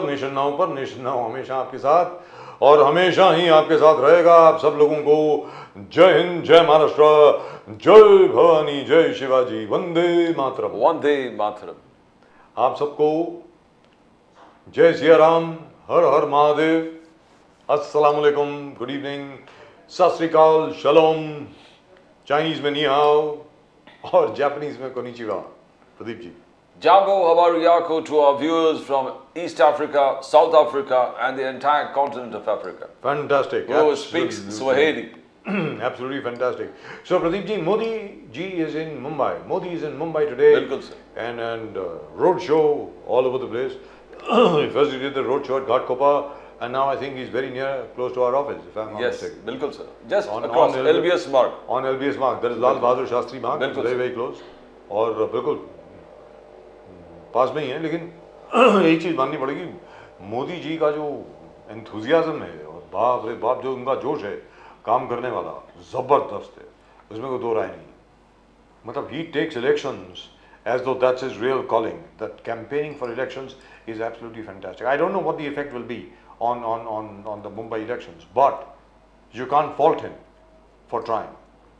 Nation now हमेशा आपके साथ और हमेशा ही आपके साथ रहेगा। आप सब लोगों को जय हिंद, जय महाराष्ट्र, जय भवानी, जय शिवाजी, वंदे मातरम। वंदे मातरम। आप सबको जय सिया राम, हर हर महादेव, अस्सलाम वालेकुम, गुड इवनिंग, सत श्री अकाल, शलोम, चाइनीज में नी हाओ और जापानीज में कोनिचिवा। Pradeep ji. Jambo Habariyako to our viewers from East Africa, South Africa and the entire continent of Africa. Fantastic. Who speaks Swahili. Absolutely fantastic. So Pradeep ji, Modi ji is in Mumbai. Modi is in Mumbai today. Bilkul, sir. And road show all over the place. First he did the road show at Ghatkopar and now I think he's very near, close to our office, if I'm not mistaken. Yes, Bilkul, sir. Just across LBS mark. On LBS mark. That is Lal Bahadur Shastri mark. Bilkul, very, very close. और बिल्कुल पास में ही है, लेकिन एक चीज़ माननी पड़ेगी, मोदी जी का जो एंथुजियाज्म है और बाप रे बाप जो उनका जोश है काम करने वाला, ज़बरदस्त है, उसमें कोई दो राय नहीं। मतलब he takes elections as though that's his real calling. That campaigning for elections is absolutely fantastic. I don't know what the effect will be on the Mumbai elections, but you can't fault him for trying.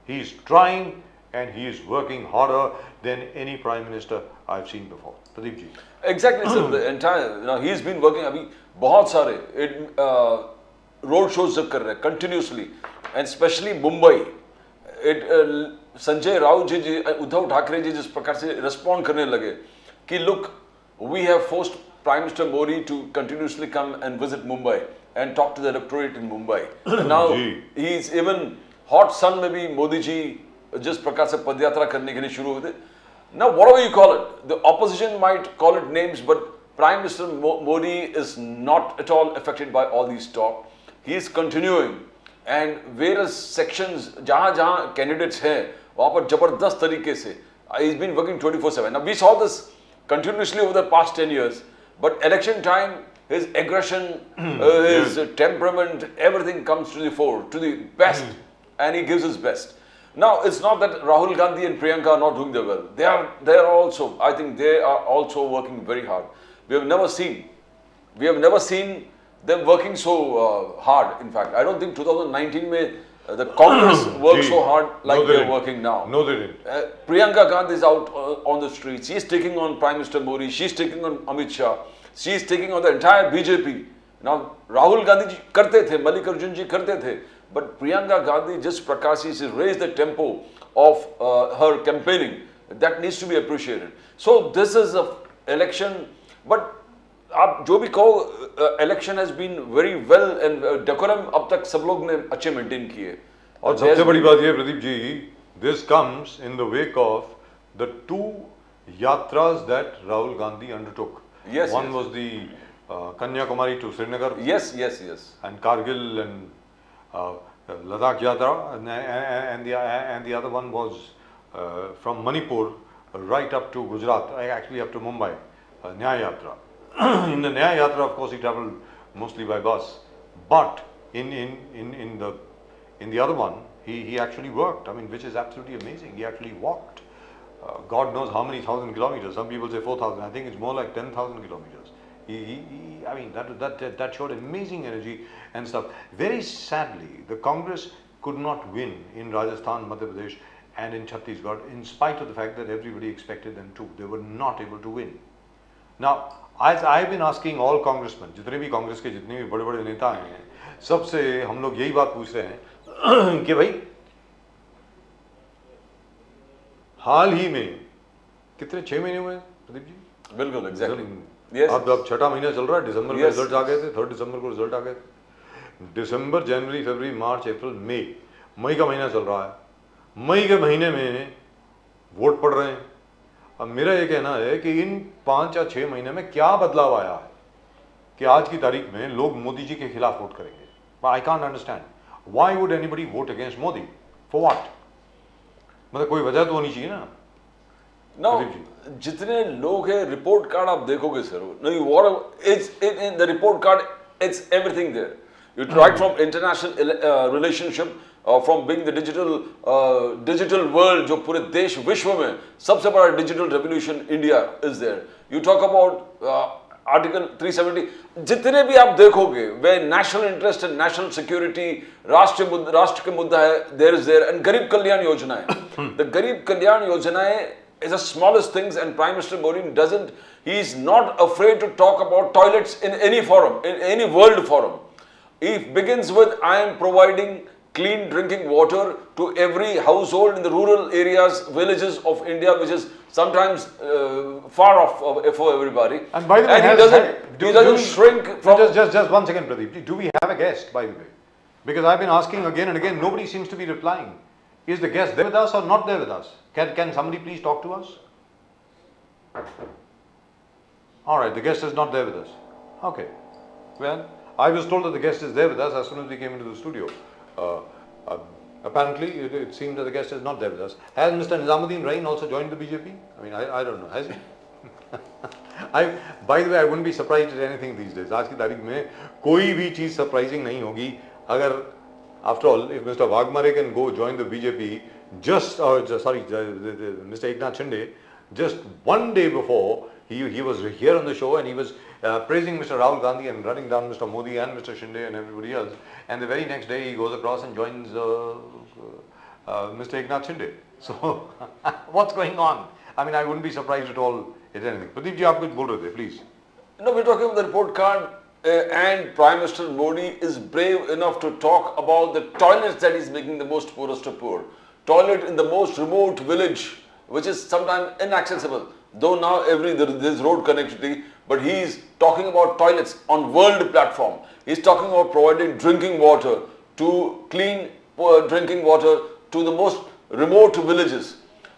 He is trying and he is working harder than any prime minister I've seen before. Pradeep ji. Exactly, sir. The entire, he's been working. अभी बहुत सारे road shows जब कर रहे हैं continuously, and especially Mumbai. Sanjay Raut जी, उद्धव ठाकरे जी जिस प्रकार से respond करने लगे कि look, we have forced Prime Minister Modi to continuously come and visit Mumbai and talk to the electorate in Mumbai. And now he's even hot sun में भी मोदी जी जिस प्रकार से पदयात्रा करने के लिए शुरू हुए थे. Now, whatever you call it, the opposition might call it names, but Prime Minister Modi is not at all affected by all these talk. He is continuing, and various sections, जहाँ candidates हैं, वहाँ पर जबरदस्त तरीके से, he's been working 24/7. Now, we saw this continuously over the past 10 years, but election time, his aggression, his temperament, everything comes to the fore, to the best, and he gives his best. Now, it's not that Rahul Gandhi and Priyanka are not doing their well. They are also, I think they are also working very hard. We have never seen them working so hard. In fact, I don't think 2019 mein the Congress worked so hard like they're working now. No, they didn't. Priyanka Gandhi is out on the streets. She's taking on Prime Minister Modi. She's taking on Amit Shah. She's taking on the entire BJP. Now, Rahul Gandhi ji करते थे, Mallikarjun ji करते थे. But Priyanka Gandhi, just Prakash, she raised the tempo of her campaigning. That needs to be appreciated. So this is a election, but आप जो भी कहो, election has been very well and decorum अब तक सब लोग ने अच्छे maintain किए. और सबसे बड़ी बात ये Pradeep ji, this comes in the wake of the two yatras that Rahul Gandhi undertook. Yes. One was the Kanyakumari to Srinagar. Yes. And Kargil and Ladakh Yatra, and the other one was from Manipur right up to Gujarat, actually up to Mumbai, Nyaya Yatra. In the Nyaya Yatra, of course, he travelled mostly by bus, but in the other one, he actually worked. I mean, which is absolutely amazing. He actually walked. God knows how many thousand kilometers. Some people say 4,000. I think it's more like 10,000 kilometers. I mean, that showed amazing energy and stuff. Very sadly, the Congress could not win in Rajasthan, Madhya Pradesh and in Chhattisgarh, in spite of the fact that everybody expected them to. They were not able to win. Now, I've been asking all congressmen, जितने भी कांग्रेस के जितने भी बड़े बड़े नेता हैं, सबसे हम लोग यही बात पूछ रहे हैं कि भाई हाल ही में कितने 6 महीने हुए प्रदीप जी? बिल्कुल, एग्जैक्टली. अब छठा महीना चल रहा है. दिसंबर में रिजल्ट आ गए थे, 3 दिसंबर को रिजल्ट आ गए थे. दिसंबर, जनवरी, फरवरी, मार्च, अप्रैल, मई का महीना चल रहा है. मई के महीने में वोट पड़ रहे हैं. अब मेरा ये कहना है कि इन 5 या 6 महीने में क्या बदलाव आया है कि आज की तारीख में लोग मोदी जी के खिलाफ वोट करेंगे. I can't understand why would anybody vote against Modi, for what? मतलब कोई वजह तो होनी चाहिए ना. No, जितने लोग हैं, रिपोर्ट कार्ड आप देखोगे sir, in the report card it's everything there. You right from international relationship, from being the digital world, जो पूरे देश विश्व में सबसे बड़ा digital revolution India is there. You talk about article 370 जितने भी आप देखोगे वे national interest and national security राष्ट्र के मुद्दा है देयर एंड गरीब कल्याण योजना है द गरीब कल्याण योजनाएं is the smallest things and Prime Minister Modi doesn't, he is not afraid to talk about toilets in any forum, in any world forum. He begins with, I am providing clean drinking water to every household in the rural areas, villages of India, which is sometimes far off for everybody. And by the way, he doesn't shrink from... Just 1 second, Pradeep. Do we have a guest, by the way? Because I've been asking again and again, nobody seems to be replying. Is the guest there with us or not there with us? Can somebody please talk to us? All right, the guest is not there with us. Okay. Well, I was told that the guest is there with us as soon as we came into the studio. Apparently, it seems that the guest is not there with us. Has Mr. Nizamuddin Rain also joined the BJP? I mean, I don't know. Has he? By the way, I wouldn't be surprised at anything these days. आज की तारीख में कोई भी चीज surprising नहीं होगी अगर after all, if Mr. Wagmare can go join the BJP Mr. Eknath Shinde, just one day before, he was here on the show and he was praising Mr. Rahul Gandhi and running down Mr. Modi and Mr. Shinde and everybody else. And the very next day, he goes across and joins Mr. Eknath Shinde. So, what's going on? I mean, I wouldn't be surprised at all at anything. Pradeep ji, aap kuch bol rahe the, please. No, we're talking about the report card. And Prime Minister Modi is brave enough to talk about the toilets that he's making the most poorest of poor. Toilet in the most remote village, which is sometimes inaccessible. Though now there's road connectivity, but he's talking about toilets on world platform. He's talking about providing drinking water to clean drinking water to the most remote villages.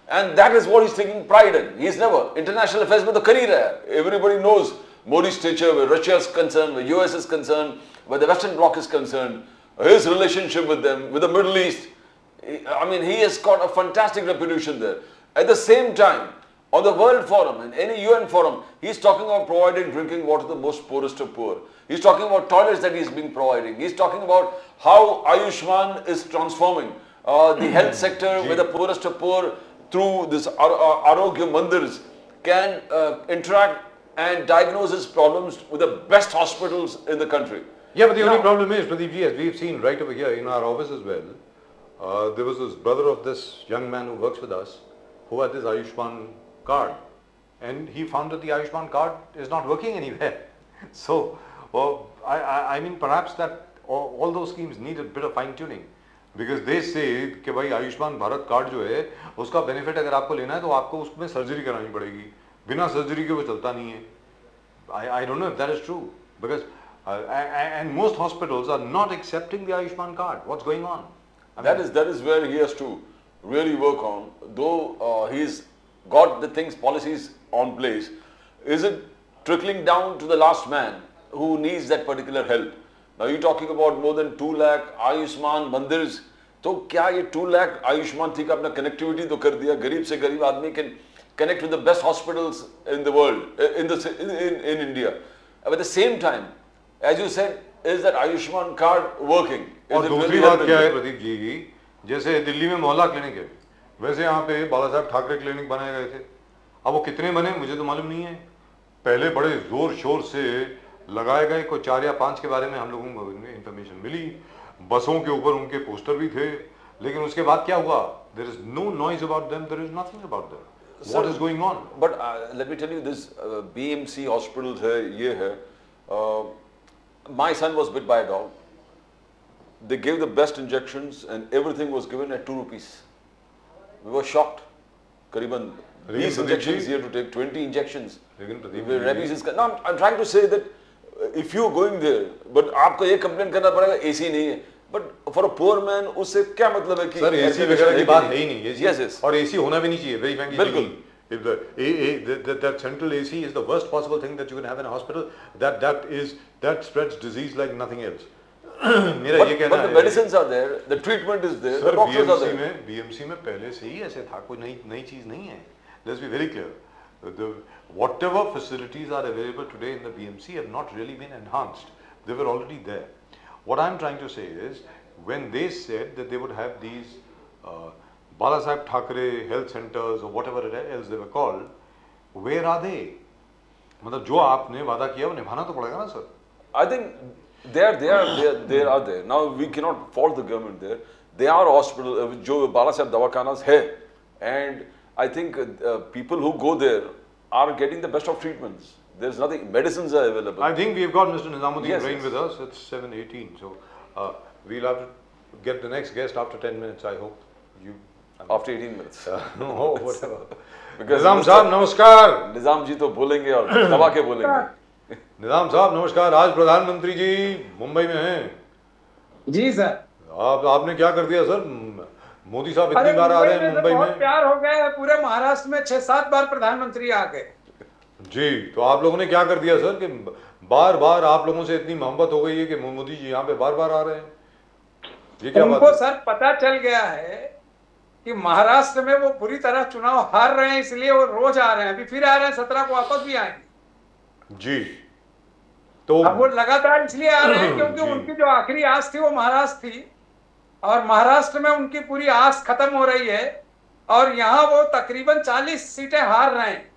And that is what he's taking pride in. He's never, international affairs with the career. Everybody knows Modi's stature where Russia is concerned, where US is concerned, where the Western Bloc is concerned, his relationship with them, with the Middle East. I mean, he has got a fantastic reputation there. At the same time, on the World Forum, in any UN forum, he's talking about providing drinking water to the most poorest of poor. He's talking about toilets that he's been providing. He's talking about how Ayushman is transforming the health sector where the poorest of poor through this Arogya Mandirs can interact and diagnose his problems with the best hospitals in the country. Yeah, but the only problem is, Pradeep ji, as we've seen right over here in our office as well, there was this brother of this young man who works with us who had this Ayushman card, and he found that the Ayushman card is not working anywhere. So, I mean, perhaps that all those schemes need a bit of fine tuning, because they say कि भाई Ayushman Bharat card जो है उसका benefit अगर आपको लेना है तो आपको उसमें सर्जरी करानी पड़ेगी, बिना सर्जरी के वो चलता नहीं है. I don't know if that is true, because and most hospitals are not accepting the Ayushman card. What's going on? I mean, that is where he has to really work on. Though he's got the policies on place, is it trickling down to the last man who needs that particular help? Now you're talking about more than 2 lakh Ayushman Mandirs. तो क्या ये 2 lakh Ayushman थी का अपना connectivity तो कर दिया, गरीब से गरीब आदमी can connect with the best hospitals in the world, in India. But at the same time, as you said, is that Ayushman card working? और दूसरी बात क्या है प्रदीप जी, जैसे दिल्ली में मोहल्ला क्लिनिक है, वैसे यहाँ पे बाला साहब ठाकरे क्लिनिक बनाए गए थे. अब वो कितने बने मुझे तो मालूम नहीं है. पहले बड़े जोर शोर से लगाए गए, कोई 4 या 5 के बारे में हम लोगों को इंफॉर्मेशन मिली, बसों के ऊपर उनके पोस्टर भी थे, लेकिन उसके बाद क्या हुआ? There is no noise about them, there is nothing about them. What is going on? But let me tell you this, BMC hospitals है, ये है. My son was bit by a dog. They gave the best injections and everything was given at 2 rupees. We were shocked. Kariban 20 injections here to take 20 injections. Rabies is. No, I'm trying to say that if you're going there, but आपको ये complaint करना पड़ेगा AC नहीं है. But for a poor man, उससे क्या मतलब है कि सर AC वगैरह की बात है ही नहीं. Yes, yes. और AC होना भी नहीं चाहिए. Very frankly बिल्कुल. If that central AC is the worst possible thing that you can have in a hospital, that spreads disease like nothing else. मेरा ये कहना है. But the medicines are there, the treatment is there, the doctors are there. BMC में पहले से ही ऐसे था, कोई नई चीज नहीं है. Let's be very clear. Whatever facilities are available today in the BMC have not really been enhanced. They were already there. What I'm trying to say is, when they said that they would have these Balasaheb Thackeray health centers or whatever else they were called, where are they? मतलब जो आपने वादा किया वो निभाना तो पड़ेगा ना sir. I think they are there. Now we cannot fault the government there. They are hospital जो बाला साहब दवाखाना है, and I think people who go there are getting the best of treatments. There's nothing, medicines are available. I think we've got Mr. Nizamuddin Yes, Brain yes. with us. It's 7:18, so we'll have to get the next guest after 10 minutes. I hope you. After 18 minutes. No, whatever. Because Nizam Mr. साहब नमस्कार। निजाम जी तो बोलेंगे और दबा के बोलेंगे। निजाम साहब नमस्कार। आज प्रधानमंत्री जी मुंबई में हैं। जी सर। आपने क्या कर दिया सर? मोदी साहब इतनी बार आ रहे हैं मुंबई बहुत में। प्यार हो गया है, पूरे महाराष्ट्र में 6-7 बार प्रधानमंत्री आ गए। जी, तो आप लोगों ने क्या कर दिया सर कि बार बार आप लोगों से इतनी मोहब्बत हो गई है कि मोदी जी यहाँ पे बार बार आ रहे हैं? ये क्या बात उनको है? सर पता चल गया है कि महाराष्ट्र में वो पूरी तरह चुनाव हार रहे हैं, इसलिए वो रोज आ रहे हैं। अभी फिर आ रहे हैं, 17 को वापस भी आएंगे। जी, तो अब वो लगातार इसलिए आ रहे हैं क्योंकि जी। उनकी जो आखिरी आस थी वो महाराष्ट्र थी, और महाराष्ट्र में उनकी पूरी आस खत्म हो रही है, और यहाँ वो तकरीबन 40 सीटें हार रहे हैं।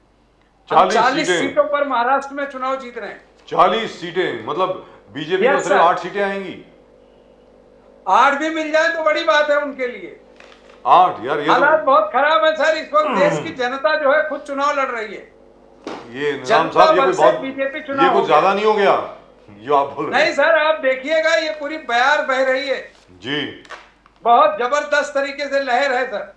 40 सीटों पर महाराष्ट्र में चुनाव जीत रहे हैं। 40 सीटें, मतलब बीजेपी को Yes, सिर्फ sir. 8 सीटें आएंगी। 8 भी मिल जाए तो बड़ी बात है उनके लिए। 8 यार, ये हालात तो बहुत खराब है सर। इस वक्त देश की जनता जो है खुद चुनाव लड़ रही है। ये निजाम जनता साहब ये बल कोई से बहुत बीजेपी ये चुनाव कुछ हो ज्यादा गया। नहीं हो गया जो आप बोल रहे नहीं सर, आप देखिएगा ये पूरी बयार बह रही है। हैं? जी बहुत जबरदस्त तरीके से लहर है सर।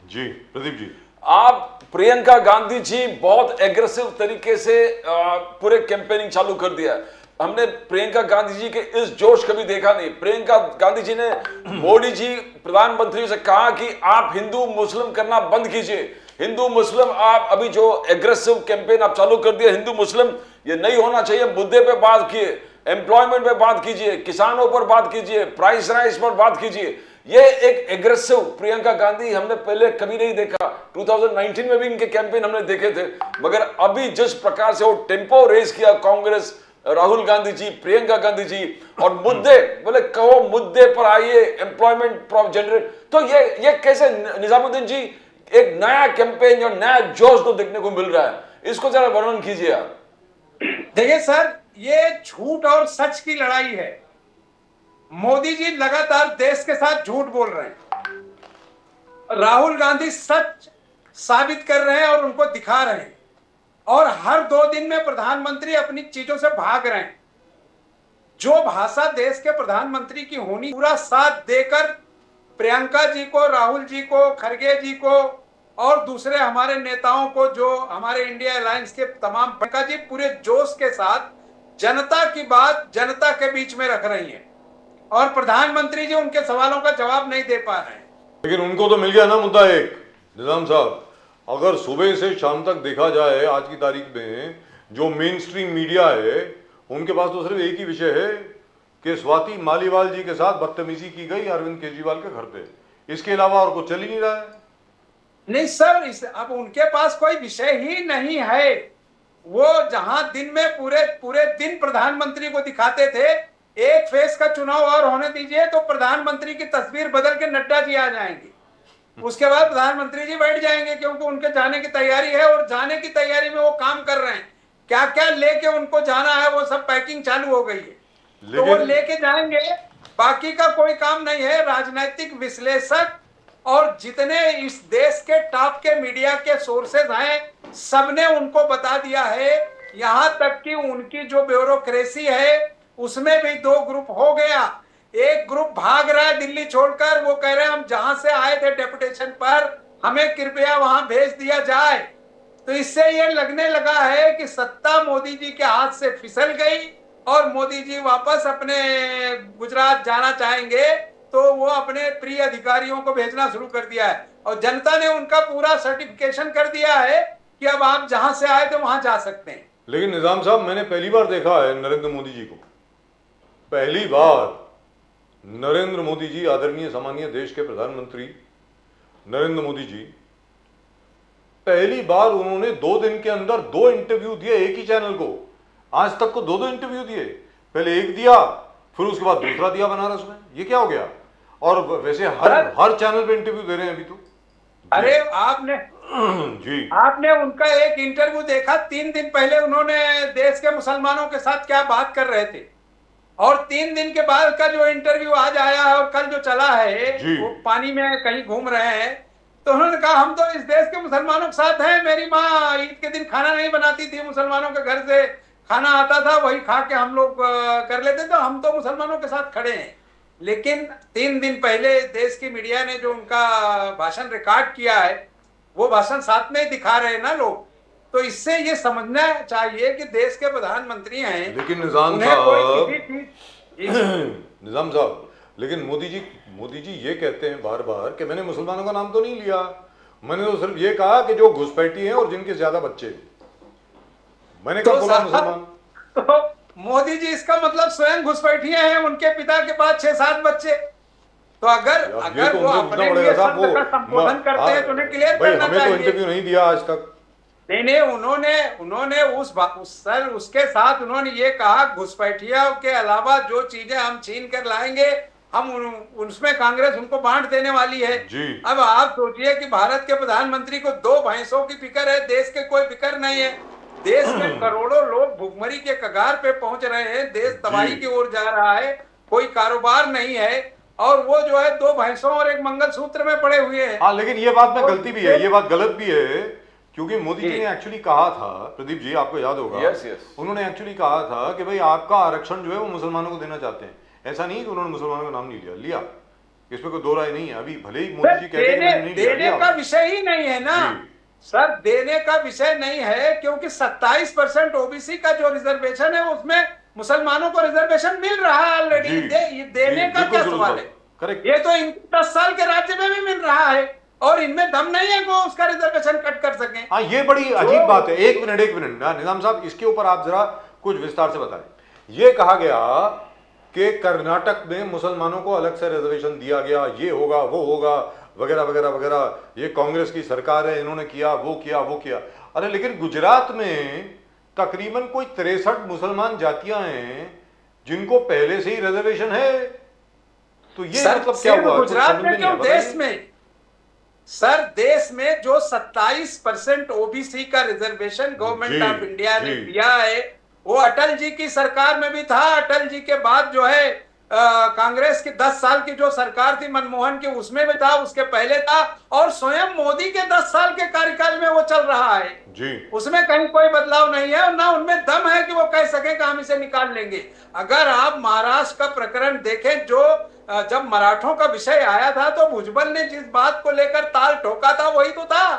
जी प्रदीप जी। आप प्रियंका गांधी जी बहुत एग्रेसिव तरीके से पूरे कैंपेनिंग चालू कर दिया। हमने प्रियंका गांधी जी के इस जोश कभी देखा नहीं। प्रियंका गांधी जी ने मोदी जी प्रधानमंत्री से कहा कि आप हिंदू मुस्लिम करना बंद कीजिए। हिंदू मुस्लिम आप अभी जो एग्रेसिव कैंपेन आप चालू कर दिया, हिंदू मुस्लिम ये नहीं होना चाहिए। मुद्दे पे बात किए, एम्प्लॉयमेंट पे बात कीजिए, किसानों पर बात कीजिए, प्राइस राइज पर बात कीजिए। ये एक एग्रेसिव प्रियंका गांधी हमने पहले कभी नहीं देखा। 2019 में भी इनके कैंपेन हमने देखे थे, मगर अभी जिस प्रकार से वो टेम्पो रेस किया कांग्रेस, राहुल गांधी जी, प्रियंका गांधी जी, और मुद्दे बोले कहो मुद्दे पर आइए, एम्प्लॉयमेंट जनरेट, तो ये कैसे निजामुद्दीन जी एक नया कैंपेन और नया जोश तो देखने को मिल रहा है, इसको जरा वर्णन कीजिए आप। देखिए सर, ये झूठ और सच की लड़ाई है। मोदी जी लगातार देश के साथ झूठ बोल रहे हैं, राहुल गांधी सच साबित कर रहे हैं और उनको दिखा रहे हैं, और हर 2 दिन में प्रधानमंत्री अपनी चीजों से भाग रहे हैं। जो भाषा देश के प्रधानमंत्री की होनी, पूरा साथ देकर प्रियंका जी को, राहुल जी को, खड़गे जी को और दूसरे हमारे नेताओं को, जो हमारे इंडिया अलायंस के तमाम, प्रियंका जी पूरे जोश के साथ जनता की बात जनता के बीच में रख रही हैं, और प्रधानमंत्री जी उनके सवालों का जवाब नहीं दे पा रहे हैं। लेकिन उनको तो मिल गया ना मुद्दा एक। निजाम साहब, अगर सुबह से शाम तक देखा जाए आज की तारीख में जो मेन स्ट्रीम मीडिया है उनके पास तो सिर्फ एक ही विषय है कि स्वाति मालीवाल जी के साथ बदतमीजी की गई अरविंद केजरीवाल के घर पे। इसके अलावा और कुछ चल ही नहीं रहा है। नहीं सर, अब उनके पास कोई विषय ही नहीं है। वो जहां दिन में पूरे दिन प्रधानमंत्री को दिखाते थे, एक फेस का चुनाव और होने दीजिए तो प्रधानमंत्री की तस्वीर बदल के नड्डा जी आ जाएंगे। उसके बाद प्रधानमंत्री जी बैठ जाएंगे, क्योंकि उनके जाने की तैयारी है, और जाने की तैयारी में वो काम कर रहे हैं। क्या क्या लेके उनको जाना है वो सब पैकिंग चालू हो गई है, तो वो लेके जाएंगे। बाकी का कोई काम नहीं है। राजनीतिक विश्लेषक और जितने इस देश के टॉप के मीडिया के सोर्सेज हैं, सबने उनको बता दिया है। यहां तक कि उनकी जो ब्यूरोक्रेसी है उसमें भी 2 ग्रुप हो गया। एक ग्रुप भाग रहा है दिल्ली छोड़कर, वो कह रहे हैं हम जहां से आए थे डेपुटेशन पर, हमें कृपया वहां भेज दिया जाए। तो इससे ये लगने लगा है कि सत्ता मोदी जी के हाथ से फिसल गई, और मोदी जी वापस अपने गुजरात जाना चाहेंगे तो वो अपने प्रिय अधिकारियों को भेजना शुरू कर दिया है, और जनता ने उनका पूरा सर्टिफिकेशन कर दिया है कि अब आप जहां से आए थे वहां जा सकते हैं। लेकिन निजाम साहब, मैंने पहली बार देखा है नरेंद्र मोदी जी को, पहली बार नरेंद्र मोदी जी, आदरणीय सम्मानीय देश के प्रधानमंत्री नरेंद्र मोदी जी, पहली बार उन्होंने 2 दिन के अंदर 2 इंटरव्यू दिए एक ही चैनल को। आज तक को 2 इंटरव्यू दिए, पहले एक दिया फिर उसके बाद दूसरा दिया बनारस में। ये क्या हो गया? और वैसे हर चैनल पे इंटरव्यू दे रहे हैं अभी तो अरे आपने जी आपने उनका एक इंटरव्यू देखा, 3 दिन पहले उन्होंने देश के मुसलमानों के साथ क्या बात कर रहे थे, और 3 दिन के बाद का जो इंटरव्यू आज आया है और कल जो चला है, जी। वो पानी में कहीं घूम रहे हैं, तो उन्होंने कहा हम तो इस देश के मुसलमानों के साथ हैं, मेरी माँ ईद के दिन खाना नहीं बनाती थी, मुसलमानों के घर से खाना आता था, वही खा के हम लोग कर लेते, तो हम तो मुसलमानों के साथ खड़े हैं। लेकिन 3 दिन पहले देश की मीडिया ने जो उनका भाषण रिकॉर्ड किया है, वो भाषण साथ में ही दिखा रहे हैं ना लोग। तो इससे ये समझना चाहिए कि देश के प्रधानमंत्री हैं, लेकिन निजाम उन्हें कोई साहब किसी चीज निजाम साहब, लेकिन मोदी जी ये कहते हैं बार बार कि मैंने मुसलमानों का नाम तो नहीं लिया, मैंने तो सिर्फ ये कहा कि जो घुसपैठी हैं और जिनके ज्यादा बच्चे, मैंने कब बोला मुसलमान? तो मोदी जी इसका मतलब स्वयं घुसपैठिए हैं, उनके पिता के पास 6-7 बच्चे। तो अगर यार, ये तो वो उनसे अपने पूछना लिए पड़ेगा साहब, शब्द का संबोधन करते हैं तो उन्हें क्लियर भाई करना हमें तो चाहिए। इंटरव्यू नहीं दिया आज तक। नहीं, उन्होंने उसके साथ उन्होंने ये कहा, घुसपैठियों के अलावा जो चीजें हम छीन कर लाएंगे, हम उसमें कांग्रेस उनको बांट देने वाली है। जी। अब आप सोचिए कि भारत के प्रधानमंत्री को 2 भैंसों की फिक्र है, देश के कोई फिक्र नहीं है। देश में करोड़ों लोग भुखमरी के कगार पे पहुंच रहे हैं, देश तबाही की ओर जा रहा है, कोई कारोबार नहीं है, और वो जो है 2 भैंसों और एक मंगलसूत्र में पड़े हुए हैं। हाँ, लेकिन ये बात में गलती भी है, ये बात गलत भी है, क्योंकि मोदी जी जी। ने एक्चुअली कहा था, प्रदीप जी आपको याद होगा, Yes, yes. उन्होंने एक्चुअली कहा था कि भाई आपका आरक्षण जो है वो मुसलमानों को देना चाहते हैं। ऐसा नहीं कि उन्होंने मुसलमानों का नाम नहीं लिया, इसमें कोई दो राय नहीं है। अभी भले ही मोदी जी कहते हैं कि मैंने नहीं लिया, देने का विषय ही नहीं है ना जी। सर, देने का विषय नहीं है, क्योंकि 27% ओबीसी का जो रिजर्वेशन है उसमें मुसलमानों को रिजर्वेशन मिल रहा है ऑलरेडी। जी। ये देने जी, का बिल्कुल क्या सुनो सवाल सर, है? करेक्ट। ये तो इनको 10 साल के राज्य में भी मिल रहा है, और इनमें दम नहीं है कि वो उसका रिजर्वेशन कट कर सकें। हाँ, ये बड़ी अजीब बात है। एक मिनट निजाम साहब, इसके ऊपर आप जरा कुछ विस्तार से बताएं। ये कहा गया कि कर्नाटक में मुसलमानों को अलग से रिजर्वेशन दिया गया, ये होगा वो होगा वगैरह वगैरह वगैरह, ये कांग्रेस की सरकार है, इन्होंने किया वो किया वो किया। अरे लेकिन गुजरात में तकरीबन कोई 63 मुसलमान जातियां हैं जिनको पहले से ही रिजर्वेशन है, तो ये मतलब क्या हुआ? कुछ गुजरात समझ में नहीं क्यों, आया, बताइए। देश में सर, देश में जो 27% ओबीसी का रिजर्वेशन गवर्नमेंट जी, ऑफ इंडिया ने जी। दिया है, वो अटल जी की सरकार में भी था। अटल जी के बाद जो है कांग्रेस की 10 साल की जो सरकार थी मनमोहन की, उसमें भी था, उसके पहले था, और स्वयं मोदी के 10 साल के कार्यकाल में वो चल रहा है जी। उसमें कहीं कोई बदलाव नहीं है, और ना उनमें दम है कि वो कह सके कि हम इसे निकाल लेंगे। अगर आप महाराष्ट्र का प्रकरण देखें, जो जब मराठों का विषय आया था तो भुजबल ने जिस बात को लेकर ताल ठोका था वही तो था।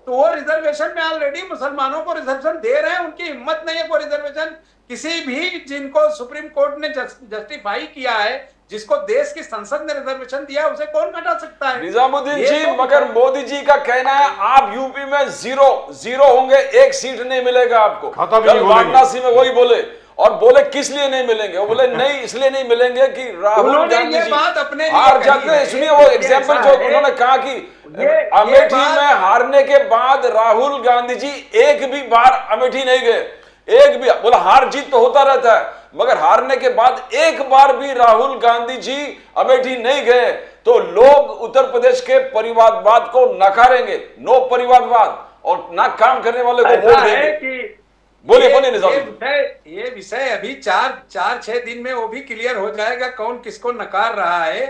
तो वो रिजर्वेशन में ऑलरेडी मुसलमानों को रिजर्वेशन दे रहे हैं, उनकी हिम्मत नहीं है कोई रिजर्वेशन किसी भी, जिनको सुप्रीम कोर्ट ने जस्टिफाई किया है, जिसको देश की संसद ने रिजर्वेशन दिया है, उसे कौन हटा सकता है? निजामुद्दीन ये जी, तो- मगर मोदी जी का कहना है आप यूपी में जीरो होंगे, 1 सीट नहीं मिलेगा आपको। खाता भी कल नहीं खोलेंगे। वाराणसी में वही बोले, और बोले किस लिए नहीं मिलेंगे, वो बोले नहीं इसलिए नहीं मिलेंगे कि राहुल उन्होंने गांधी ये जी बात अपने लिए हार कही जाते हैं। है। सुनिए वो ये एग्जाम्पल ऐसा जो है, उन्होंने कहा कि ये अमेठी बात- में हारने के बाद राहुल गांधी जी एक भी बार अमेठी नहीं गए, एक भी, बोला हार जीत तो होता रहता है, मगर हारने के बाद एक बार भी राहुल गांधी जी अमेठी नहीं गए। तो लोग उत्तर प्रदेश के परिवारवाद को नकारेंगे, नो परिवारवाद, और ना काम करने वाले को वोट ऐसा है देंगे। कि बोलिए निजामुद्दीन। ये विषय अभी 4-6 दिन में वो भी क्लियर हो जाएगा कौन किसको नकार रहा है।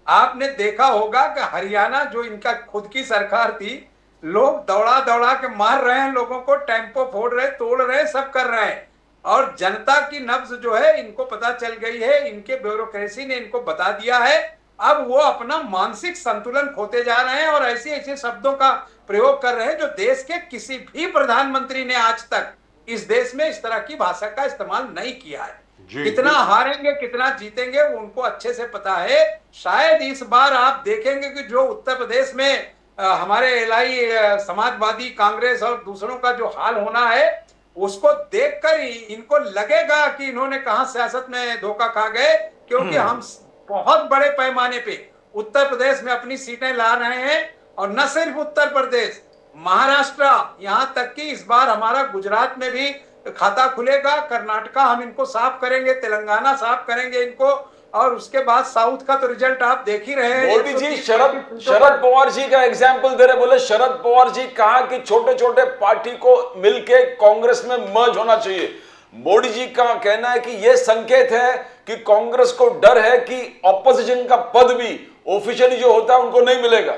आपने देखा होगा कि हरियाणा जो इनका खुद की सरकार थी, लोग दौड़ा दौड़ा के मार रहे हैं लोगों को, टेम्पो फोड़ रहे, तोड़ रहे, सब कर रहे हैं, और जनता की नब्ज जो है इनको पता चल गई है, इनके ब्यूरोक्रेसी ने इनको बता दिया है। अब वो अपना मानसिक संतुलन खोते जा रहे हैं, और ऐसे ऐसे शब्दों का प्रयोग कर रहे हैं जो देश के किसी भी प्रधानमंत्री ने आज तक इस देश में इस तरह की भाषा का इस्तेमाल नहीं किया है। कितना हारेंगे कितना जीतेंगे वो उनको अच्छे से पता है। शायद इस बार आप देखेंगे कि जो उत्तर प्रदेश में हमारे एलआई समाजवादी कांग्रेस और दूसरों का जो हाल होना है, उसको देखकर इनको लगेगा कि इन्होंने कहां सियासत में धोखा खा गए, क्योंकि हम बहुत बड़े पैमाने पे उत्तर प्रदेश में अपनी सीटें ला रहे हैं, और न सिर्फ उत्तर प्रदेश, महाराष्ट्र, यहां तक कि इस बार हमारा गुजरात में भी खाता खुलेगा, कर्नाटका हम इनको साफ करेंगे, तेलंगाना साफ करेंगे इनको, और उसके बाद साउथ का तो रिजल्ट आप देख ही रहे हैं। मोदी जी 130 शरद पवार जी का एग्जाम्पल दे रहे, बोले शरद पवार जी कहा कि छोटे छोटे पार्टी को मिलके कांग्रेस में मर्ज होना चाहिए। मोदी जी का कहना है कि यह संकेत है कि कांग्रेस को डर है कि ऑपोजिशन का पद भी ऑफिशियली जो होता है उनको नहीं मिलेगा।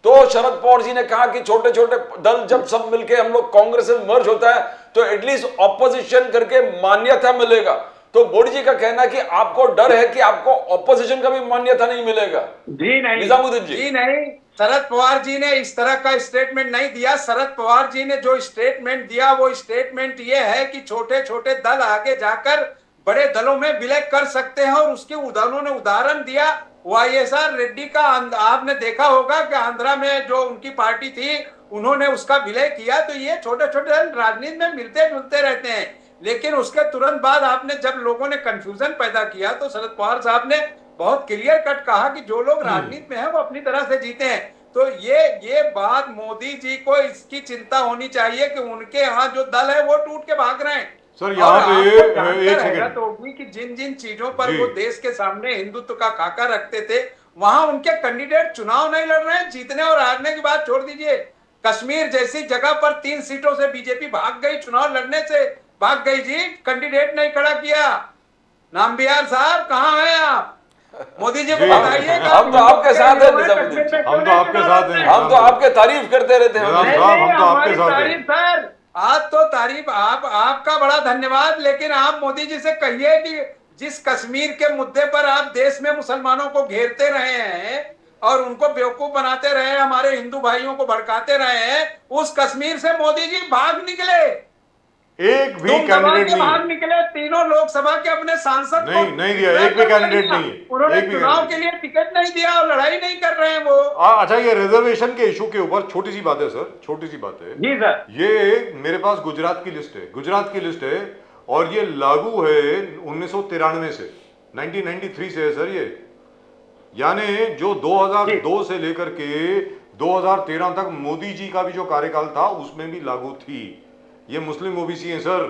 तो शरद पवार जी ने कहा कि छोटे छोटे दल जब सब मिलके हम लोग कांग्रेस में मर्ज होता है तो एटलीस्ट ऑपोजिशन करके मान्यता मिलेगा। तो मोदी जी का कहना है कि आपको डर है कि आपको ऑपोजिशन का भी मान्यता नहीं मिलेगा। जी नहीं, निजामुद्दीन जी नहीं, शरद पवार जी ने इस तरह का स्टेटमेंट नहीं दिया। शरद पवार जी ने जो स्टेटमेंट दिया वो स्टेटमेंट ये है कि छोटे छोटे दल आगे जाकर बड़े दलों में विलय कर सकते हैं, और उसके उन्होंने उदाहरण दिया वाईएसआर रेड्डी का। आपने देखा होगा कि आंध्रा में जो उनकी पार्टी थी उन्होंने उसका विलय किया। तो ये छोटे छोटे दल राजनीति में मिलते जुलते रहते हैं। लेकिन उसके तुरंत बाद आपने जब लोगों ने कंफ्यूजन पैदा किया तो शरद पवार साहब ने बहुत क्लियर कट कहा कि जो लोग राजनीति में हैं वो अपनी तरह से जीते हैं। तो ये बात मोदी जी को इसकी चिंता होनी चाहिए कि उनके यहाँ जो दल है वो टूट के भाग रहे हैं। सर यहाँ पे एक सेकंड तो होगी कि जिन जिन चीजों पर वो देश के सामने हिंदुत्व का खाका रखते थे वहां उनके कैंडिडेट चुनाव नहीं लड़ रहे हैं। जीतने और हारने की बात छोड़ दीजिए, कश्मीर जैसी जगह पर 3 सीटों से बीजेपी भाग गई, चुनाव लड़ने से भाग गई जी, कैंडिडेट नहीं खड़ा किया। नामबिहार साहब कहाँ हैं आप? मोदी जी को बताइए। हम तो आपके साथ हैं, हम तो आपके साथ हैं, हम तो आपके तारीफ करते रहते हैं। हम तो आपके साथ हैं सर। आज तो तारीफ आपका बड़ा धन्यवाद, लेकिन आप मोदी जी से कहिए कि जिस कश्मीर के मुद्दे पर आप देश में मुसलमानों को घेरते रहे हैं और उनको बेवकूफ बनाते रहे, हमारे हिंदू भाइयों को भड़काते रहे हैं, उस कश्मीर से मोदी जी भाग निकले। एक भी कैंडिडेट नहीं भाग निकले, तीनों लोकसभा के अपने सांसद नहीं दिया, एक भी कैंडिडेट नहीं है। उन्होंने चुनाव के लिए टिकट नहीं दिया और लड़ाई नहीं कर रहे हैं वो। अच्छा, ये रिजर्वेशन के इशू के ऊपर छोटी सी बात है सर, छोटी सी बात है जी सर। ये मेरे पास गुजरात की लिस्ट है, गुजरात की लिस्ट है, और ये लागू है 1993 से, 1993 से है सर ये। यानी जो 2002 से लेकर के 2013 तक मोदी जी का भी जो कार्यकाल था उसमें भी लागू थी। ये मुस्लिम ओबीसी है सर,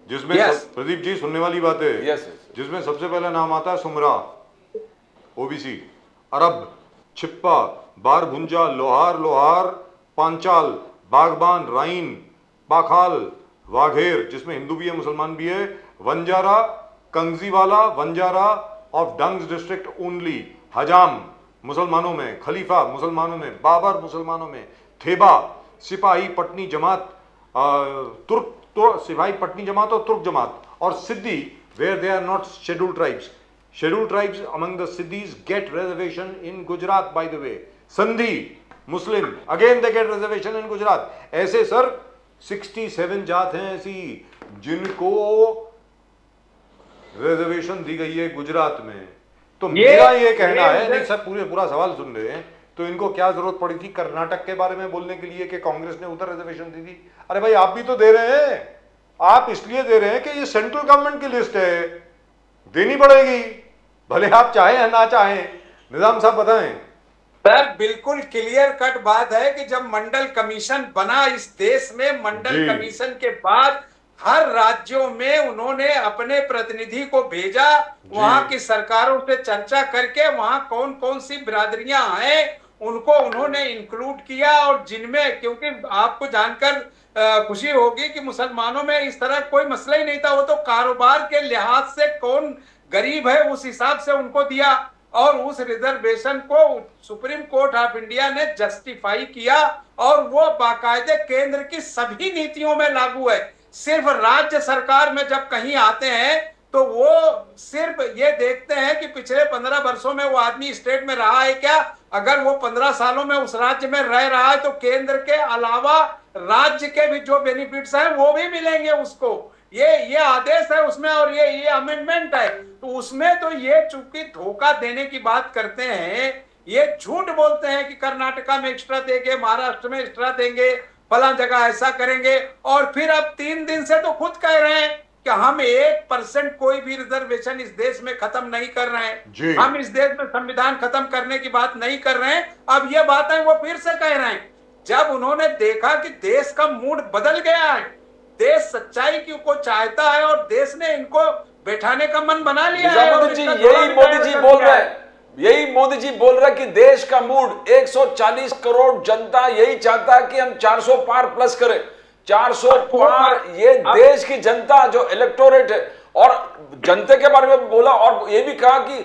जिसमें प्रदीप जी सुनने वाली बात है, जिसमें सबसे पहला नाम आता है सुमरा ओबीसी, अरब, छिप्पा, बारभुंजा, लोहार, पांचाल, बागबान, राइन, पाखाल, वाघेर, जिसमें हिंदू भी है मुसलमान भी है, वंजारा, कंगजीवाला, Vanjara of Dangs district only, हजाम मुसलमानों में, खलीफा मुसलमानों में, बाबर मुसलमानों में, थेबा, सिपाही पटनी जमात, सिपाही पटनी जमात और तुर्क जमात, और सिद्धि where they are not scheduled tribes. Scheduled tribes among the Siddhis get reservation in Gujarat, by the way. Sandhi Muslim again they get reservation in Gujarat. ऐसे सर 67 जात हैं ऐसी जिनको रिजर्वेशन दी गई है गुजरात में। तो मेरा ये कहना है, नहीं सर पूरा सवाल सुन रहे हैं, तो इनको क्या जरूरत पड़ी थी कर्नाटक के बारे में बोलने के लिए कि कांग्रेस ने उधर रिजर्वेशन दी थी? अरे भाई आप भी तो दे रहे हैं, आप इसलिए दे रहे हैं कि ये सेंट्रल गवर्नमेंट की लिस्ट है, देनी पड़ेगी भले आप चाहें या ना चाहें। निजाम साहब बताएं। सर बिल्कुल क्लियर कट बात है कि जब मंडल कमीशन बना इस देश में, मंडल कमीशन के बाद हर राज्यों में उन्होंने अपने प्रतिनिधि को भेजा, वहां की सरकारों से चर्चा करके वहां कौन कौन सी बिरादरियां हैं उनको उन्होंने इंक्लूड किया, और जिनमें, क्योंकि आपको जानकर खुशी होगी कि मुसलमानों में इस तरह कोई मसला ही नहीं था, वो तो कारोबार के लिहाज से कौन गरीब है उस हिसाब से उनको दिया, और उस रिजर्वेशन को सुप्रीम कोर्ट ऑफ इंडिया ने जस्टिफाई किया, और वो बाकायदे केंद्र की सभी नीतियों में लागू है। सिर्फ राज्य सरकार में जब कहीं आते हैं तो वो सिर्फ ये देखते हैं कि पिछले 15 वर्षों में वो आदमी स्टेट में रहा है क्या, अगर वो 15 सालों में उस राज्य में रह रहा है तो केंद्र के अलावा राज्य के भी जो बेनिफिट्स हैं वो भी मिलेंगे उसको। ये आदेश है उसमें, और ये अमेंडमेंट है, तो उसमें तो ये चूंकि धोखा देने की बात करते हैं, ये झूठ बोलते हैं कि कर्नाटका में एक्स्ट्रा देंगे, महाराष्ट्र में एक्स्ट्रा देंगे, फला जगह ऐसा करेंगे, और फिर अब 3 दिन से तो खुद कह रहे हैं कि हम 1% कोई भी रिजर्वेशन इस देश में खत्म नहीं कर रहे हैं, हम इस देश में संविधान खत्म करने की बात नहीं कर रहे हैं। अब ये बातें वो फिर से कह रहे हैं, जब उन्होंने देखा कि देश का मूड बदल गया है, देश सच्चाई को चाहता है और देश ने इनको बैठाने का मन बना लिया है। निजामुद्दीन जी, यही मोदी जी बोल रहे हैं, यही मोदी जी बोल रहे हैं कि देश का मूड 140 करोड़ जनता यही चाहता है कि हम 400 पार प्लस करें, 400 पार। ये देश की जनता जो इलेक्टोरेट है, और जनता के बारे में बोला, और ये भी कहा कि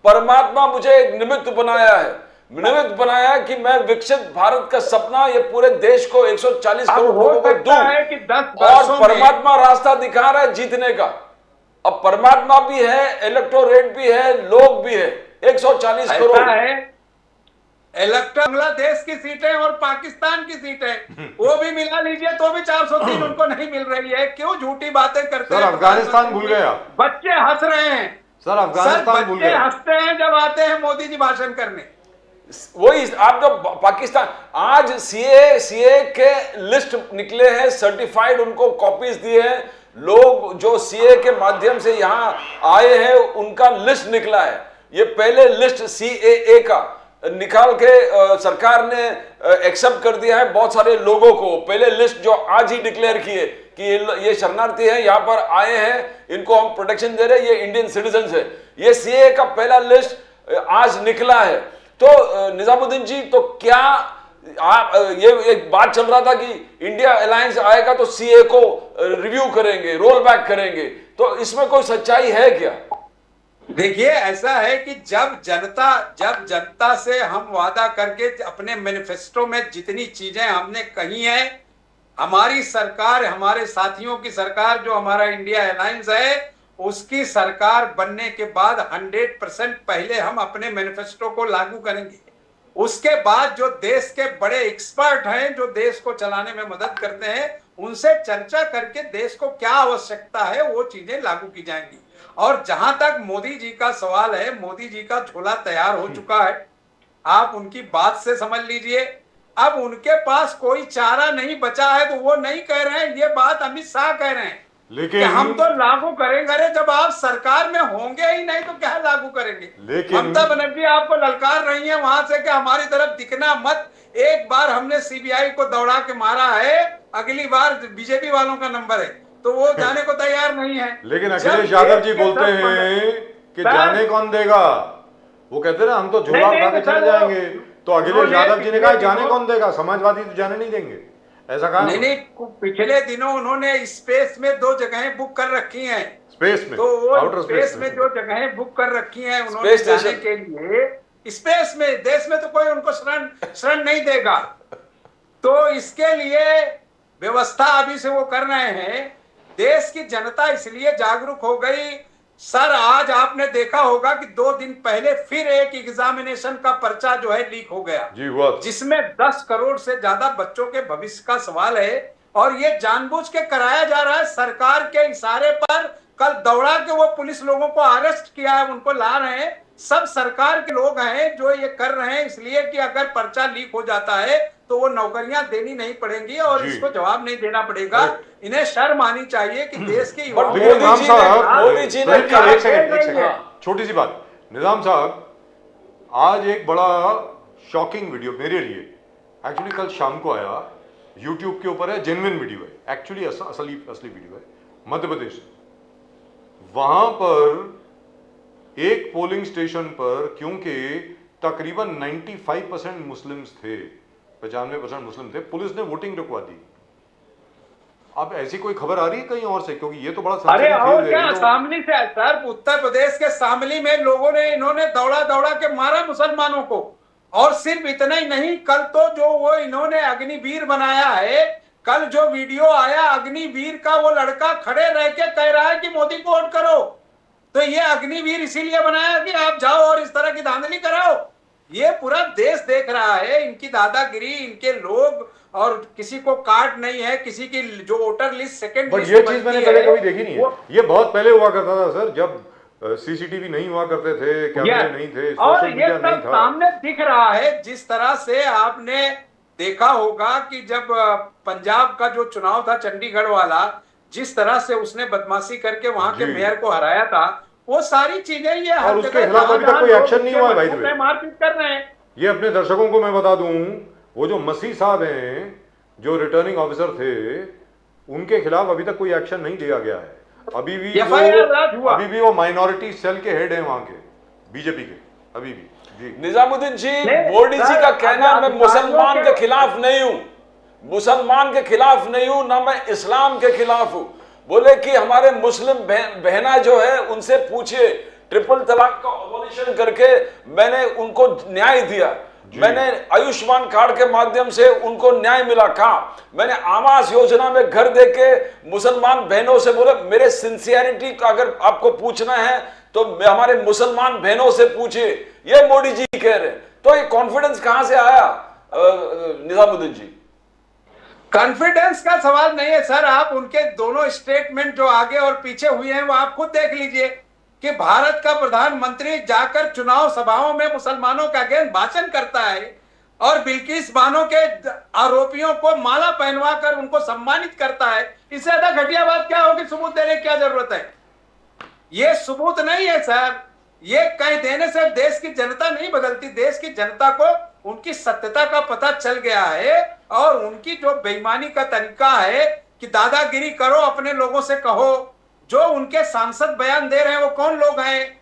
परमात्मा मुझे एक निमित्त बनाया है, निमित्त बनाया कि मैं विकसित भारत का सपना ये पूरे देश को 140 करोड़ लोगों को दूं, और परमात्मा रास्ता दिखा रहा है जीतने का। अब परमात्मा भी है, इलेक्टोरेट भी है, लोग भी है, 140 करोड़ है। बांग्लादेश की सीटें और पाकिस्तान की सीटें वो भी मिला लीजिए तो भी 403 उनको नहीं मिल रही है। क्यों झूठी बातें करते हैं? सर अफगानिस्तान भूल गए आप। बच्चे हंस रहे हैं सर, अफगानिस्तान भूल गए। हंसते हैं जब आते हैं मोदी जी भाषण करने। वही आप जो पाकिस्तान, आज सीए के लिस्ट निकले हैं, सर्टिफाइड, उनको कॉपीज दिए हैं, लोग जो सीए के माध्यम से यहां आए हैं उनका लिस्ट निकला है। ये पहले लिस्ट सीएए का निकाल के सरकार ने एक्सेप्ट कर दिया है बहुत सारे लोगों को। पहले लिस्ट जो आज ही डिक्लेयर किए कि ये शरणार्थी हैं, यहां पर आए हैं, इनको हम प्रोटेक्शन दे रहे हैं, ये इंडियन सिटीजन है। ये सीए का पहला लिस्ट आज निकला है। तो निजामुद्दीन जी, तो क्या ये एक बात चल रहा था कि इंडिया अलायंस आएगा तो सीए को रिव्यू करेंगे, रोल बैक करेंगे, तो इसमें कोई सच्चाई है क्या? देखिए, ऐसा है कि जब जनता से हम वादा करके अपने मैनिफेस्टो में जितनी चीजें हमने कही हैं, हमारी सरकार, हमारे साथियों की सरकार जो हमारा इंडिया अलायंस है, उसकी सरकार बनने के बाद 100% पहले हम अपने मैनिफेस्टो को लागू करेंगे। उसके बाद जो देश के बड़े एक्सपर्ट हैं, जो देश को चलाने में मदद करते हैं, उनसे चर्चा करके देश को क्या आवश्यकता है वो चीजें लागू की जाएंगी। और जहां तक मोदी जी का सवाल है, मोदी जी का झोला तैयार हो चुका है, आप उनकी बात से समझ लीजिए। अब उनके पास कोई चारा नहीं बचा है, तो वो नहीं कह रहे हैं, ये बात अमित शाह कह रहे हैं, लेकिन कि हम तो लागू करेंगे। अरे जब आप सरकार में होंगे ही नहीं तो क्या लागू करेंगे? लेकिन ममता बनर्जी आपको ललकार रही है वहां से कि हमारी तरफ दिखना मत। एक बार हमने सीबीआई को दौड़ा के मारा है, अगली बार बीजेपी वालों का नंबर है, तो वो जाने को तैयार नहीं है। लेकिन अखिलेश यादव जी बोलते हैं कि जाने कौन देगा? वो कहते हैं ना, हम तो झोला उठा के चले जाएंगे। तो अखिलेश यादव जी ने कहा जाने कौन देगा? समाजवादी तो जाने नहीं देंगे, ऐसा कहा। नहीं, पिछले दिनों उन्होंने स्पेस में 2 जगहें बुक कर रखी हैं। स्पेस में, तो वो आउटर स्पेस में 2 जगहें बुक कर रखी हैं उन्होंने जाने के लिए। स्पेस में, देश में तो कोई उनको शरण नहीं देगा। तो इसके लिए व्यवस्था अभी से वो कर रहे हैं। देश की जनता इसलिए जागरूक हो गई। सर, आज आपने देखा होगा कि 2 दिन पहले फिर एक एग्जामिनेशन का पर्चा जो है लीक हो गया जी, हुआ, जिसमें 10 करोड़ से ज्यादा बच्चों के भविष्य का सवाल है, और ये जानबूझ के कराया जा रहा है सरकार के इशारे पर। कल दौड़ा के वो पुलिस लोगों को अरेस्ट किया है, उनको ला रहे हैं। सब सरकार के लोग हैं जो ये कर रहे हैं, इसलिए कि अगर पर्चा लीक हो जाता है तो वो नौकरियां देनी नहीं पड़ेंगी और इसको जवाब नहीं देना पड़ेगा। इन्हें शर्म आनी चाहिए कि देश के मोदी जी ने छोटी सी बात, निजाम साहब, आज एक बड़ा शॉकिंग वीडियो मेरे लिए एक्चुअली कल शाम को आया, यूट्यूब के ऊपर है, जेन्युइन वीडियो है, एक्चुअली असली वीडियो है, मध्य प्रदेश। वहां पर एक पोलिंग स्टेशन पर, क्योंकि तकरीबन 95% मुस्लिम्स थे, 95% मुस्लिम थे, पुलिस ने वोटिंग रुकवा दी। अब ऐसी कोई खबर आ रही है कहीं और से? क्योंकि ये तो बड़ा अरे और क्या, शामली से सर, उत्तर प्रदेश के शामली में लोगों ने, इन्होंने दौड़ा के मारा मुसलमानों को। और सिर्फ इतना ही नहीं, कल तो जो वो इन्होंने अग्निवीर बनाया है, कल जो वीडियो आया अग्निवीर का, वो लड़का खड़े रह के कह रहा है कि मोदी को वोट करो। तो ये अग्निवीर इसीलिए बनाया कि आप जाओ और इस तरह की धांधली कराओ। ये पूरा देश देख रहा है इनकी दादागिरी, इनके लोग, और किसी को कार्ड नहीं है, किसी की जो वोटर लिस्ट सेकंड लिस्ट, ये चीज मैंने पहले कभी देखी नहीं है। ये बहुत पहले हुआ करता था सर, जब सीसीटीवी नहीं हुआ करते थे, कैमरे नहीं थे, और ये सब सामने दिख रहा है। जिस तरह से आपने देखा होगा कि जब पंजाब का जो चुनाव था चंडीगढ़ वाला, जिस तरह से उसने बदमाशी करके वहां के मेयर को हराया था, वो सारी चीजें ये और उसके खिलाफ अभी तक कोई एक्शन नहीं हुआ है भाई। मारपीट कर रहे हैं। ये अपने दर्शकों को मैं बता दूं, वो जो मसीह साहब हैं, जो रिटर्निंग ऑफिसर थे, उनके खिलाफ अभी तक कोई एक्शन नहीं लिया गया है। अभी भी FIR दर्ज हुआ। अभी भी वो माइनॉरिटी सेल के हेड हैं वहां के, बीजेपी के, अभी भी। जी निजामुद्दीन जी, नहीं, मोदी जी सर, का कहना मैं अधिकारियों मुसलमान के- के खिलाफ नहीं हूं, मुसलमान के खिलाफ नहीं हूं, ना मैं इस्लाम के खिलाफ हूं। बोले कि हमारे मुस्लिम बहना जो है उनसे पूछिए, ट्रिपल तलाक का अबॉलिशन करके मैंने उनको न्याय दिया, मैंने आयुष्मान कार्ड के माध्यम से उनको न्याय मिला। कहा मैंने आवास योजना में घर देके मुसलमान बहनों से बोले, मेरे सिंसियरिटी का अगर आपको पूछना है तो हमारे मुसलमान बहनों से पूछिए, ये मोदी जी कह रहे हैं। तो ये कॉन्फिडेंस कहां से आया निजामुद्दीन जी? कॉन्फिडेंस का सवाल नहीं है सर, आप उनके दोनों स्टेटमेंट जो आगे और पीछे हुए हैं वो आप खुद देख लीजिए कि भारत का प्रधानमंत्री जाकर चुनाव सभाओं में मुसलमानों के अगेंस्ट भाषण करता है और बिल्किस बानो के आरोपियों को माला पहनवा कर उनको सम्मानित करता है। इससे ज्यादा घटिया बात क्या होगी? सबूत देने की क्या जरूरत है? ये सबूत नहीं है सर, ये कह देने से देश की जनता नहीं बदलती। देश की जनता को उनकी सत्यता का पता चल गया है और उनकी जो बेईमानी का तरीका है कि दादागिरी करो, अपने लोगों से कहो। जो उनके सांसद बयान दे रहे हैं वो कौन लोग हैं?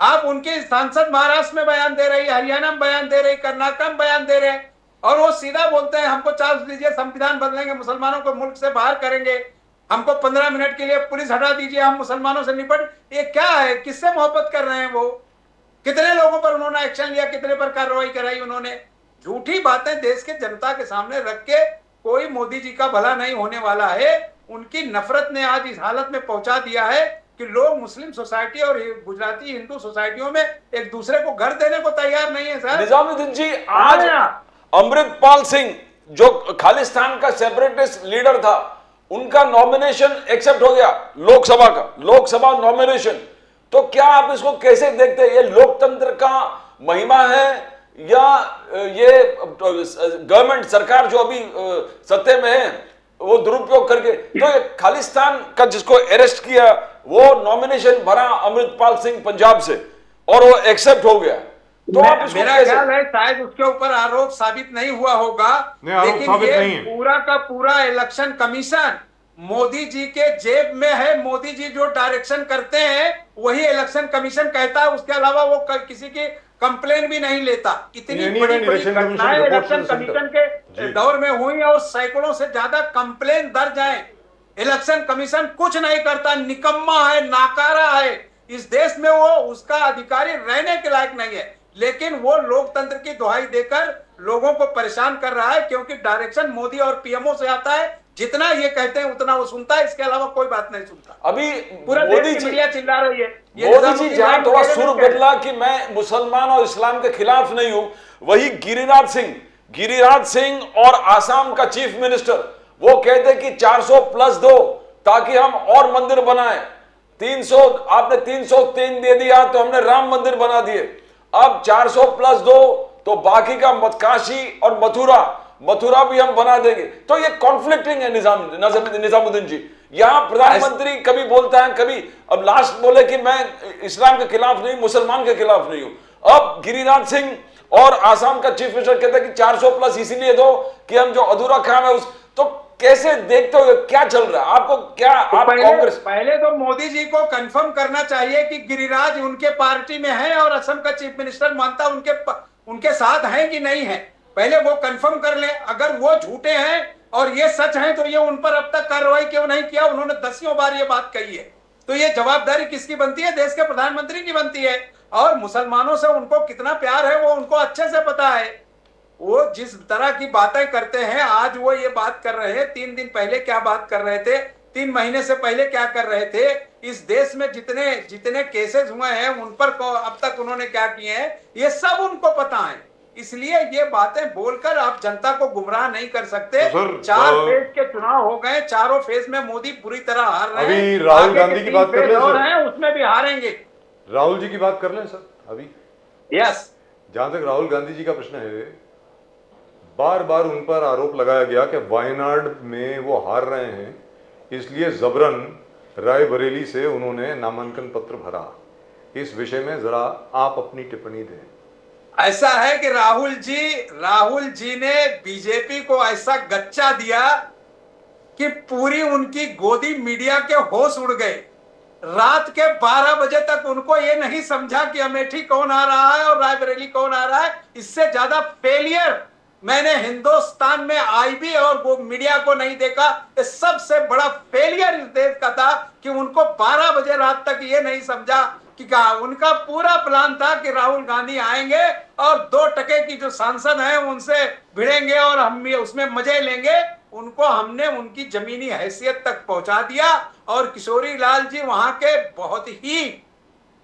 आप उनके सांसद महाराष्ट्र में बयान दे रही, हरियाणा में बयान दे रही, कर्नाटक में बयान दे रहे हैं और वो सीधा बोलते हैं हमको चार्ज दीजिए, संविधान बदलेंगे, मुसलमानों को मुल्क से बाहर करेंगे, हमको 15 मिनट के लिए पुलिस हटा दीजिए, हम मुसलमानों से निपट। ये क्या है? किससे मोहब्बत कर रहे हैं वो? कितने लोगों पर उन्होंने एक्शन लिया, कितने पर कार्रवाई कराई उन्होंने? झूठी बातें देश के जनता के सामने रख के कोई मोदी जी का भला नहीं होने वाला है। उनकी नफरत ने आज इस हालत में पहुंचा दिया है कि लोग मुस्लिम सोसाइटी और गुजराती हिंदू सोसाइटियों में एक दूसरे को घर देने को तैयार नहीं है सर। निजामुद्दीन जी, आज अमृतपाल सिंह जो खालिस्तान का सेपरेटिस्ट लीडर था, उनका नॉमिनेशन एक्सेप्ट हो गया लोकसभा का, लोकसभा नॉमिनेशन। तो क्या आप इसको कैसे देखते हैं? ये लोकतंत्र का महिमा है या ये गवर्नमेंट सरकार जो अभी सत्ते में है वो दुरुपयोग करके? तो ये खालिस्तान का जिसको अरेस्ट किया वो नॉमिनेशन भरा अमृतपाल सिंह पंजाब से और वो एक्सेप्ट हो गया। तो आप इसको मेरा कैसे? ख्याल है शायद उसके ऊपर आरोप साबित नहीं हुआ होगा, लेकिन ये पूरा का पूरा इलेक्शन कमीशन मोदी जी के जेब में है। मोदी जी जो डायरेक्शन करते हैं वही इलेक्शन कमीशन कहता है, उसके अलावा वो किसी की कंप्लेन भी नहीं लेता। इतनी बड़ी घटनाएं इलेक्शन कमीशन के दौर में हुई और सैकड़ों से ज्यादा कंप्लेन दर्ज है। इलेक्शन कमीशन कुछ नहीं करता, निकम्मा है, नाकारा है। इस देश में वो उसका अधिकारी रहने के लायक नहीं है, लेकिन वो लोकतंत्र की दुहाई देकर लोगों को परेशान कर रहा है, क्योंकि डायरेक्शन मोदी और पीएमओ से आता है। जितना ये कहते हैं उतना वो सुनता है, इसके अलावा कोई बात नहीं सुनता। अभी पूरा मोदी देश जी मीडिया चिल्ला रही है। मोदी जी जहां थोड़ा सुर बदला कि मैं मुसलमान और इस्लाम के खिलाफ नहीं हूं, वही गिरिराज सिंह और आसाम का चीफ मिनिस्टर वो कहते कि 400 प्लस दो ताकि हम और मंदिर बनाएं। 300 आपने 303 दे दिया तो हमने राम मंदिर बना दिए, अब 400 प्लस दो तो बाकी का काशी और मथुरा भी हम बना देंगे। तो ये कॉन्फ्लिक्टिंग है निजामुद्दीन जी। यहां प्रधानमंत्री कभी बोलता है, कभी अब लास्ट बोले कि मैं इस्लाम के खिलाफ नहीं, मुसलमान के खिलाफ नहीं हूं। अब गिरिराज सिंह और आसाम का चीफ मिनिस्टर कहते हैं कि 400 प्लस इसीलिए दो कि हम जो अधूरा काम है उस। तो कैसे देखते हो क्या चल रहा है? आपको क्या आप कांग्रेस? पहले तो मोदी जी को कंफर्म करना चाहिए कि गिरिराज उनके पार्टी में है और असम का चीफ मिनिस्टर मानता उनके साथ है कि नहीं है। पहले वो कंफर्म कर ले। अगर वो झूठे हैं और ये सच है तो ये उन पर अब तक कार्रवाई क्यों नहीं किया? उन्होंने 10 बार ये बात कही है। तो ये जवाबदारी किसकी बनती है? देश के प्रधानमंत्री की बनती है। और मुसलमानों से उनको कितना प्यार है वो उनको अच्छे से पता है। वो जिस तरह की बातें करते हैं, आज वो ये बात कर रहे हैं, 3 दिन पहले क्या बात कर रहे थे, 3 महीने से पहले क्या कर रहे थे। इस देश में जितने केसेस हुए हैं उन पर अब तक उन्होंने क्या किए हैं, ये सब उनको पता है। इसलिए ये बातें बोलकर आप जनता को गुमराह नहीं कर सकते। तो 4 फेज के चुनाव हो गए, चारों फेज में मोदी बुरी तरह हार रहे हैं। अभी राहुल गांधी की बात कर ले सर, उसमें भी हारेंगे। राहुल जी की बात कर लें सर। अभी यस, जहां तक राहुल गांधी जी का प्रश्न है, बार बार उन पर आरोप लगाया गया कि वायनाड में वो हार रहे हैं, इसलिए जबरन रायबरेली से उन्होंने नामांकन पत्र भरा। इस विषय में जरा आप अपनी टिप्पणी दें। ऐसा है कि राहुल जी ने बीजेपी को ऐसा गच्चा दिया कि पूरी उनकी गोदी मीडिया के होश उड़ गए। रात के 12 बजे तक उनको ये नहीं समझा कि अमेठी कौन आ रहा है और रायबरेली कौन आ रहा है। इससे ज्यादा फेलियर मैंने हिंदुस्तान में आईबी और वो मीडिया को नहीं देखा। ये सबसे बड़ा फेलियर इस देश का था कि उनको 12 बजे रात तक ये नहीं समझा कि क्या उनका पूरा प्लान था कि राहुल गांधी आएंगे और 2 टके की जो सांसद हैं उनसे भिड़ेंगे और हम भी उसमें मजे लेंगे। उनको हमने उनकी जमीनी हैसियत तक पहुंचा दिया और किशोरी लाल जी वहां के बहुत ही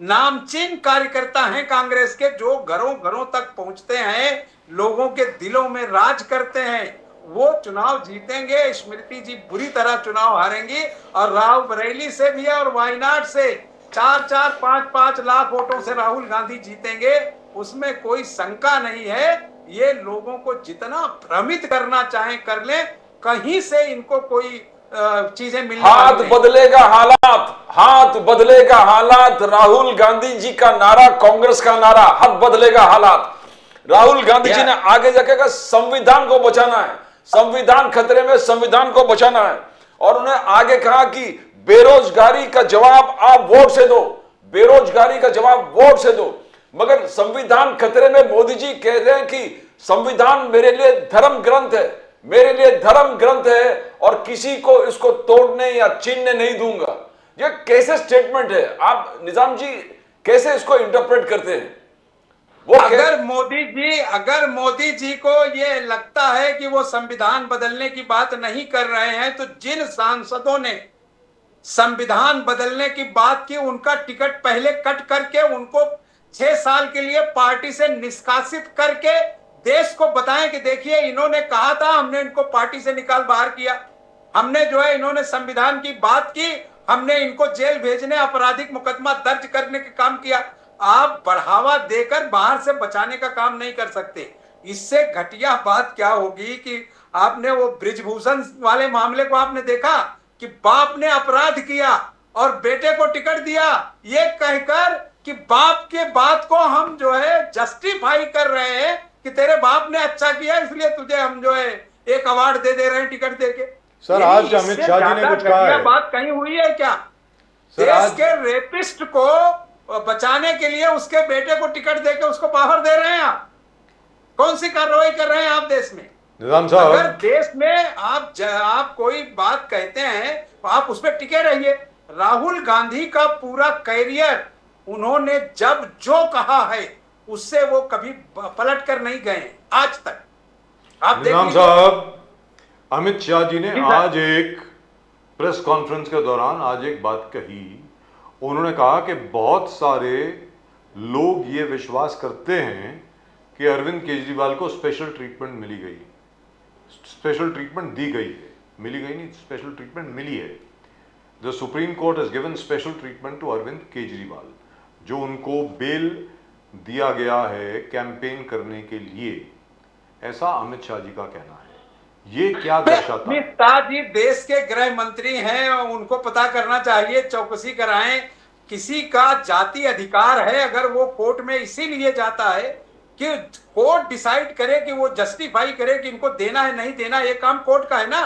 नामचीन कार्यकर्ता हैं कांग्रेस के, जो घरों घरों तक पहुंचते हैं, लोगों के दिलों में राज करते हैं। वो चुनाव जीतेंगे। स्मृति जी बुरी तरह चुनाव हारेंगी और रायबरेली से भी और वायनाड से 4-4, 5-5 लाख वोटों से राहुल गांधी जीतेंगे, उसमें कोई शंका नहीं है। ये लोगों को जितना भ्रमित करना चाहे कर ले, कहीं से इनको कोई चीजें मिलने हाथ बदलेगा हालात, हाथ बदलेगा हालात। राहुल गांधी जी का नारा, कांग्रेस का नारा, हाथ बदलेगा हालात। राहुल गांधी जी ने आगे जाके कहा संविधान को बचाना है, संविधान खतरे में, संविधान को बचाना है। और उन्हें आगे कहा कि बेरोजगारी का जवाब आप वोट से दो, बेरोजगारी का जवाब वोट से दो। मगर संविधान खतरे में मोदी जी कह रहे हैं कि संविधान मेरे लिए धर्म ग्रंथ है, मेरे लिए धर्म ग्रंथ है और किसी को इसको तोड़ने या छीनने नहीं दूंगा। ये कैसे स्टेटमेंट है? आप निजाम जी कैसे इसको इंटरप्रेट करते हैं? वो अगर मोदी जी को ये लगता है कि वो संविधान बदलने की बात नहीं कर रहे हैं, तो जिन सांसदों ने संविधान बदलने की बात की उनका टिकट पहले कट करके उनको 6 साल के लिए पार्टी से निष्कासित करके देश को बताएं कि देखिए इन्होंने कहा था, हमने इनको पार्टी से निकाल बाहर किया, हमने जो है इन्होंने संविधान की बात की, हमने इनको जेल भेजने, आपराधिक मुकदमा दर्ज करने का काम किया। आप बढ़ावा देकर बाहर से बचाने का काम नहीं कर सकते। इससे घटिया बात क्या होगी कि आपने वो ब्रिजभूषण वाले मामले को आपने देखा कि बाप ने अपराध किया और बेटे को टिकट दिया, ये कहकर कि बाप के बात को हम जो है जस्टिफाई कर रहे हैं कि तेरे बाप ने अच्छा किया इसलिए तुझे हम जो है एक अवार्ड दे रहे हैं टिकट देके। सर आज अमित शाह जी ने कुछ कहा है, बात कहीं हुई है क्या? देश के रेपिस्ट को बचाने के लिए उसके बेटे को टिकट देके उसको पावर दे रहे हैं आप? कौन सी कार्रवाई कर रहे हैं आप देश में? निजाम साहब, अगर देश में आप कोई बात कहते हैं तो आप उस पर टिके रहिए। राहुल गांधी का पूरा कैरियर उन्होंने जब जो कहा है उससे वो कभी पलट कर नहीं गए आज तक। आप निजाम साहब, अमित शाह जी ने आज एक प्रेस कॉन्फ्रेंस के दौरान आज एक बात कही। उन्होंने कहा कि बहुत सारे लोग ये विश्वास करते हैं कि अरविंद केजरीवाल को स्पेशल ट्रीटमेंट मिली गई, स्पेशल ट्रीटमेंट दी गई है, मिली गई नहीं, स्पेशल ट्रीटमेंट मिली है। The Supreme Court has given special treatment to Arvind Kejriwal, जो उनको बेल दिया गया है कैंपेन करने के लिए, ऐसा अमित शाह जी का कहना है। ये क्या दर्शाता है? अमित शाह जी देश के गृह मंत्री हैं और उनको पता करना चाहिए, चौकसी कराएं। किसी का जाति अधिकार है, अगर वो कोर्ट में इसीलिए जाता है कि कोर्ट डिसाइड करे कि वो जस्टिफाई करे कि इनको देना है नहीं देना, ये काम कोर्ट का है ना।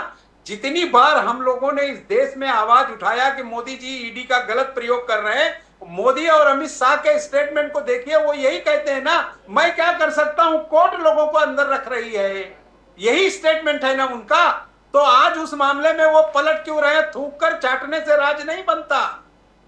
जितनी बार हम लोगों ने इस देश में आवाज उठाया कि मोदी जी ईडी का गलत प्रयोग कर रहे हैं, मोदी और अमित शाह के स्टेटमेंट को देखिए, वो यही कहते हैं ना, मैं क्या कर सकता हूं, कोर्ट लोगों को अंदर रख रही है, यही स्टेटमेंट है ना उनका। तो आज उस मामले में वो पलट क्यों रहे? थूक कर चाटने से राज नहीं बनता।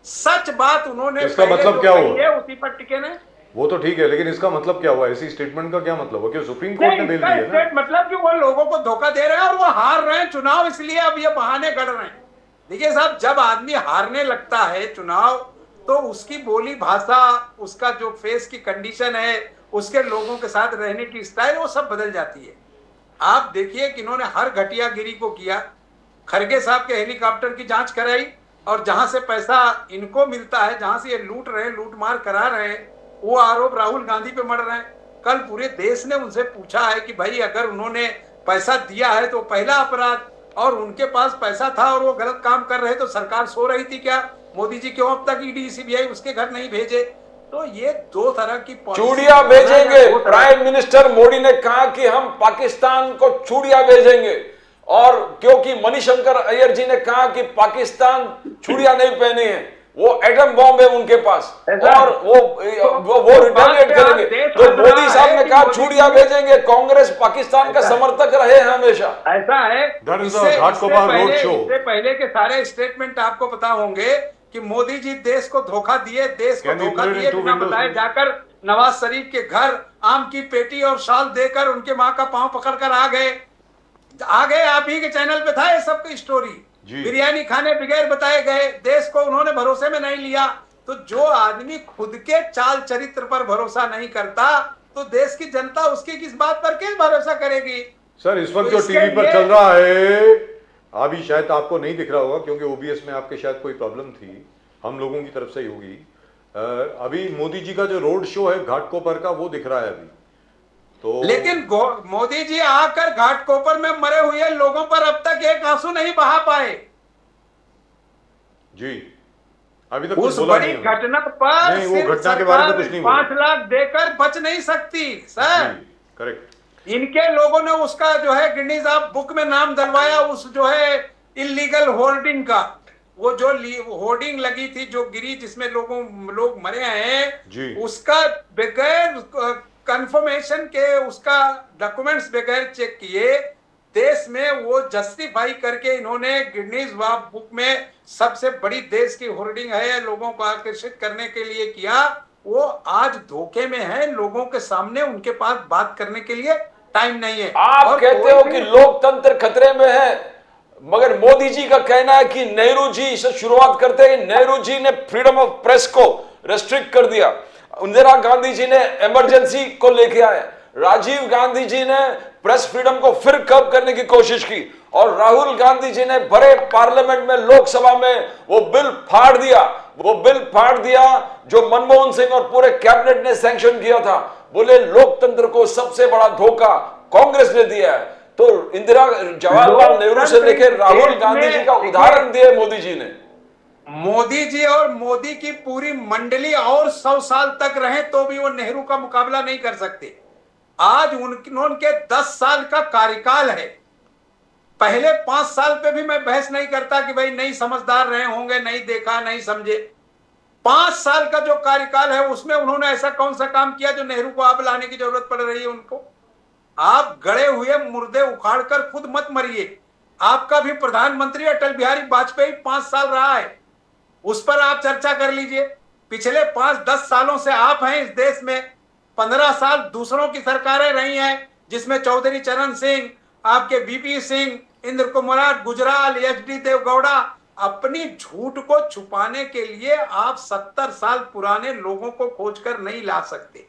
सच बात उन्होंने इसका मतलब क्या हुआ? उसी पर टिके ने। वो तो ठीक है, लेकिन इसका मतलब क्या हुआ? ऐसी स्टेटमेंट का क्या मतलब हुआ? क्यों सुप्रीम कोर्ट ने बेल दी है ना? मतलब कि वो लोगों को धोखा दे रहे हैं और वो हार रहे हैं चुनाव, इसलिए अब ये बहाने गढ़ रहे हैं। देखिए साहब, जब आदमी हारने लगता है चुनाव तो उसकी बोली भाषा, उसका जो फेस की कंडीशन है, उसके लोगों के साथ रहने की स्टाइल, वो सब बदल जाती है। आप देखिए कि इन्होंने हर घटियागिरी को किया। खरगे साहब के हेलीकॉप्टर की जांच कराई और जहां से पैसा इनको मिलता है, जहां से ये लूट रहे, लूटमार करा रहे हैं, वो आरोप राहुल गांधी पे मढ़ रहे हैं। कल पूरे देश ने उनसे पूछा है कि भाई अगर उन्होंने पैसा दिया है तो पहला अपराध, और उनके पास पैसा था और वो गलत काम कर रहे तो सरकार सो रही थी क्या? मोदी जी क्यों अब तक ईडी सीबीआई उसके घर नहीं भेजे? तो ये दो तरह की चूड़ियां भेजेंगे। प्राइम मिनिस्टर मोदी ने कहा कि हम पाकिस्तान को चूड़ियां भेजेंगे और क्योंकि मणिशंकर अय्यर जी ने कहा कि पाकिस्तान चूड़ियां नहीं पहनी है, वो एटम बॉम्ब है उनके पास और वो रिटेलिएट करेंगे, तो मोदी साहब ने कहा चूड़ियां भेजेंगे। कांग्रेस पाकिस्तान का समर्थक रहे हैं हमेशा। ऐसा है, इससे पहले के सारे स्टेटमेंट आपको पता होंगे कि मोदी जी देश को धोखा दिए, देश को धोखा दिए बिना बताए जाकर नवाज शरीफ के घर आम की पेटी और शाल देकर उनके मां का पांव पकड़कर आ गए। आप ही के चैनल पे था ये सब की स्टोरी। बिरयानी खाने बगैर बताए गए, देश को उन्होंने भरोसे में नहीं लिया। तो जो आदमी खुद के चाल चरित्र पर भरोसा नहीं करता तो देश की जनता उसकी किस बात पर किस भरोसा करेगी? सर इस वक्त जो टीवी पर चल रहा है, अभी शायद आपको नहीं दिख रहा होगा क्योंकि ओबीएस में आपके शायद कोई प्रॉब्लम थी, हम लोगों की तरफ से ही होगी। अभी मोदी जी का जो रोड शो है घाटकोपर का, वो दिख रहा है अभी तो। लेकिन मोदी जी आकर घाटकोपर में मरे हुए लोगों पर अब तक एक आंसू नहीं बहा पाए। जी अभी तक उस बड़ी घटना पर नहीं, वो घटना के बारे में कुछ नहीं, 5 लाख देकर बच नहीं सकती सर। करेक्ट। इनके लोगों ने उसका जो है गिनीज बुक में नाम डलवाया, उस जो है इलीगल होर्डिंग का। वो जो होर्डिंग लगी थी जो गिरी, जिसमें लोग मरे हैं, उसका बगैर कंफर्मेशन के, उसका डॉक्यूमेंट्स बगैर चेक किए देश में वो जस्टिफाई करके इन्होंने गिनीज बुक में सबसे बड़ी देश की होर्डिंग है लोगों को आकर्षित करने के लिए किया। वो आज धोखे में है, लोगों के सामने उनके पास बात करने के लिए टाइम नहीं है। आप कहते हो कि लोकतंत्र खतरे में है, मगर मोदी जी का कहना है कि नेहरू जी से शुरुआत करते हैं। नेहरू जी ने फ्रीडम ऑफ प्रेस को रेस्ट्रिक्ट कर दिया, इंदिरा गांधी जी ने इमरजेंसी को लेके आए, राजीव गांधी जी ने प्रेस फ्रीडम को फिर कम करने की कोशिश की, और राहुल गांधी जी ने भरे पार्लियामेंट में, लोकसभा में वो बिल फाड़ दिया जो मनमोहन सिंह और पूरे कैबिनेट ने सैंक्शन किया था। बोले लोकतंत्र को सबसे बड़ा धोखा कांग्रेस ने दिया है। तो जवाहरलाल नेहरू से लेकर राहुल गांधी जी का उदाहरण दिया मोदी जी ने। मोदी जी और मोदी की पूरी मंडली और 100 साल तक रहे तो भी वो नेहरू का मुकाबला नहीं कर सकते। आज उनके 10 साल का कार्यकाल है। पहले 5 साल पे भी मैं बहस नहीं करता कि भाई नहीं समझदार रहे होंगे, नहीं देखा, नहीं समझे। 5 साल का जो कार्यकाल है उसमें उन्होंने ऐसा कौन सा काम किया जो नेहरू को आप लाने की जरूरत पड़ रही है उनको? आप गड़े हुए मुर्दे उखाड़कर खुद मत मरिए। आपका भी प्रधानमंत्री अटल बिहारी वाजपेयी 5 साल रहा है, उस पर आप चर्चा कर लीजिए। पिछले 5-10 सालों से आप हैं इस देश में, 15 साल दूसरों की सरकारें रही हैं, जिसमें चौधरी चरण सिंह, आपके बीपी सिंह, इंद्र कुमार गुजराल, एचडी देवगौड़ा। अपनी झूठ को छुपाने के लिए आप 70 साल पुराने लोगों को खोजकर नहीं ला सकते,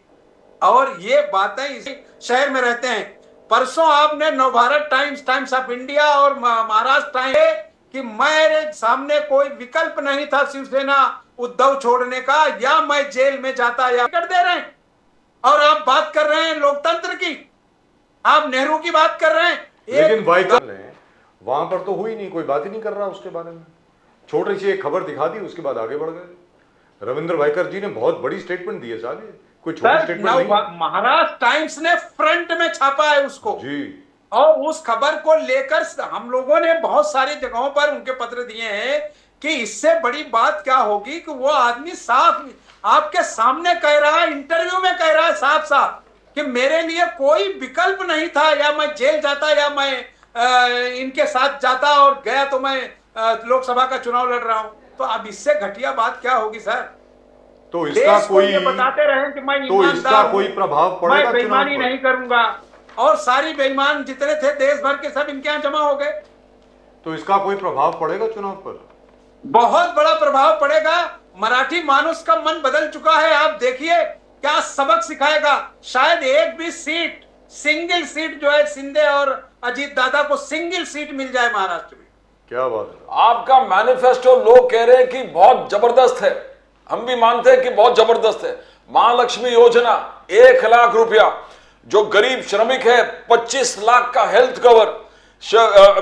और ये बातें इसी शहर में रहते हैं। परसों आपने Navbharat times, times of India और महाराष्ट्र टाइम्स कि मेरे सामने कोई विकल्प नहीं था शिवसेना उद्धव छोड़ने का, या मैं जेल में जाता, या कर दे रहे हैं। और आप बात कर रहे हैं लोकतंत्र की, आप नेहरू की बात कर रहे हैं। लेकिन वहां पर तो हुई नहीं, कोई बात ही नहीं कर रहा उसके बारे में। छोटी सी एक खबर दिखा दी, उसके बाद आगे बढ़ गए। रविंद्र भाईकर जी ने बहुत बड़ी स्टेटमेंट दी है साहब, कोई छोटी स्टेटमेंट नहीं। महाराष्ट्र टाइम्स ने फ्रंट में छापा है उसको जी, और उस खबर को लेकर हम लोगों ने बहुत सारी जगहों पर उनके पत्र दिए हैं कि इससे बड़ी बात क्या होगी कि वो आदमी साफ आपके सामने कह रहा है, इंटरव्यू में कह रहा है साफ साफ कि मेरे लिए कोई विकल्प नहीं था, या मैं जेल जाता या मैं इनके साथ जाता, और गया तो मैं लोकसभा का चुनाव लड़ रहा हूं। तो अब इससे घटिया बात क्या होगी सर? तो इसका कोई बताते रहे कि मैं तो इसका कोई प्रभाव पड़ेगा? मैं बेईमानी नहीं करूंगा, और सारी बेईमान जितने थे देश भर के सब इनके यहां जमा हो गए। तो इसका कोई प्रभाव पड़ेगा चुनाव पर? बहुत बड़ा प्रभाव पड़ेगा। मराठी मानुस का मन बदल चुका है। आप देखिए क्या सबक सिखाएगा। शायद एक भी सीट, सिंगल सीट जो है शिंदे और अजीत दादा को सिंगल सीट मिल जाए महाराष्ट्र में। क्या बात है। आपका मैनिफेस्टो लोग कह रहे हैं कि बहुत जबरदस्त है, हम भी मानते हैं कि बहुत जबरदस्त है। महालक्ष्मी योजना 1 लाख रुपया, जो गरीब श्रमिक है 25 लाख का हेल्थ कवर,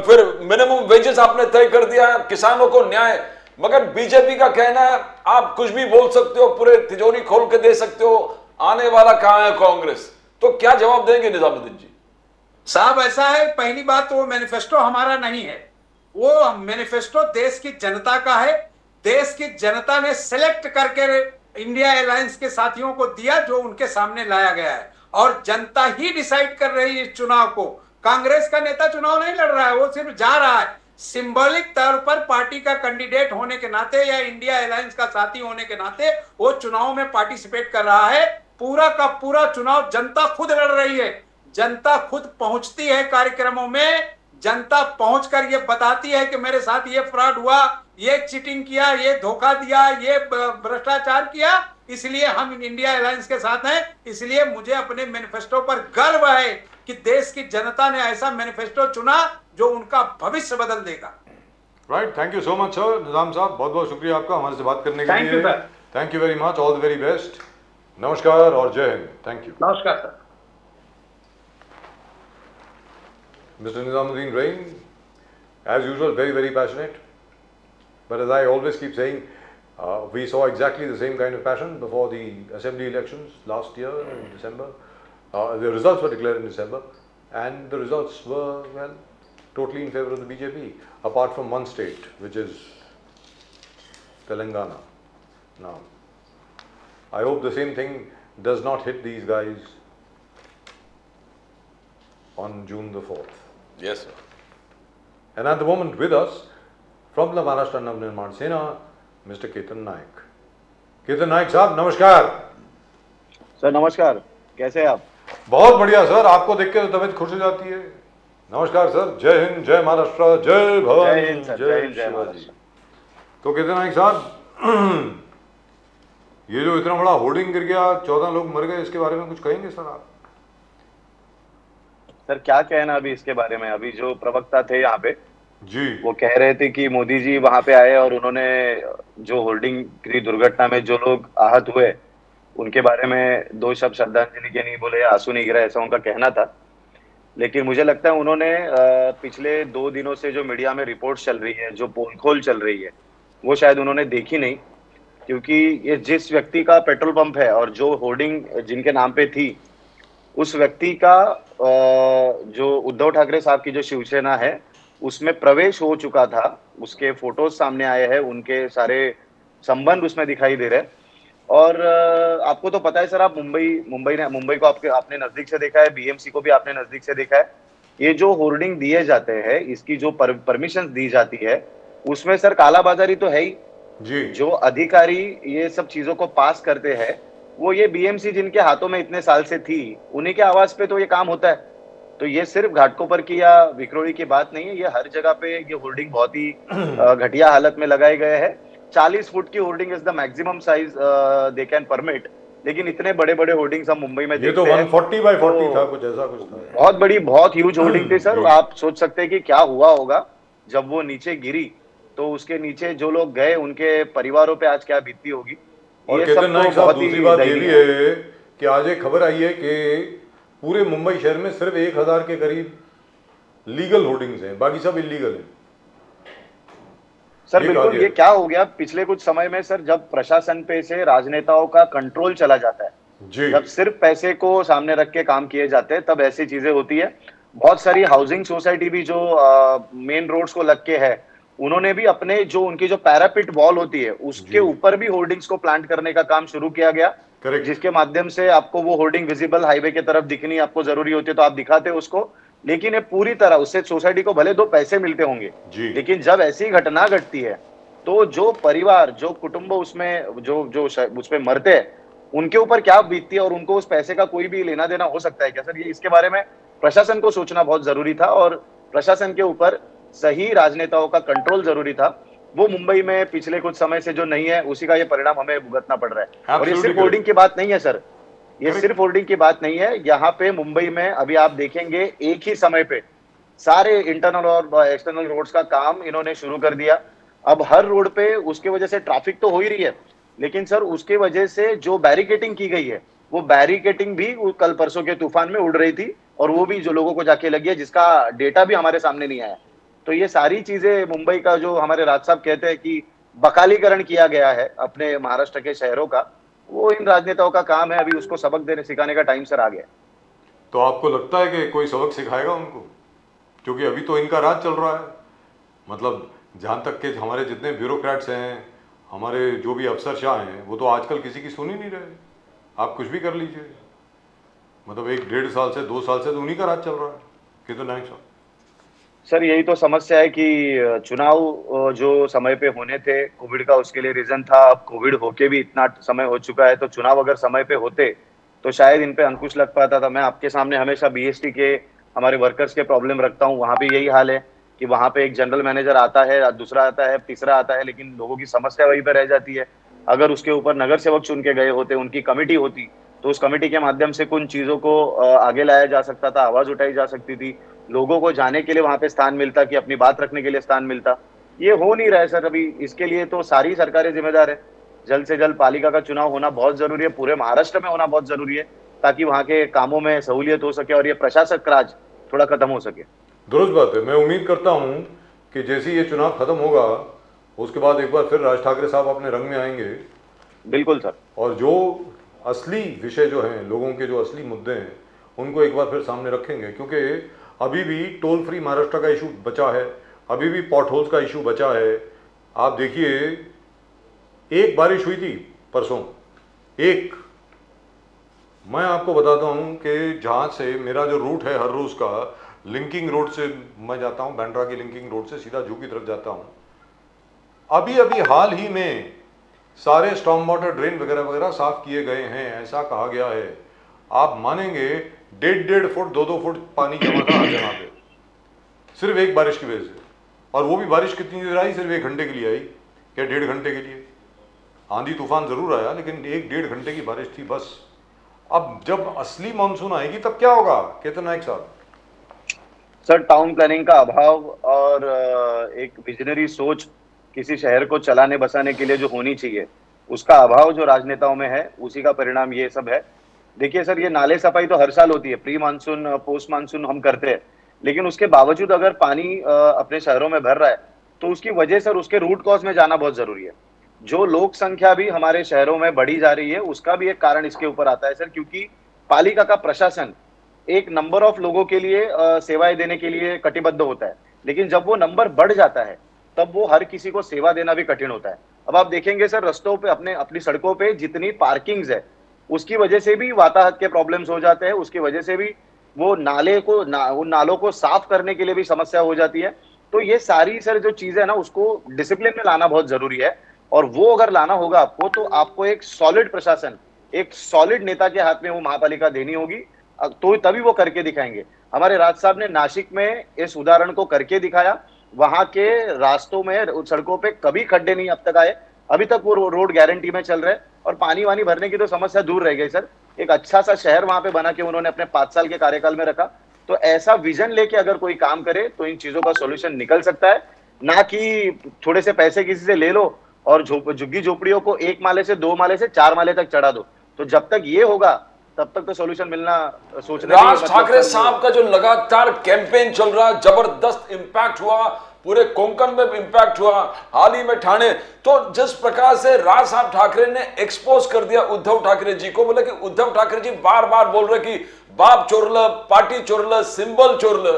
फिर मिनिमम वेजेस आपने तय कर दिया, किसानों को न्याय। मगर बीजेपी का कहना है आप कुछ भी बोल सकते हो, पूरे तिजोरी खोल के दे सकते हो, आने वाला कहां है कांग्रेस? तो क्या जवाब देंगे निजामुद्दीन जी? साहब ऐसा है, पहली बात तो वो मैनिफेस्टो हमारा नहीं है, वो मैनिफेस्टो देश की जनता का है। देश की जनता ने सिलेक्ट करके इंडिया अलायंस के साथियों को दिया, जो उनके सामने लाया गया है, और जनता ही डिसाइड कर रही है इस चुनाव को। कांग्रेस का नेता चुनाव नहीं लड़ रहा है, वो सिर्फ जा रहा है। सिंबॉलिक तौर पर पार्टी का कैंडिडेट होने के नाते या इंडिया अलायंस का साथी होने के नाते वो चुनाव में पार्टिसिपेट कर रहा है। पूरा का पूरा चुनाव जनता खुद लड़ रही है। जनता खुद पहुंचती है कार्यक्रमों में, जनता पहुंचकर ये बताती है कि मेरे साथ ये फ्रॉड हुआ, ये चीटिंग किया, ये धोखा दिया, ये भ्रष्टाचार किया, इसलिए हम इंडिया अलायंस के साथ हैं। इसलिए मुझे अपने मैनिफेस्टो पर गर्व है कि देश की जनता ने ऐसा मैनिफेस्टो चुना जो उनका भविष्य बदल देगा। Right, thank you so much sir. Nizam साहब, बहुत बहुत शुक्रिया आपका हमारे से बात करने के Thank you, लिए। sir. Thank you very much, all the very best. नमस्कार और जय हिंद। Thank you. नमस्कार sir. Mr. Nizamuddin Rain, as usual, very, very passionate. But as I always keep saying, we saw exactly the same kind of passion before the assembly elections last year in December. The results were declared in December, and the results were, well, totally in favor of the BJP, apart from one state, which is Telangana. Now, I hope the same thing does not hit these guys on June the 4th. Yes, sir. And at the moment with us, from the Maharashtra Navnirman Sena, Mr. Ketan Naik. Ketan Naik साहब, नमस्कार। Sir नमस्कार, कैसे हैं आप? बहुत बढ़िया sir, आपको देख के तो तबीयत खुश हो जाती है। नमस्कार सर, जय हिंद, जय महाराष्ट्र, जय भवानी, जय हिंद सर, जय हिंद, जय महाराष्ट्र। तो केतन नाइक साहब, ये जो इतना बड़ा होर्डिंग गिर गया, 14 लोग मर गए, इसके बारे में कुछ कहेंगे सर आप? सर क्या कहना अभी इसके बारे में? अभी जो प्रवक्ता थे यहाँ पे जी, वो कह रहे थे कि मोदी जी वहां पे आए और उन्होंने जो होर्डिंग गिरी दुर्घटना में जो लोग आहत हुए उनके बारे में 2 शब्द श्रद्धांजलि के नहीं बोले, आंसू नहीं गिरा, ऐसा उनका कहना था। लेकिन मुझे लगता है उन्होंने पिछले 2 दिनों से जो मीडिया में रिपोर्ट चल रही है, जो पोल खोल चल रही है, वो शायद उन्होंने देखी नहीं। क्योंकि ये जिस व्यक्ति का पेट्रोल पंप है और जो होर्डिंग जिनके नाम पे थी, उस व्यक्ति का जो उद्धव ठाकरे साहब की जो शिवसेना है उसमें प्रवेश हो चुका था। उसके फोटोज सामने आए हैं, उनके सारे संबंध उसमें दिखाई दे रहे हैं। और आपको तो पता है सर, आप मुंबई को आपने नजदीक से देखा है, बीएमसी को भी आपने नजदीक से देखा है। ये जो होर्डिंग दिए जाते हैं, इसकी जो परमिशन दी जाती है, उसमें सर कालाबाजारी तो है ही जी। जो अधिकारी ये सब चीजों को पास करते हैं, वो ये बीएमसी जिनके हाथों में इतने साल से थी, उन्हीं के आवाज पे तो ये काम होता है। तो ये सिर्फ घाटकोपर की या विक्रोली की बात नहीं है, ये हर जगह पे ये होर्डिंग बहुत ही घटिया हालत में लगाए गए हैं। 40 फुट की hoarding is the maximum size they can permit, लेकिन इतने बड़े बड़े होर्डिंग्स हम मुंबई में ये तो 140 बाय 40 था, कुछ ऐसा कुछ था। बहुत बड़ी, बहुत ह्यूज होर्डिंग थी सर। आप सोच सकते हैं कि क्या हुआ होगा जब वो नीचे गिरी, तो उसके नीचे जो लोग गए उनके परिवारों पे आज क्या बीती होगी। और ये केतन सब नाइक तो साहब, बहुत ही दूसरी बात ये दयनीय भी है कि आज एक खबर आई है कि पूरे मुंबई शहर में सिर्फ 1000 के करीब लीगल होर्डिंग्स हैं, बाकी सब इलीगल हैं। सर ये बिल्कुल, कहा ये क्या हो गया पिछले कुछ समय में सर, जब प्रशासन पे से राजनेताओं का कंट्रोल चला जाता है, जी, जब सिर्फ पैसे को सामने रख के काम किए जाते हैं, तब ऐसी चीजें होती है। बहुत सारी हाउसिंग सोसाइटी भी जो मेन रोड्स को लग के है, उन्होंने भी अपने जो उनकी जो पैरापिट वॉल होती है उसके ऊपर भी होर्डिंग्स को प्लांट करने का काम शुरू किया गया, जिसके माध्यम से आपको वो होर्डिंग विजिबल हाईवे की तरफ दिखनी आपको जरूरी होती है तो आप दिखाते उसको। लेकिन ये पूरी तरह उससे सोसाइटी को भले 2 पैसे मिलते होंगे, लेकिन जब ऐसी घटना घटती है तो जो परिवार, जो कुटुंब उसमें जो उसमें मरते हैं, उनके ऊपर क्या बीतती है और उनको उस पैसे का कोई भी लेना देना हो सकता है क्या सर? ये इसके बारे में प्रशासन को सोचना बहुत जरूरी था और प्रशासन के ऊपर सही राजनेताओं का कंट्रोल जरूरी था। वो मुंबई में पिछले कुछ समय से जो नहीं है, उसी का ये परिणाम हमें भुगतना पड़ रहा है। और ये सिर्फ होर्डिंग की बात नहीं है सर, ये सिर्फ होर्डिंग की बात नहीं है। यहाँ पे मुंबई में अभी आप देखेंगे एक ही समय पे सारे इंटरनल और एक्सटर्नल रोड्स का काम इन्होंने शुरू कर दिया। अब हर रोड पे उसके वजह से ट्रैफिक तो हो ही रही है, लेकिन सर उसके वजह से जो बैरिकेटिंग की गई है, वो बैरिकेटिंग भी कल परसों के तूफान में उड़ रही थी और वो भी जो लोगों को जाके लगी है, जिसका डेटा भी हमारे सामने नहीं आया। तो ये सारी चीजें मुंबई का जो हमारे राज साहब कहते हैं कि बकालीकरण किया गया है अपने महाराष्ट्र के शहरों का, वो इन राजनेताओं का काम है। अभी उसको सबक देने सिखाने का टाइम सर आ गया। तो आपको लगता है कि कोई सबक सिखाएगा उनको? क्योंकि अभी तो इनका राज चल रहा है। मतलब जहाँ तक के हमारे जितने ब्यूरोक्रेट्स हैं, हमारे जो भी अफसरशाह हैं, वो तो आजकल किसी की सुन ही नहीं रहे। आप कुछ भी कर लीजिए, मतलब 1-1.5 साल से 2 साल से तो उन्हीं का राज चल रहा है। केतन नायक साहब, सर यही तो समस्या है कि चुनाव जो समय पे होने थे, कोविड का उसके लिए रीजन था। अब कोविड होके भी इतना समय हो चुका है, तो चुनाव अगर समय पे होते तो शायद इन पे अंकुश लग पाता था। मैं आपके सामने हमेशा बीएसटी के हमारे वर्कर्स के प्रॉब्लम रखता हूँ। वहाँ भी यही हाल है कि वहाँ पे एक जनरल मैनेजर आता है, दूसरा आता है, तीसरा आता है, लेकिन लोगों की समस्या वहीं पे रह जाती है। अगर उसके ऊपर नगर सेवक चुन के गए होते, उनकी कमेटी होती, तो उस कमेटी के माध्यम से कुछ चीजों को आगे लाया जा सकता था, आवाज उठाई जा सकती थी, लोगों को जाने के लिए वहां पे स्थान मिलता, कि अपनी बात रखने के लिए स्थान मिलता। ये हो नहीं रहा है सर अभी। इसके लिए तो सारी सरकारें जिम्मेदार है। जल्द से जल्द पालिका का चुनाव होना बहुत जरूरी है, पूरे महाराष्ट्र में होना बहुत जरूरी है, ताकि वहां के कामों में सहूलियत हो सके और ये प्रशासक राज थोड़ा खत्म हो सके। दुरुस्त बात है। मैं उम्मीद करता हूँ कि जैसे ये चुनाव खत्म होगा, उसके बाद एक बार फिर राज ठाकरे साहब अपने रंग में आएंगे। बिल्कुल सर। और जो असली विषय जो हैं, लोगों के जो असली मुद्दे हैं, उनको एक बार फिर सामने रखेंगे। क्योंकि अभी भी टोल फ्री महाराष्ट्र का इशू बचा है, अभी भी पॉट होल्स का इशू बचा है। आप देखिए, एक बारिश हुई थी परसों, एक, मैं आपको बताता हूं कि जहां से मेरा जो रूट है हर रोज का, लिंकिंग रोड से मैं जाता हूं, बैंड्रा की लिंकिंग रोड से सीधा जू की तरफ जाता हूं। अभी अभी हाल ही में सारे स्टॉर्म वाटर ड्रेन वगैरह वगैरह साफ किए गए हैं, ऐसा कहा गया है। आप मानेंगे 1.5 फुट 2-2 फुट पानी जमा था हर जगह पे, सिर्फ एक बारिश की वजह से। और वो भी बारिश कितनी देर आई? सिर्फ 1 घंटे के लिए आई, क्या 1.5 घंटे के लिए? आंधी तूफान जरूर आया, लेकिन 1-1.5 घंटे की बारिश थी बस। अब जब असली मानसून आएगी तब क्या होगा केतन नायक साहब? सर टाउन प्लानिंग का अभाव और एक विजनरी सोच किसी शहर को चलाने बसाने के लिए जो होनी चाहिए, उसका अभाव जो राजनेताओं में है, उसी का परिणाम ये सब है। देखिए सर, ये नाले सफाई तो हर साल होती है, प्री मानसून पोस्ट मानसून हम करते हैं, लेकिन उसके बावजूद अगर पानी अपने शहरों में भर रहा है, तो उसकी वजह सर उसके रूट कॉज में जाना बहुत जरूरी है। जो लोक संख्या भी हमारे शहरों में बढ़ी जा रही है, उसका भी एक कारण इसके ऊपर आता है सर, क्योंकि पालिका का प्रशासन एक नंबर ऑफ लोगों के लिए सेवाएं देने के लिए कटिबद्ध होता है, लेकिन जब वो नंबर बढ़ जाता है, तब वो हर किसी को सेवा देना भी कठिन होता है। अब आप देखेंगे सर, रस्तों पे अपनी सड़कों पे जितनी पार्किंग्स है, उसकी वजह से भी वाताहत के प्रॉब्लम्स हो जाते हैं, उसकी वजह से भी वो उन नालों को साफ करने के लिए भी समस्या हो जाती है। तो ये सारी सर जो चीजें है ना, उसको डिसिप्लिन में लाना बहुत जरूरी है। और वो अगर लाना होगा आपको, तो आपको एक सॉलिड प्रशासन, एक सॉलिड नेता के हाथ में वो महापालिका देनी होगी, तो तभी वो करके दिखाएंगे। हमारे राज साहब ने नासिक में इस उदाहरण को करके दिखाया। वहां के रास्तों में, सड़कों पे कभी खड्डे नहीं अब तक आए, अभी तक वो रोड गारंटी में चल रहे हैं, और पानी वानी भरने की तो समस्या दूर रह गई सर। एक अच्छा सा शहर वहां पे बना के उन्होंने अपने 5 साल के कार्यकाल में रखा। तो ऐसा विजन लेके अगर कोई काम करे, तो इन चीजों का सोल्यूशन निकल सकता है। ना कि थोड़े से पैसे किसी से ले लो और झुग्गी झोपड़ियों को 1 माले से 2 माले से 4 माले तक चढ़ा दो। तो जब तक ये होगा, तब तक तो सोल्यूशन मिलना सोचने राज ठाकरे साहब का जो लगातार कैंपेन चल रहा, जबरदस्त इंपैक्ट हुआ, पूरे कोंकण में इम्पैक्ट हुआ, हाल ही में ठाणे। तो जिस प्रकार से राज साहब ठाकरे ने एक्सपोज कर दिया उद्धव ठाकरे जी को, बोले कि उद्धव ठाकरे जी बार बार बोल रहे कि बाप चोरल, पार्टी चोरल, सिंबल चोरल।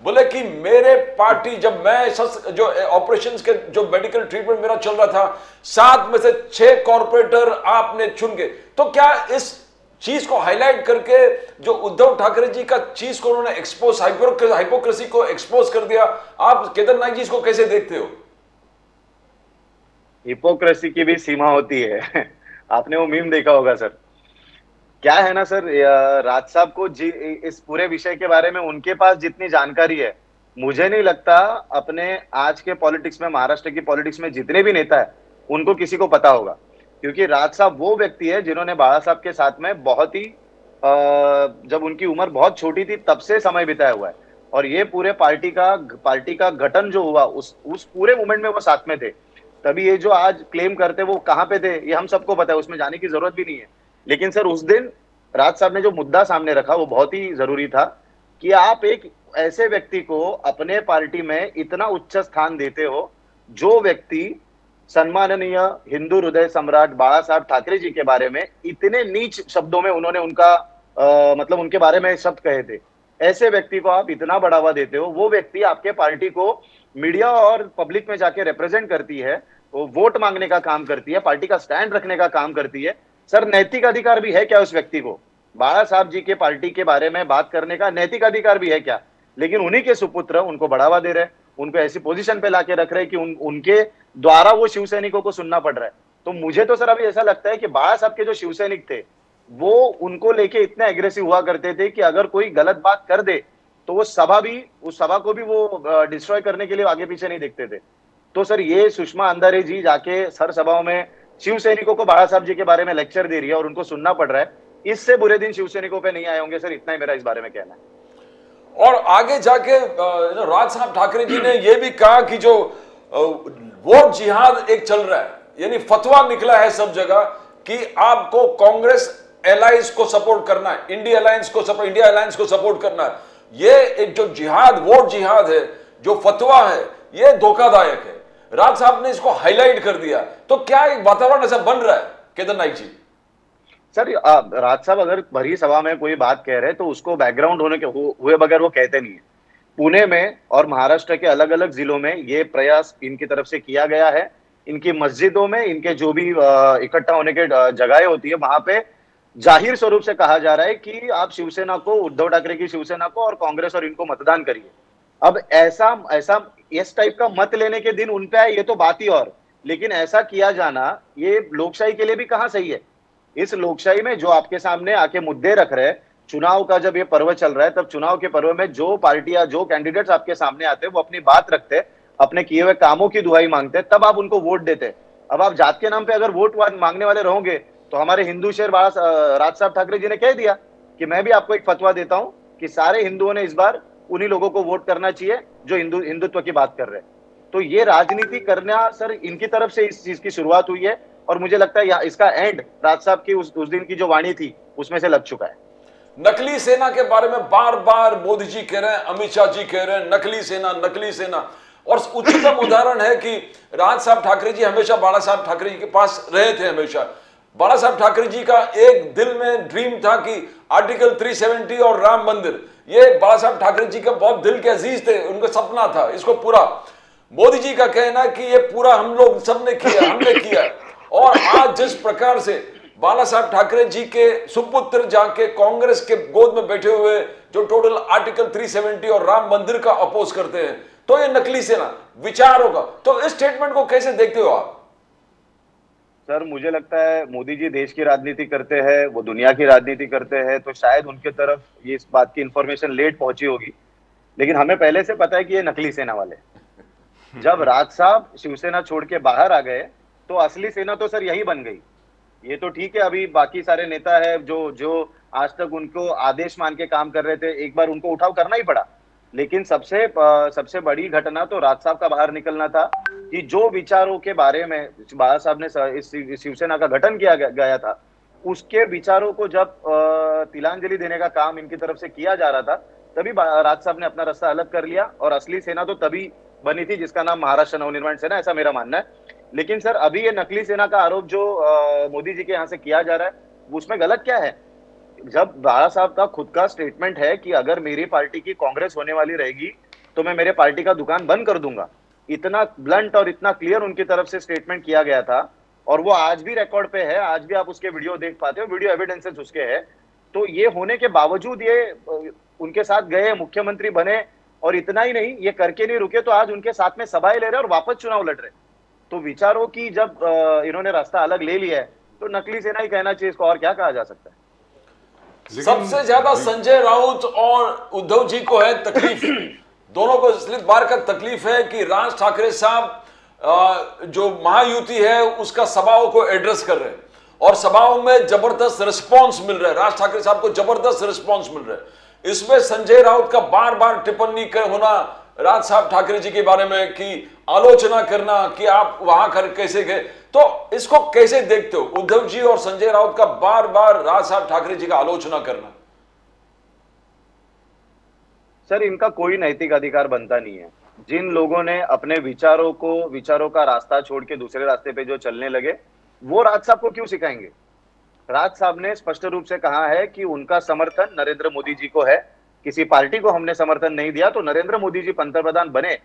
बोले कि मेरे पार्टी, जब मैं जो ऑपरेशंस के जो मेडिकल ट्रीटमेंट मेरा चल रहा था, 7 में से 6 कॉर्पोरेटर आपने चुन के। तो क्या इस चीज को हाईलाइट करके जो उद्धव ठाकरे जी का चीज को उन्होंने एक्सपोज, हाइपोक्रेसी को एक्सपोज कर दिया, आप केदार नायक जी इसको कैसे देखते हो? हिपोक्रेसी की भी सीमा होती है। आपने वो मीम देखा होगा सर। क्या है ना सर, राज साहब को इस पूरे विषय के बारे में उनके पास जितनी जानकारी है, मुझे नहीं लगता अपने आज के पॉलिटिक्स में, महाराष्ट्र की पॉलिटिक्स में जितने भी नेता है, उनको किसी को पता होगा। क्योंकि राज साहब वो व्यक्ति है जिन्होंने बाला साहब के साथ में बहुत ही, जब उनकी उम्र बहुत छोटी थी तब से समय बिताया हुआ है। और ये पूरे पार्टी का गठन जो हुआ, उस पूरे मूवमेंट में वो साथ में थे। तभी ये जो आज क्लेम करते वो कहाँ पे थे, ये हम सबको पता है, उसमें जाने की जरूरत भी नहीं है। लेकिन सर उस दिन राज साहब ने जो मुद्दा सामने रखा, वो बहुत ही जरूरी था कि आप एक ऐसे व्यक्ति को अपने पार्टी में इतना उच्च स्थान देते हो, जो व्यक्ति सम्माननीय हिंदू हृदय सम्राट बाला साहब ठाकरे जी के बारे में इतने नीच शब्दों में उन्होंने उनका मतलब उनके बारे में शब्द कहे थे, ऐसे व्यक्ति को आप इतना बढ़ावा देते हो। वो व्यक्ति आपके पार्टी को मीडिया और पब्लिक में जाके रिप्रेजेंट करती है, वो वोट मांगने का काम करती है, पार्टी का स्टैंड रखने का काम करती है। सर नैतिक अधिकार भी है क्या उस व्यक्ति को? बाला साहब जी के पार्टी के बारे में बात करने का नैतिक अधिकार भी है क्या? लेकिन उन्हीं के सुपुत्र उनको बढ़ावा दे रहे, उनको ऐसी पोजीशन पे लाके रख रहे कि उनके द्वारा वो शिव सैनिकों को सुनना पड़ रहा है। तो मुझे तो सर अभी ऐसा लगता है कि बाला साहब के जो शिव सैनिक थे वो उनको लेके इतने एग्रेसिव हुआ करते थे कि अगर कोई गलत बात कर दे तो वो सभा भी, उस सभा को भी वो डिस्ट्रॉय करने के लिए आगे पीछे नहीं देखते थे। तो सर ये सुषमा अंधारे जी जाके सर सभाओं में शिव सैनिकों को बाला साहब जी के बारे में लेक्चर दे रही है और उनको सुनना पड़ रहा है, इससे बुरे दिन शिव सैनिकों पे नहीं आए होंगे सर। इतना ही मेरा इस बारे में कहना है। और आगे जाके राज साहब ठाकरे जी ने यह भी कहा कि जो वोट जिहाद एक चल रहा है, यानी फतवा निकला है सब जगह कि आपको कांग्रेस एलायंस को सपोर्ट करना है, इंडिया अलायंस को सपोर्ट करना है। ये एक जो जिहाद, वोट जिहाद है, जो फतवा है, ये धोखादायक है। राज साहब ने इसको हाईलाइट कर दिया। तो क्या एक वातावरण ऐसा बन रहा है केदार नाइक जी? सर राज साहब अगर भरी सभा में कोई बात कह रहे हैं तो उसको बैकग्राउंड होने के हुए बगैर वो कहते नहीं है। पुणे में और महाराष्ट्र के अलग अलग जिलों में ये प्रयास इनकी तरफ से किया गया है। इनकी मस्जिदों में, इनके जो भी इकट्ठा होने के जगहें होती है, वहां पे जाहिर स्वरूप से कहा जा रहा है कि आप शिवसेना को, उद्धव ठाकरे की शिवसेना को और कांग्रेस और इनको मतदान करिए। अब ऐसा इस टाइप का मत लेने के दिन उन पे आए, ये तो बात ही और, लेकिन ऐसा किया जाना ये लोकशाही के लिए भी कहाँ सही है? इस लोकशाही में जो आपके सामने आके मुद्दे रख रहे हैं, चुनाव का जब ये पर्व चल रहा है, तब चुनाव के पर्व में जो पार्टियां, जो कैंडिडेट्स आपके सामने आते हैं, वो अपनी बात रखते हैं, अपने किए हुए कामों की दुहाई मांगते हैं, तब आप उनको वोट देते हैं। अब आप जात के नाम पे अगर वोट मांगने वाले रहोगे तो हमारे हिंदू शेर राज साहब ठाकरे जी ने कह दिया कि मैं भी आपको एक फतवा देता हूं कि सारे हिंदुओं ने इस बार उन्हीं लोगों को वोट करना चाहिए जो हिंदुत्व की बात कर रहे हैं। तो ये राजनीति करना सर इनकी तरफ से इस चीज की शुरुआत हुई है और मुझे लगता है इसका एंड राज साहब की उस दिन की जो वाणी थी उसमें से लग चुका है। नकली सेना के बारे में बार बार मोदी जी कह रहे हैं, अमित शाह जी कह रहे हैं, नकली सेना, नकली सेना। और उच्चतम उदाहरण है कि राज साहब ठाकरे जी हमेशा बाला साहब ठाकरे जी के पास रहे थे। हमेशा बाला साहब ठाकरे जी का एक दिल में ड्रीम था कि आर्टिकल 370 और राम मंदिर, ये बाला साहब ठाकरे जी का बहुत दिल के अजीज थे, उनका सपना था। इसको पूरा मोदी जी का कहना है कि ये पूरा हम लोग सबने किया, हमने किया। और आज जिस प्रकार से बाला साहब ठाकरे जी के सुपुत्र जाके कांग्रेस के गोद में बैठे हुए जो टोटल आर्टिकल 370 और राम मंदिर का अपोज करते हैं, तो ये नकली सेना विचार होगा। तो इस स्टेटमेंट को कैसे देखते हो आप? सर मुझे लगता है मोदी जी देश की राजनीति करते हैं, वो दुनिया की राजनीति करते हैं, तो शायद उनके तरफ ये इस बात की इंफॉर्मेशन लेट पहुंची होगी, लेकिन हमें पहले से पता है कि ये नकली सेना वाले। जब राज साहब शिवसेना छोड़ के बाहर आ गए तो असली सेना तो सर यही बन गई। ये तो ठीक है, अभी बाकी सारे नेता है जो आज तक उनको आदेश मान के काम कर रहे थे, एक बार उनको उठाव करना ही पड़ा। लेकिन सबसे बड़ी घटना तो राज साहब का बाहर निकलना था कि जो विचारों के बारे में बाला साहब ने इस शिवसेना का गठन किया गया था, उसके विचारों को जब तिलांजलि देने का काम इनकी तरफ से किया जा रहा था, तभी राज साहब ने अपना रास्ता अलग कर लिया और असली सेना तो तभी बनी थी जिसका नाम महाराष्ट्र नवनिर्माण सेना, ऐसा मेरा मानना है। लेकिन सर अभी ये नकली सेना का आरोप जो मोदी जी के यहाँ से किया जा रहा है, उसमें गलत क्या है? जब बाला साहब का खुद का स्टेटमेंट है कि अगर मेरी पार्टी की कांग्रेस होने वाली रहेगी तो मैं मेरे पार्टी का दुकान बंद कर दूंगा, इतना ब्लंट और इतना क्लियर उनकी तरफ से स्टेटमेंट किया गया था और वो आज भी रिकॉर्ड पे है, आज भी आप उसके वीडियो देख पाते हो, वीडियो एविडेंसेस उसके है। तो ये होने के बावजूद ये उनके साथ गए, मुख्यमंत्री बने और इतना ही नहीं, ये करके नहीं रुके तो आज उनके साथ में सभाएं ले रहे और वापस चुनाव लड़ रहे। तो विचारों की जब इन्होंने रास्ता अलग ले लिया है तो नकली सेना ही कहना चाहिए, इसको और क्या कहा जा सकता है? सबसे ज्यादा संजय राउत और उद्धव जी को है तकलीफ। दोनों को इस बार का तकलीफ है कि राज ठाकरे साहब जो महायुति है उसका सभाओं को एड्रेस कर रहे हैं और सभाओं में जबरदस्त रिस्पॉन्स मिल रहा है, राज ठाकरे साहब को जबरदस्त रिस्पॉन्स मिल रहा है। इसमें संजय राउत का बार बार टिप्पणी होना राज साहब ठाकरे जी के बारे में कि आलोचना करना कि आप वहां कर कैसे गए, तो इसको कैसे देखते हो? उद्धव जी और संजय राउत का बार बार राज साहब ठाकरे जी का आलोचना करना। सर इनका कोई नैतिक अधिकार बनता नहीं है। जिन लोगों ने अपने विचारों का रास्ता छोड़ के दूसरे रास्ते पे जो चलने लगे, वो राज साहब को क्यों सिखाएंगे? राज साहब ने स्पष्ट रूप से कहा है कि उनका समर्थन नरेंद्र मोदी जी को है। किसी पार्टी को हमने समर्थन नहीं दिया। तो नरेंद्र मोदी जी पंतप्रधान बने,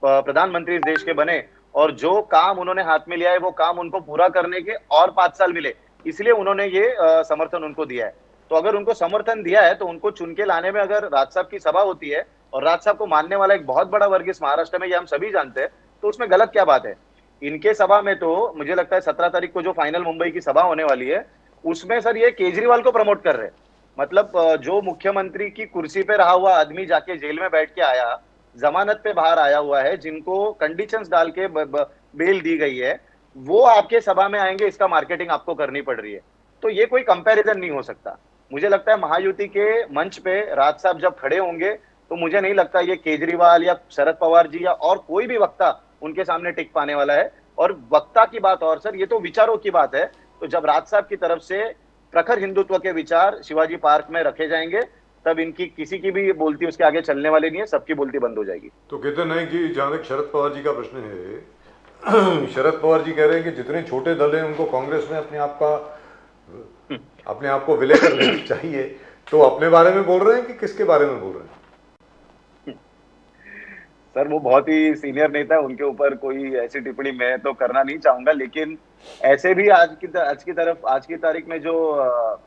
प्रधानमंत्री इस देश के बने, और जो काम उन्होंने हाथ में लिया है वो काम उनको पूरा करने के और 5 साल मिले, इसलिए उन्होंने ये समर्थन उनको दिया है। तो अगर उनको समर्थन दिया है तो उनको चुन के लाने में अगर राज साहब की सभा होती है और राज साहब को मानने वाला एक बहुत बड़ा वर्ग इस महाराष्ट्र में, ये हम सभी जानते हैं, तो उसमें गलत क्या बात है। इनके सभा में तो मुझे लगता है 17 तारीख को जो फाइनल मुंबई की सभा होने वाली है उसमें सर ये केजरीवाल को प्रमोट कर रहे हैं। मतलब जो मुख्यमंत्री की कुर्सी पे रहा हुआ आदमी जाके जेल में बैठ के आया, जमानत पे बाहर आया हुआ है, जिनको कंडीशंस डाल के बेल दी गई है, वो आपके सभा में आएंगे, इसका मार्केटिंग आपको करनी पड़ रही है। तो ये कोई कंपैरिजन नहीं हो सकता। मुझे लगता है महायुति के मंच पे राज साहब जब खड़े होंगे तो मुझे नहीं लगता ये केजरीवाल या शरद पवार जी या और कोई भी वक्ता उनके सामने टिक पाने वाला है। और वक्ता की बात, और सर ये तो विचारों की बात है, तो जब राज साहब की तरफ से प्रखर हिंदुत्व के विचार शिवाजी पार्क में रखे जाएंगे तब इनकी किसी की भी बोलती उसके आगे चलने वाली नहीं है, सबकी बोलती बंद हो जाएगी। तो कहते नहीं कि जहां तक शरद पवार जी का प्रश्न है, शरद पवार जी कह रहे हैं कि जितने छोटे दल हैं उनको कांग्रेस में अपने आप को विलय कर लेना चाहिए। तो अपने बारे में बोल रहे हैं कि किसके बारे में बोल रहे हैं? सर वो बहुत ही सीनियर नेता है, उनके ऊपर कोई ऐसी टिप्पणी मैं तो करना नहीं चाहूंगा। लेकिन ऐसे भी आज की तारीख में जो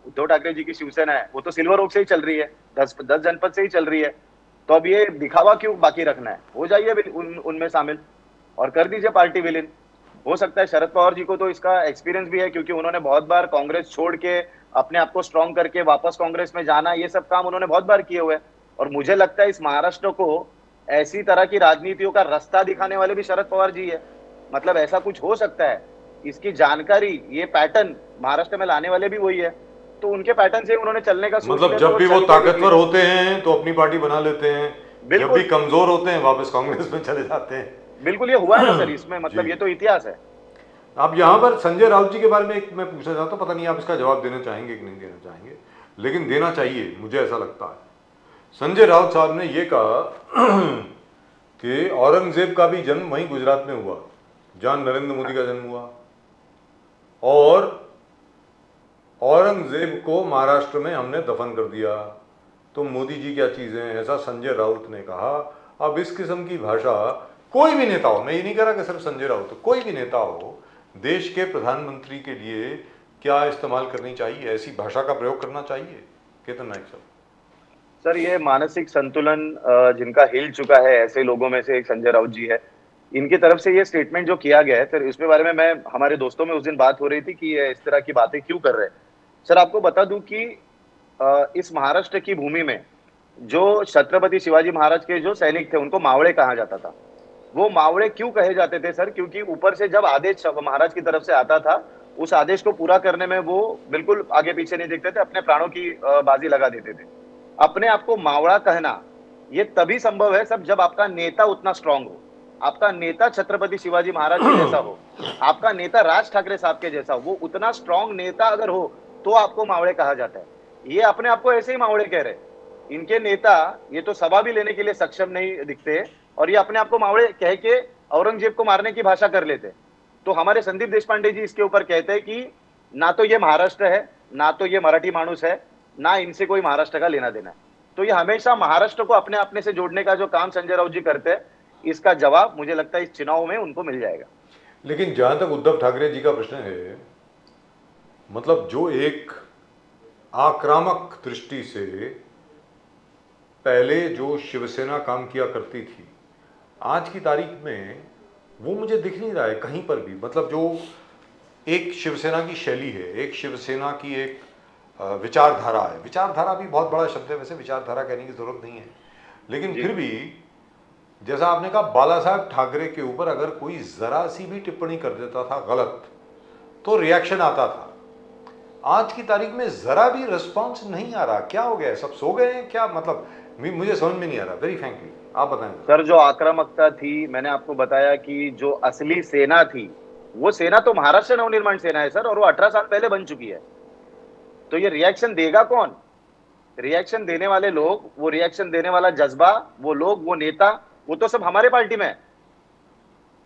उद्धव ठाकरे जी की शिवसेना है वो तो सिल्वर ओक से ही चल रही है, 10 जनपद से ही चल रही है। तो अब ये दिखावा क्यों बाकी रखना है? हो जाइए उनमें शामिल और कर दीजिए पार्टी विलीन। हो सकता है शरद पवार जी को तो इसका एक्सपीरियंस भी है, क्योंकि उन्होंने बहुत बार कांग्रेस छोड़ के अपने आप को स्ट्रॉन्ग करके वापस कांग्रेस में जाना, ये सब काम उन्होंने बहुत बार किए हुए। और मुझे लगता है इस महाराष्ट्र को ऐसी तरह की राजनीतियों का रास्ता दिखाने वाले भी शरद पवार जी है। मतलब ऐसा कुछ हो सकता है, इसकी जानकारी, ये पैटर्न महाराष्ट्र में लाने वाले भी वही है। तो उनके पैटर्न से उन्होंने चलने का मतलब जब भी वो ताकतवर होते हैं तो अपनी पार्टी बना लेते हैं, जब भी कमजोर होते हैं वापस कांग्रेस में चले जाते हैं। बिल्कुल ये हुआ है ना सर इसमें, मतलब ये तो इतिहास है। अब यहाँ पर संजय राउत जी के बारे में एक मैं पूछना चाहता हूँ, पता नहीं आप इसका जवाब देना चाहेंगे कि नहीं देना चाहेंगे, लेकिन देना चाहिए, मुझे ऐसा लगता है। संजय राउत साहब ने ये कहा कि औरंगजेब का भी जन्म वहीं गुजरात में हुआ जहां नरेंद्र मोदी का जन्म हुआ, और औरंगजेब को महाराष्ट्र में हमने दफन कर दिया। तो मोदी जी क्या चीज़ हैं, ऐसा संजय राउत ने कहा। अब इस किस्म की भाषा कोई भी नेता हो, मैं ये नहीं कह रहा कि सिर्फ संजय राउत, कोई भी नेता हो, देश के प्रधानमंत्री के लिए क्या इस्तेमाल करनी चाहिए, ऐसी भाषा का प्रयोग करना चाहिए? केतन नायक साहब। सर ये मानसिक संतुलन जिनका हिल चुका है, ऐसे लोगों में से एक संजय राउत जी है। इनकी तरफ से ये स्टेटमेंट जो किया गया है, फिर इसके बारे में मैं हमारे दोस्तों में उस दिन बात हो रही थी कि ये इस तरह की बातें क्यों कर रहे हैं। सर आपको बता दूं कि इस महाराष्ट्र की भूमि में जो छत्रपति शिवाजी महाराज के जो सैनिक थे उनको मावड़े कहा जाता था। वो मावड़े क्यों कहे जाते थे सर? क्योंकि ऊपर से जब आदेश महाराज की तरफ से आता था, उस आदेश को पूरा करने में वो बिल्कुल आगे पीछे नहीं देखते थे, अपने प्राणों की बाजी लगा देते थे। अपने आप को मावड़ा कहना ये तभी संभव है सब जब आपका नेता उतना स्ट्रांग हो, आपका नेता छत्रपति शिवाजी महाराज के जैसा हो, आपका नेता राज ठाकरे साहब के जैसा हो। वो उतना स्ट्रांग नेता अगर हो तो आपको मावड़े कहा जाता है। ये अपने आप को ऐसे ही मावड़े कह रहे। इनके नेता ये तो सभा भी लेने के लिए सक्षम नहीं दिखते और ये अपने आप को मावड़े कह के औरंगजेब को मारने की भाषा कर लेते। तो हमारे संदीप देशपांडे जी इसके ऊपर कहते हैं कि ना तो ये महाराष्ट्र है, ना तो ये मराठी मानुस है, ना इनसे कोई महाराष्ट्र का लेना देना है। तो ये हमेशा महाराष्ट्र को अपने से जोड़ने का जो काम संजय राउत जी करते हैं, इसका जवाब मुझे लगता है इस चुनाव में उनको मिल जाएगा। लेकिन जहां तक उद्धव ठाकरे जी का प्रश्न है, मतलब जो एक आक्रामक दृष्टि से पहले जो शिवसेना काम किया करती थी, आज की तारीख में वो मुझे दिख नहीं रहा है कहीं पर भी। मतलब जो एक शिवसेना की शैली है, एक शिवसेना की एक विचारधारा है। विचारधारा भी बहुत बड़ा शब्द है, वैसे विचारधारा कहने की जरूरत नहीं है, लेकिन फिर भी जैसा आपने कहा, बाला साहब ठाकरे के ऊपर अगर कोई जरा सी भी टिप्पणी कर देता था गलत तो रिएक्शन आता था। आज की तारीख में जरा भी रिस्पॉन्स नहीं आ रहा। क्या हो गया? सब सो गए हैं क्या? मतलब मुझे समझ में नहीं आ रहा, वेरी फ्रैंकली। आप बताएं सर। जो आक्रामकता थी, मैंने आपको बताया कि जो असली सेना थी, वो सेना तो महाराष्ट्र नवनिर्माण सेना है सर, और वो 18 साल पहले बन चुकी है। तो ये रिएक्शन देगा कौन? रिएक्शन देने वाले लोग, वो रिएक्शन देने वाला जज्बा, वो लोग, वो नेता, वो तो सब हमारे पार्टी में है।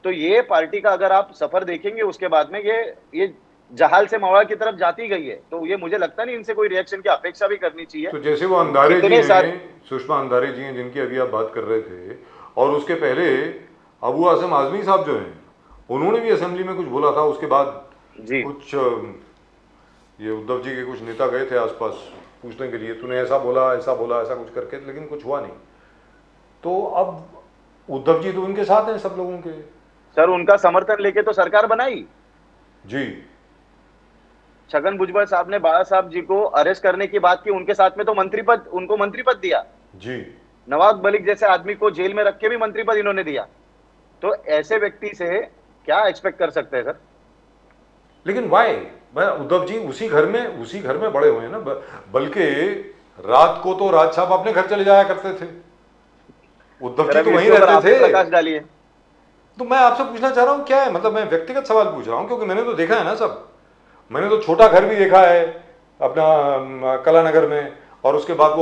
तो ये पार्टी का अगर आप सफर देखेंगे उसके बाद में, ये जहाल से मवा की तरफ जाती गई है, तो ये मुझे लगता नहीं इनसे कोई रिएक्शन की अपेक्षा भी करनी चाहिए। तो जैसे वो अंधारे जी कितने सारे हैं, सुषमा अंधारे जी हैं जिनकी अभी आप बात कर रहे थे, और उसके पहले अबू आसिम आजमी साहब जो हैं, उन्होंने भी असेंबली में कुछ बोला था। उसके बाद जी कुछ ये उद्धव जी के कुछ नेता गए थे आसपास पूछने के लिए, तूने ऐसा बोला ऐसा कुछ करके, लेकिन कुछ हुआ नहीं। तो अब उद्धव जी तो उनके साथ हैं सब लोगों के। सर, उनका समर्थन लेके तो सरकार बनाई। जी छगन भुजबल साहब ने बाला साहब जी को अरेस्ट करने की बात की, उनके साथ में तो उनको मंत्री पद दिया। जी नवाब मलिक जैसे आदमी को जेल में रख के भी मंत्री पद इन्होंने दिया। तो ऐसे व्यक्ति से क्या एक्सपेक्ट कर सकते हैं सर? लेकिन वाई उद्धव जी उसी घर में बड़े हुए हैं ना। बल्कि रात को तो राज साहब अपने घर चले जाया करते थे, उद्धव जी तो वहीं रहते थे। प्रकाश डालिए। तो मैं आपसे पूछना चाह रहा हूं क्या है, मतलब मैं व्यक्तिगत सवाल पूछ रहा हूं, क्योंकि मैंने तो देखा है ना सब। मैंने तो छोटा घर भी देखा है अपना कलानगर में, और उसके बाद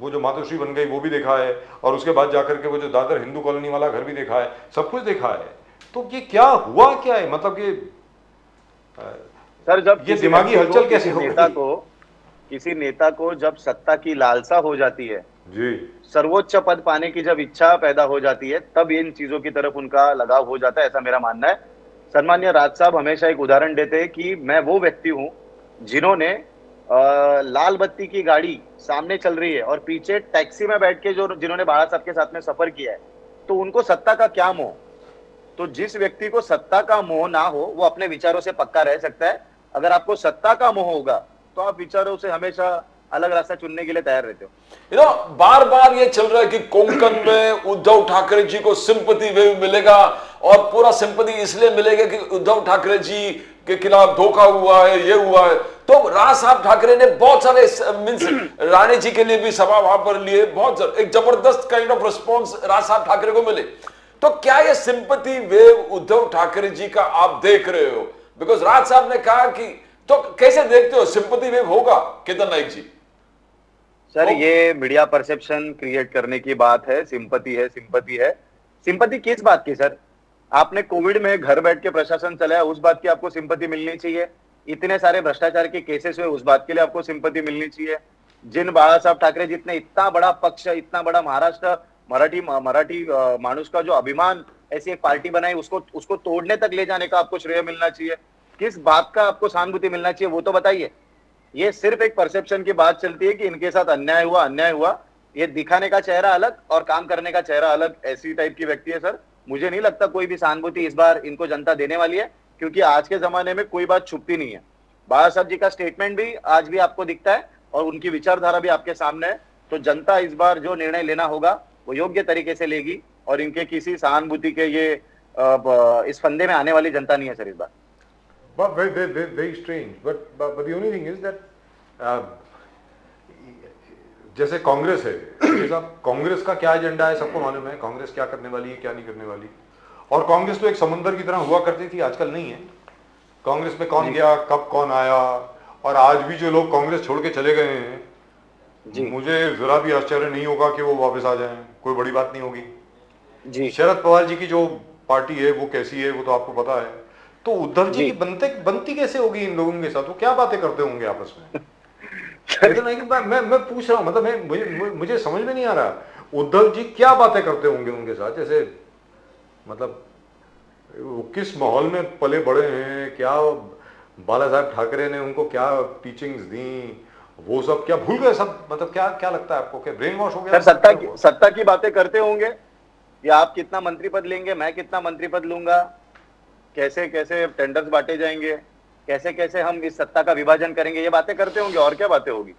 वो जो मातोश्री बन गई वो भी देखा है, और उसके बाद जाकर के वो जो दादर हिंदू कॉलोनी वाला घर भी देखा है, सब कुछ देखा है। तो ये क्या हुआ, क्या है मतलब कि सर, जब ये दिमागी हलचल कैसे हो गई? किसी नेता को जब सत्ता की लालसा हो जाती है जी, सर्वोच्च पद पाने की जब इच्छा पैदा हो जाती है, तब इन चीजों की तरफ उनका लगाव हो जाता है, ऐसा मेरा मानना है। सन्मान्य राज साहब हमेशा एक उदाहरण देते हैं कि मैं वो व्यक्ति हूं जिन्होंने लाल बत्ती की गाड़ी सामने चल रही है और पीछे टैक्सी में बैठ के जिन्होंने बाला साहब के साथ में सफर किया है, तो उनको सत्ता का क्या मोह। तो जिस व्यक्ति को सत्ता का मोह ना हो वो अपने विचारों से पक्का रह सकता है। अगर आपको सत्ता का मोह होगा तो आप विचारों से हमेशा अलग रास्ता चुनने के लिए तैयार रहते हो। बार बार ये चल रहा है कि कोंकण में उद्धव ठाकरे जी को सिंपैथी वेव मिलेगा, और पूरा सिंपैथी इसलिए मिलेगा कि उद्धव ठाकरे जी के खिलाफ धोखा हुआ है, ये हुआ है। तो राज साहब ठाकरे ने बहुत सारे मींस राणे जी के लिए भी सभा वहां पर लिए, बहुत एक जबरदस्त काइंड ऑफ रिस्पॉन्स राज साहब ठाकरे को मिले। तो क्या ये सिंपैथी वेव उद्धव ठाकरे जी का आप देख रहे हो? बिकॉज राज साहब ने कहा कि, तो कैसे देखते हो सिंपैथी वेव होगा केदार नाइक जी? सर, ये मीडिया परसेप्शन क्रिएट करने की बात है। सिंपैथी है, सिंपैथी है। सिंपैथी किस बात की सर? आपने कोविड में घर बैठ के प्रशासन चलाया, उस बात की आपको सिंपैथी मिलनी चाहिए। इतने सारे भ्रष्टाचार के केसेस हुए, उस बात के लिए आपको सिंपैथी मिलनी चाहिए। जिन बाला साहब ठाकरे जितने इतना बड़ा पक्ष, इतना बड़ा महाराष्ट्र मराठी मानुष का जो अभिमान ऐसी एक पार्टी बनाई, उसको तोड़ने तक ले जाने का आपको श्रेय मिलना चाहिए। किस बात का आपको सहानुभूति मिलना चाहिए वो तो बताइए। ये सिर्फ एक परसेप्शन की बात चलती है कि इनके साथ अन्याय हुआ। ये दिखाने का चेहरा अलग और काम करने का चेहरा अलग, ऐसी टाइप की व्यक्ति है सर। मुझे नहीं लगता कोई भी सहानुभूति इस बार इनको जनता देने वाली है, क्योंकि आज के जमाने में कोई बात छुपती नहीं है। बाला साहब जी का स्टेटमेंट भी आज भी आपको दिखता है और उनकी विचारधारा भी आपके सामने है। तो जनता इस बार जो निर्णय लेना होगा वो योग्य तरीके से लेगी, और इनके किसी सहानुभूति के ये इस फंदे में आने वाली जनता नहीं है सर इस बार। But very strange. But the only thing is that जैसे कांग्रेस है, कांग्रेस का क्या एजेंडा है सबको मालूम है, कांग्रेस क्या करने वाली है क्या नहीं करने वाली। और कांग्रेस तो एक समंदर की तरह हुआ करती थी, आजकल नहीं है। कांग्रेस में कौन गया, कब कौन आया, और आज भी जो लोग कांग्रेस छोड़ के चले गए हैं, मुझे जरा भी आश्चर्य नहीं होगा कि वो वापस आ जाएं, कोई बड़ी बात नहीं होगी जी। शरद पवार जी की जो पार्टी है वो कैसी है वो तो आपको पता है। तो उद्धव जी की बनती कैसे होगी इन लोगों के साथ? वो क्या बातें करते होंगे आपस में? मैं पूछ रहा हूँ, मतलब मुझे समझ में नहीं आ रहा उद्धव जी क्या बातें करते होंगे उनके साथ। जैसे मतलब वो किस माहौल में पले बड़े हैं, क्या बाला साहब ठाकरे ने उनको क्या टीचिंग्स दी, वो सब क्या भूल गए सब? मतलब क्या लगता है आपको, क्या ब्रेन वॉश हो गया? सत्ता की बातें करते होंगे, या आप कितना मंत्री पद लेंगे, मैं कितना मंत्री पद लूंगा, कैसे कैसे टेंडर्स बांटे जाएंगे, कैसे कैसे हम इस सत्ता का विभाजन करेंगे, ये बातें करते होंगे। और क्या बातें होगी?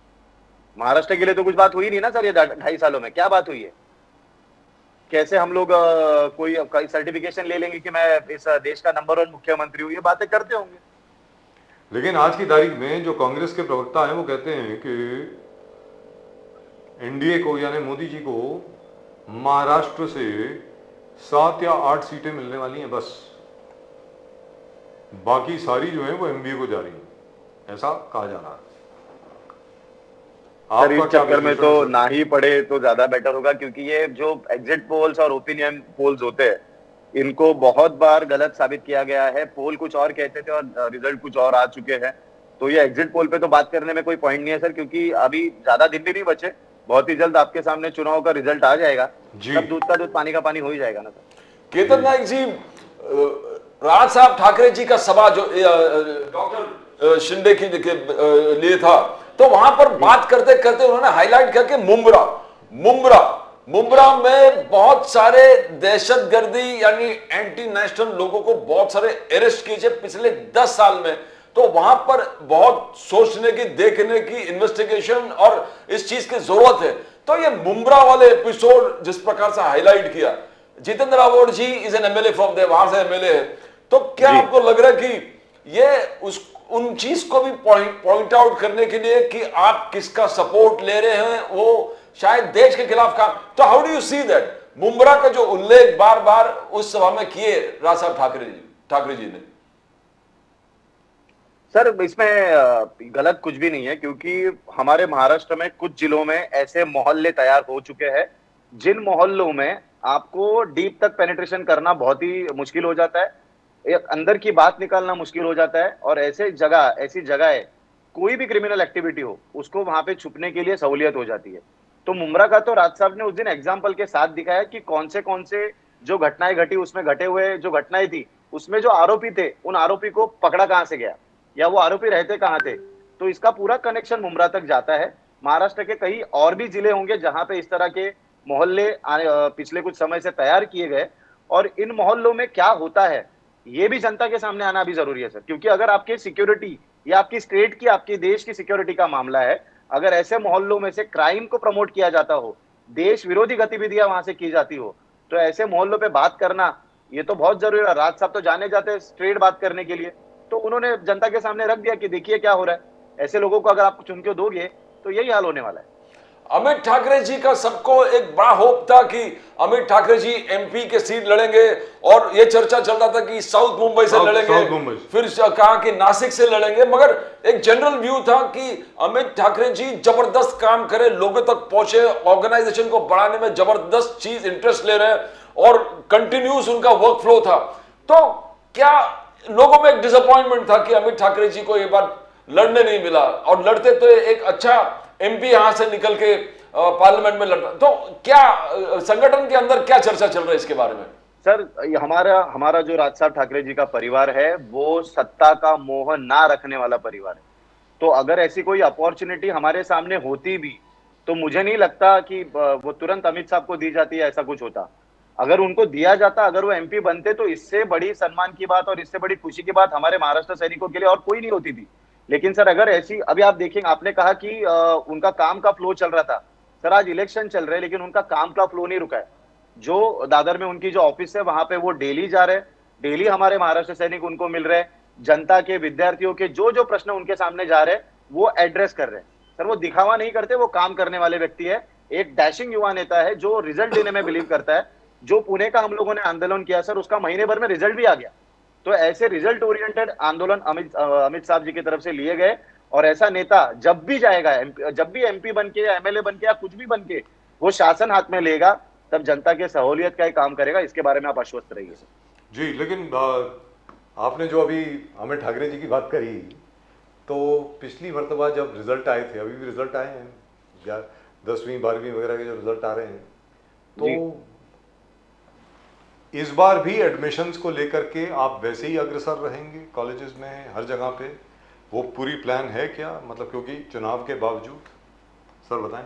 महाराष्ट्र के लिए तो कुछ बात हुई नहीं ना सर, ये 2.5 सालों में क्या बात हुई है? कैसे हम लोग कोई सर्टिफिकेशन ले लेंगे कि मैं इस देश का नंबर 1 मुख्यमंत्री हूँ, ये बातें करते होंगे। लेकिन आज की तारीख में जो कांग्रेस के प्रवक्ता हैं वो कहते हैं कि एनडीए को यानी मोदी जी को महाराष्ट्र से 7 या 8 सीटें मिलने वाली हैं बस, बाकी सारी जो है वो एमबीए को जा रही है, ऐसा कहा जा रहा है। सर इस चक्कर में तो ना ही पड़े तो ज्यादा बेटर होगा, क्योंकि ये जो एग्जिट पोल्स और ओपिनियन पोल्स होते हैं इनको बहुत बार गलत साबित किया गया है। पोल कुछ और कहते थे और रिजल्ट कुछ और आ चुके हैं। तो ये एग्जिट पोल पे तो बात करने में कोई पॉइंट नहीं है सर, क्योंकि अभी ज्यादा दिन भी नहीं बचे। बहुत ही जल्द आपके सामने चुनाव का रिजल्ट आ जाएगा, जी। तब दूध का दूध पानी का पानी हो ही जाएगा ना सर। केतन नाइक जी, राज साहब ठाकरे जी का सभा जो डॉक्टर शिंदे के लिए था, तो वहां पर बात करते करते उन्होंने हाईलाइट करके मुंब्रा में बहुत सारे दहशतगर्दी यानी एंटी नेशनल लोगों को बहुत सारे अरेस्ट किए पिछले 10 साल में। तो वहां पर बहुत सोचने की, देखने की, इन्वेस्टिगेशन और इस चीज की जरूरत है। तो ये मुंब्रा वाले एपिसोड जिस प्रकार से हाईलाइट किया, Jitendra Awhad ji is an MLA from there, वहां से एमएलए है, तो क्या आपको लग रहा है कि ये उन चीज को भी पॉइंट आउट करने के लिए कि आप किसका सपोर्ट ले रहे हैं, वो शायद देश के खिलाफ काम, तो how do you see that? Mumbra का जो उल्लेख बार बार उस सभा में किए राज साहब ठाकरे जी ने। सर इसमें गलत कुछ भी नहीं है, क्योंकि हमारे महाराष्ट्र में कुछ जिलों में ऐसे मोहल्ले तैयार हो चुके हैं जिन मोहल्लों में आपको डीप तक पेनिट्रेशन करना बहुत ही मुश्किल हो जाता है, एक अंदर की बात निकालना मुश्किल हो जाता है। और ऐसी जगह कोई भी क्रिमिनल एक्टिविटी हो उसको वहां पे छुपने के लिए सहूलियत हो जाती है। तो मुंब्रा का तो राज साहब ने उस दिन एग्जाम्पल के साथ दिखाया कि कौन से जो घटनाएं घटी, उसमें घटे हुए जो घटनाएं थी, उसमें जो आरोपी थे उन आरोपी को पकड़ा कहां से गया या वो आरोपी रहते कहां थे। तो इसका पूरा कनेक्शन मुंब्रा तक जाता है। महाराष्ट्र के कई और भी जिले होंगे जहां पे इस तरह के मोहल्ले पिछले कुछ समय से तैयार किए गए, और इन मोहल्लों में क्या होता है ये भी जनता के सामने आना भी जरूरी है सर। क्योंकि अगर आपकी सिक्योरिटी या आपकी स्टेट की, आपके देश की सिक्योरिटी का मामला है, अगर ऐसे मोहल्लों में से क्राइम को प्रमोट किया जाता हो, देश विरोधी गतिविधियां वहां से की जाती हो, तो ऐसे मोहल्लों पे बात करना ये तो बहुत जरूरी है। राज साहब तो जाने जाते हैं स्ट्रेट बात करने के लिए, तो उन्होंने जनता के सामने रख दिया कि देखिए क्या हो रहा है। ऐसे लोगों को अगर आप चुन के दोगे तो यही हाल होने वाला है। अमित ठाकरे जी का सबको एक बड़ा होप था कि अमित ठाकरे जी एमपी के सीट लड़ेंगे, और ये चर्चा चल रहा था कि साउथ मुंबई से लड़ेंगे, फिर कहा कि नासिक से लड़ेंगे, मगर एक जनरल व्यू था कि अमित ठाकरे जी जबरदस्त काम करे, लोगों तक पहुंचे, ऑर्गेनाइजेशन को बढ़ाने में जबरदस्त चीज इंटरेस्ट ले रहे हैं और कंटिन्यूस उनका वर्क फ्लो था। तो क्या लोगों में एक डिसअपॉइंटमेंट था कि अमित ठाकरे जी को ये बार लड़ने नहीं मिला, और लड़ते तो एक अच्छा एमपी यहां से निकल के पार्लियामेंट में लड़ता। तो क्या संगठन के अंदर क्या चर्चा चल रही है इसके बारे में? सर हमारा जो राज साहब ठाकरे जी का परिवार है वो सत्ता का मोह ना रखने वाला परिवार है। तो अगर ऐसी कोई अपॉर्चुनिटी हमारे सामने होती भी तो मुझे नहीं लगता कि वो तुरंत अमित साहब को दी जाती है, ऐसा कुछ होता। अगर उनको दिया जाता, अगर वो एमपी बनते, तो इससे बड़ी सम्मान की बात और इससे बड़ी खुशी की बात हमारे महाराष्ट्र सैनिकों के लिए और कोई नहीं होती थी। लेकिन सर अगर ऐसी, अभी आप देखेंगे, आपने कहा कि उनका काम का फ्लो चल रहा था। सर आज इलेक्शन चल रहे हैं लेकिन उनका काम का फ्लो नहीं रुका है। जो दादर में उनकी जो ऑफिस है वहां पे वो डेली जा रहे हैं, डेली हमारे महाराष्ट्र सैनिक उनको मिल रहे हैं, जनता के, विद्यार्थियों के जो प्रश्न उनके सामने जा रहे हैं वो एड्रेस कर रहे हैं। सर वो दिखावा नहीं करते, वो काम करने वाले व्यक्ति है। एक डैशिंग युवा नेता है जो रिजल्ट देने में बिलीव करता है। जो पुणे का हम लोगों ने आंदोलन किया सर, उसका महीने भर में रिजल्ट भी आ गया। तो ऐसे रिजल्ट ओरिएंटेड आंदोलन अमित साहब जी की तरफ से लिए गए, और ऐसा नेता जब भी जाएगा, जब भी एमपी बन के या एमएलए बन के या कुछ भी बन के वो शासन हाथ में लेगा, तब जनता के सहूलियत का ही काम करेगा। इसके बारे में आप आश्वस्त रहिए सर। जी, लेकिन आपने जो अभी अमित ठाकरे जी की बात करी, तो पिछली मरतबा जब रिजल्ट आए थे, अभी भी रिजल्ट आए हैं, 10वीं 12वीं वगैरह के जो रिजल्ट आ रहे हैं, तो इस बार भी एडमिशन्स को लेकर के आप वैसे ही अग्रसर रहेंगे कॉलेजेस में, हर जगह पे वो पूरी प्लान है क्या? मतलब क्योंकि चुनाव के बावजूद, सर बताएं।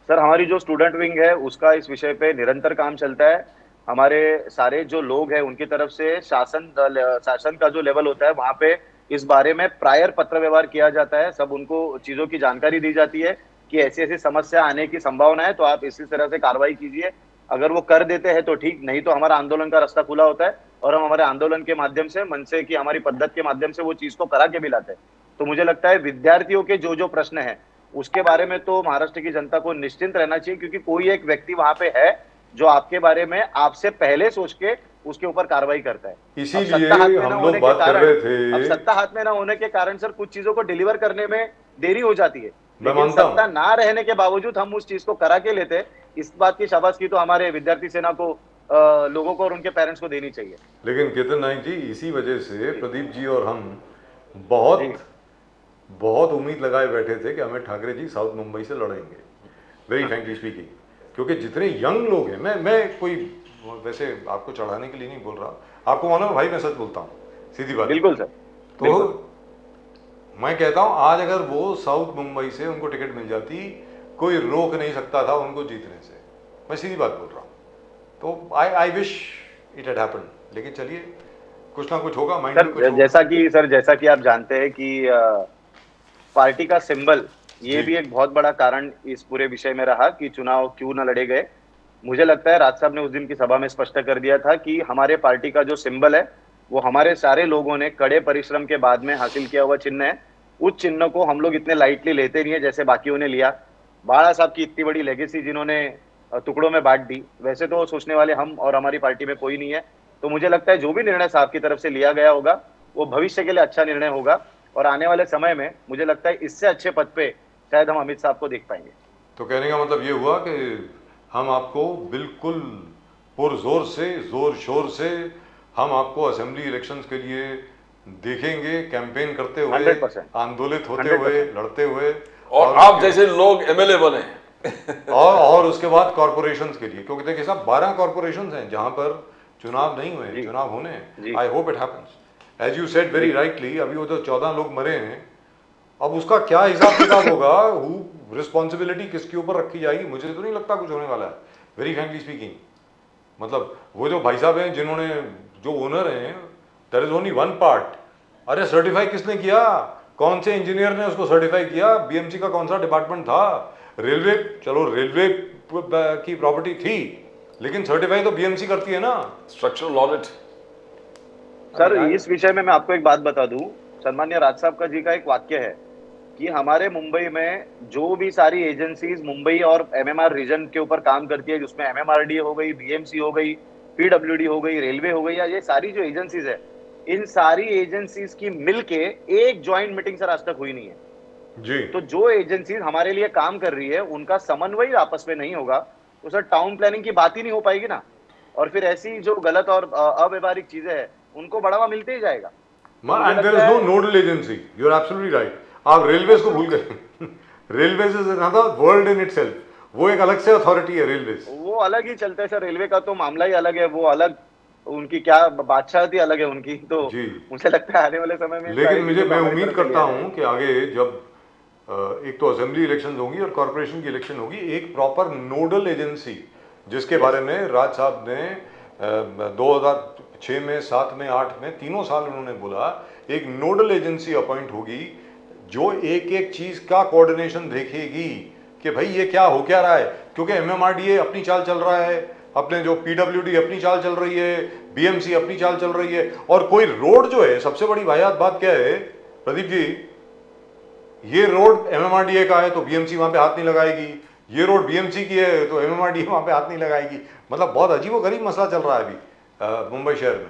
सर हमारी जो स्टूडेंट विंग है उसका इस विषय पे निरंतर काम चलता है। हमारे सारे जो लोग हैं उनकी तरफ से शासन का जो लेवल होता है वहां पे इस बारे में प्रायर पत्र व्यवहार किया जाता है। सब उनको चीजों की जानकारी दी जाती है कि ऐसी ऐसी समस्या आने की संभावना है, तो आप इसी तरह से कार्रवाई कीजिए। अगर वो कर देते हैं तो ठीक, नहीं तो हमारा आंदोलन का रास्ता खुला होता है और हम हमारे आंदोलन के माध्यम से, मनसे की हमारी पद्धति के माध्यम से वो चीज को करा के भी लाते हैं। तो मुझे लगता है विद्यार्थियों के जो प्रश्न है उसके बारे में तो महाराष्ट्र की जनता को निश्चिंत रहना चाहिए, क्योंकि कोई एक व्यक्ति वहां पे है जो आपके बारे में आपसे पहले सोच के उसके ऊपर कार्रवाई करता है। इसीलिए हम लोग बात कर रहे थे। अब सत्ता हाथ में ना होने के कारण सर कुछ चीजों को डिलीवर करने में देरी हो जाती है, मैं लेकिन मानता सत्ता ना रहने के बावजूद हम उस चीज को करा के लेते हैं। इस बात की शाबाश की तो हमारे विद्यार्थी सेना को लोगों को और उनके पेरेंट्स को देनी चाहिए। लेकिन केतन नाइक जी, इसी वजह से प्रदीप जी और हम बहुत जी। बहुत उम्मीद लगाए बैठे थे कि अमित ठाकरे जी साउथ मुंबई से लड़ेंगे, वेरी फ्रैंकली स्पीकिंग। क्योंकि जितने यंग लोग हैं, मैं कोई वैसे आपको चढ़ाने के लिए नहीं बोल रहा, आपको मालूम है भाई मैं सच बोलता हूँ, सीधी बात। बिल्कुल सर। तो मैं कहता हूँ आज अगर वो साउथ मुंबई से उनको टिकट मिल जाती, कोई रोक नहीं सकता था उनको जीतने से, मैं सीधी बात बोल रहा हूँ। तो I wish it had happened, लेकिन चलिए कुछ ना कुछ होगा, माइंड में कुछ सर होगा। जैसा कि आप जानते हैं कि पार्टी का सिंबल ये जी। भी एक बहुत बड़ा कारण इस पूरे विषय में रहा कि चुनाव क्यों न लड़े गए। मुझे लगता है राज साहब ने उस दिन की सभा में स्पष्ट कर दिया था कि हमारे पार्टी का जो सिंबल है वो हमारे सारे लोगों ने कड़े परिश्रम के बाद में हासिल किया हुआ चिन्ह है। उस चिन्ह को हम लोग इतने लाइटली लेते नहीं है जैसे बाकियों ने लिया। बाला साहब की इतनी बड़ी लेगेसी जिन्होंने टुकड़ों में बांट दी, वैसे तो सोचने वाले हम और हमारी पार्टी में कोई नहीं है। तो मुझे लगता है जो भी निर्णय साहब की तरफ से लिया गया होगा वो भविष्य के लिए अच्छा निर्णय होगा, और आने वाले समय में मुझे लगता है इससे अच्छे पद पे शायद हम अमित साहब को देख पाएंगे। तो कहने का मतलब ये हुआ कि हम आपको बिल्कुल पुरजोर से, जोर शोर से हम आपको असेंबली इलेक्शंस के लिए देखेंगे, कैंपेन करते हुए, 100%, आंदोलित होते हुए, लड़ते हुए, और आप जैसे लोग एमएलए बने और उसके बाद कॉर्पोरेशंस के लिए, क्योंकि देखिए साहब 12 कॉर्पोरेशंस हैं जहां पर चुनाव नहीं हुए, चुनाव होने हैं। I hope it happens as you said very rightly. अभी वो जो 14 लोग मरे हैं, अब उसका क्या हिसाब किताब होगा, रिस्पॉन्सिबिलिटी किसके ऊपर रखी जाएगी, मुझे तो नहीं लगता कुछ होने वाला है, वेरी फ्रैंकली स्पीकिंग। मतलब वो जो भाई साहब हैं जिन्होंने, जो ओनर हैं, there is only one part. अरे सर्टिफाई किसने किया, कौन से इंजीनियर ने उसको सर्टिफाई किया, बीएमसी का कौन सा डिपार्टमेंट था, रेलवे, चलो रेलवे की प्रॉपर्टी थी लेकिन सर्टिफाई तो बीएमसी करती है ना, स्ट्रक्चरल ऑडिट। सर इस विषय में मैं आपको एक बात बता दूं, सन्मान्य राज साहब का जी का एक वाक्य है कि हमारे मुंबई में जो भी सारी एजेंसीज मुंबई और एमएमआर रीजन के ऊपर काम करती है, जिसमें एमएमआरडी हो गई, बीएमसी हो गई, पीडब्ल्यूडी हो गई, रेलवे हो गई, या ये सारी जो एजेंसीज है, इन सारी एजेंसीज की मिलके एक ज्वाइंट मीटिंग सर आज तक हुई नहीं है जी। तो जो एजेंसीज हमारे लिए काम कर रही है उनका समन्वय आपस में नहीं होगा तो सर टाउन प्लानिंग की बात ही नहीं हो पाएगी ना, और फिर ऐसी जो गलत और अव्यवहारिक चीजें हैं उनको बढ़ावा मिलते ही जाएगा। And there is no nodal agency, you are absolutely right. आप रेलवेज को भूल गए railways is another world in itself, वो एक अलग से अथॉरिटी है रेलवेज, वो अलग ही चलता है सर। रेलवे का तो मामला ही अलग है, वो अलग, उनकी क्या बादशाहती अलग है उनकी। तो मुझे लगता है आने वाले समय में, लेकिन मैं उम्मीद करता हूं कि आगे जब एक तो असेंबली इलेक्शन होंगी और कॉर्पोरेशन की इलेक्शन होगी, एक प्रॉपर नोडल एजेंसी जिसके बारे में राज साहब ने 2006 में, 7 में, 8 में, तीनों साल उन्होंने बोला, एक नोडल एजेंसी अपॉइंट होगी जो एक एक चीज का कोऑर्डिनेशन देखेगी कि भाई ये क्या हो क्या रहा है। क्योंकि एमएमआरडीए अपनी चाल चल रहा है, अपने जो पीडब्ल्यूडी अपनी चाल चल रही है, बीएमसी अपनी चाल चल रही है, और कोई रोड जो है, सबसे बड़ी वाहियात बात क्या है प्रदीप जी, ये रोड एमएमआरडीए का है तो बीएमसी वहां पे हाथ नहीं लगाएगी, ये रोड बीएमसी की है तो एमएमआरडीए वहां पे हाथ नहीं लगाएगी। मतलब बहुत अजीबोगरीब मसला चल रहा है अभी मुंबई शहर में।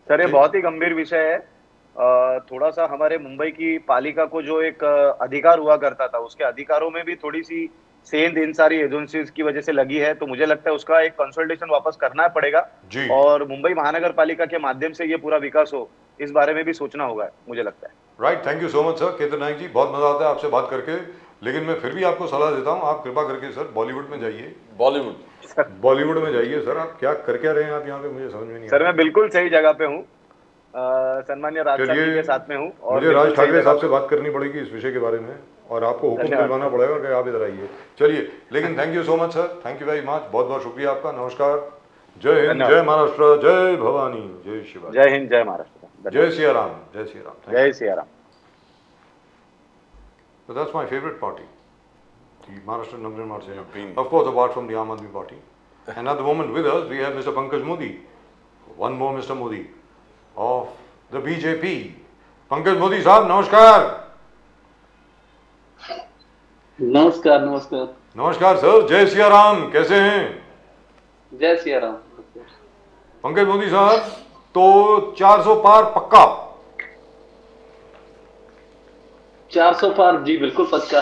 सर ये बहुत ही गंभीर विषय है। थोड़ा सा हमारे मुंबई की पालिका को जो एक अधिकार हुआ करता था, उसके अधिकारों में भी थोड़ी सी सेंध इन सारी एजेंसीज की वजह से लगी है। तो मुझे लगता है उसका एक कंसल्टेशन वापस करना पड़ेगा जी। और मुंबई महानगर पालिका के माध्यम से ये पूरा विकास हो, इस बारे में भी सोचना होगा मुझे लगता है। Right, thank you so much sir Ketan Nayak ji, बहुत मजा आता है आपसे बात करके। लेकिन मैं फिर भी आपको सलाह देता हूँ, आप कृपा करके सर बॉलीवुड में जाइए, बॉलीवुड में जाइए सर। आप क्या कर क्या रहे हैं आप यहाँ पे, मुझे समझ में नहीं। सर मैं बिल्कुल सही जगह पे हूँ, सन्मान्य राज साहब के साथ में हूँ, और मुझे राज ठाकरे साहब से बात करनी पड़ेगी इस विषय के बारे में, और आपको हुक्म दिलवाना पड़ेगा कि आप इधर आइए। चलिए, लेकिन thank you so much sir, thank you very much, बहुत बहुत शुक्रिया आपका। नमस्कार, जय हिंद, जय महाराष्ट्र, जय भवानी, जय शिवा, जय हिंद, जय महाराष्ट्र, जय सिया राम, जय सिया राम, जय Siya Ram. So that's my favorite party, the Maharashtra Navanirbhan March. Of course, apart from the Aam Aadmi Party. And at the moment with us, we have Mr. Pankaj Modi. One more Mr. Modi of the BJP. Pankaj Modi साहब नमस्कार। नमस्कार नमस्कार नमस्कार sir, जय सिया राम, कैसे हैं? जय सिया राम। पंकज मोदी साहब, तो 400 पार पक्का? 400 पार जी बिल्कुल पक्का,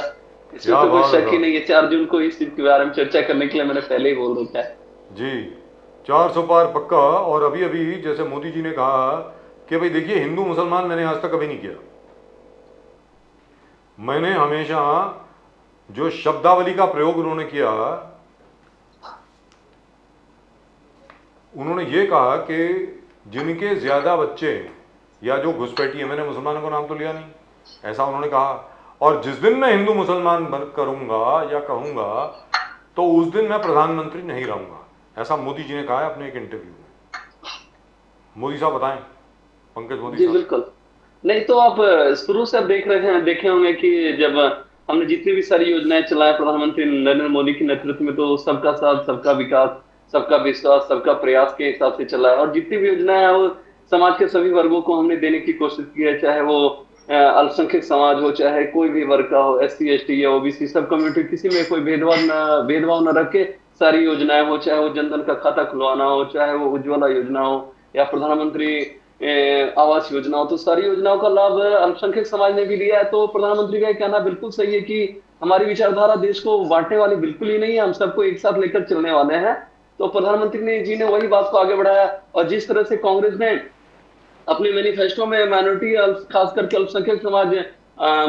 इसमें तो कोई शक ही नहीं है। 4 जून को इस चीज के बारे में चर्चा करने के लिए मैंने पहले ही बोल रखा है जी। 400 पार पक्का। और अभी अभी जैसे मोदी जी ने कहा कि भाई देखिए, हिंदू मुसलमान मैंने आज तक कभी नहीं किया। मैंने हमेशा जो शब्दावली का प्रयोग उन्होंने किया, उन्होंने ये कहा कि जिनके ज्यादा बच्चे या जो घुसपैठी है, मैंने मुसलमानों का नाम तो लिया नहीं, ऐसा उन्होंने कहा। और जिस दिन मैं हिंदू मुसलमान करूंगा या कहूंगा तो उस दिन मैं प्रधानमंत्री नहीं रहूंगा, ऐसा मोदी जी ने कहा है अपने एक इंटरव्यू में। मोदी साहब बताएं, पंकज मोदी जी साहब। बिल्कुल। नहीं तो आप शुरू से आप देखे होंगे कि जब हमने जितनी भी सारी योजनाएं चलाएं प्रधानमंत्री नरेंद्र मोदी के नेतृत्व में, तो सबका साथ, सबका विकास, सबका विश्वास, सबका प्रयास के हिसाब से चला है। और जितनी भी योजनाएं हैं वो समाज के सभी वर्गों को हमने देने की कोशिश की है, चाहे वो अल्पसंख्यक समाज हो, चाहे कोई भी वर्ग का हो, SC ST या OBC सब कम्युनिटी, किसी में कोई भेदभाव न रख के सारी योजनाएं हो, चाहे वो जनधन का खाता खुलवाना हो, चाहे वो उज्ज्वला योजना हो या प्रधानमंत्री आवास योजना हो, तो सारी योजनाओं का लाभ अल्पसंख्यक समाज ने भी लिया है। तो प्रधानमंत्री का कहना बिल्कुल सही है कि हमारी विचारधारा देश को बांटने वाली बिल्कुल ही नहीं है, हम सबको एक साथ लेकर चलने वाले हैं। तो प्रधानमंत्री जी ने वही बात को आगे बढ़ाया। और जिस तरह से कांग्रेस ने अपने मैनिफेस्टो में माइनॉरिटी, खास करके अल्पसंख्यक समाज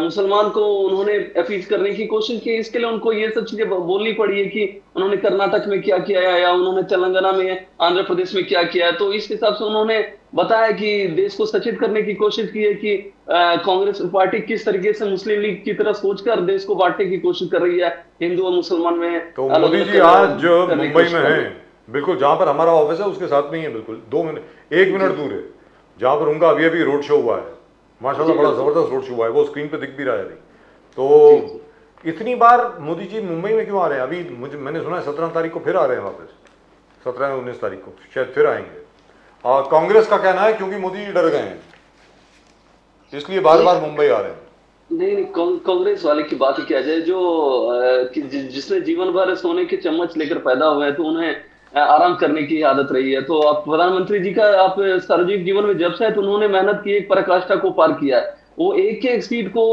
मुसलमान को उन्होंने अपील करने की कोशिश की, इसके लिए उनको ये सब चीजें बोलनी पड़ी है कि उन्होंने कर्नाटक में क्या किया है या उन्होंने तेलंगाना में, आंध्र प्रदेश में क्या किया है। तो इस हिसाब से उन्होंने बताया कि देश को सचेत करने की कोशिश की है कि कांग्रेस पार्टी किस तरीके से मुस्लिम लीग की तरह सोचकर देश को बांटने की कोशिश कर रही है, हिंदू और मुसलमान में। तो मोदी जी आज जो मुंबई में है, बिल्कुल जहां पर हमारा ऑफिस है उसके साथ में ही है, बिल्कुल 1 मिनट दूर है, जहां पर उनका अभी अभी रोड शो हुआ है। माशाल्लाह बड़ा जबरदस्त रोड शो हुआ है, वो स्क्रीन पे दिख भी रहा है अभी। तो इतनी बार मोदी जी मुंबई में क्यों आ रहे हैं? अभी मैंने सुना है 17 तारीख को फिर आ रहे हैं वापस, 17-19 तारीख को शायद फिर आएंगे। और कांग्रेस का कहना है क्योंकि मोदी जी डर गए हैं, इसलिए बार बार मुंबई आ रहे हैं। नहीं, कांग्रेस वाले की बात ही किया जाए, जो जिसने जीवन भर सोने के चम्मच लेकर पैदा हुए हैं, तो उन्हें आराम करने की आदत रही है। तो आप प्रधानमंत्री जी का आप सार्वजनिक जीवन में जब से, तो उन्होंने मेहनत की, एक पराकाष्ठा को पार किया है। वो एक सीट को,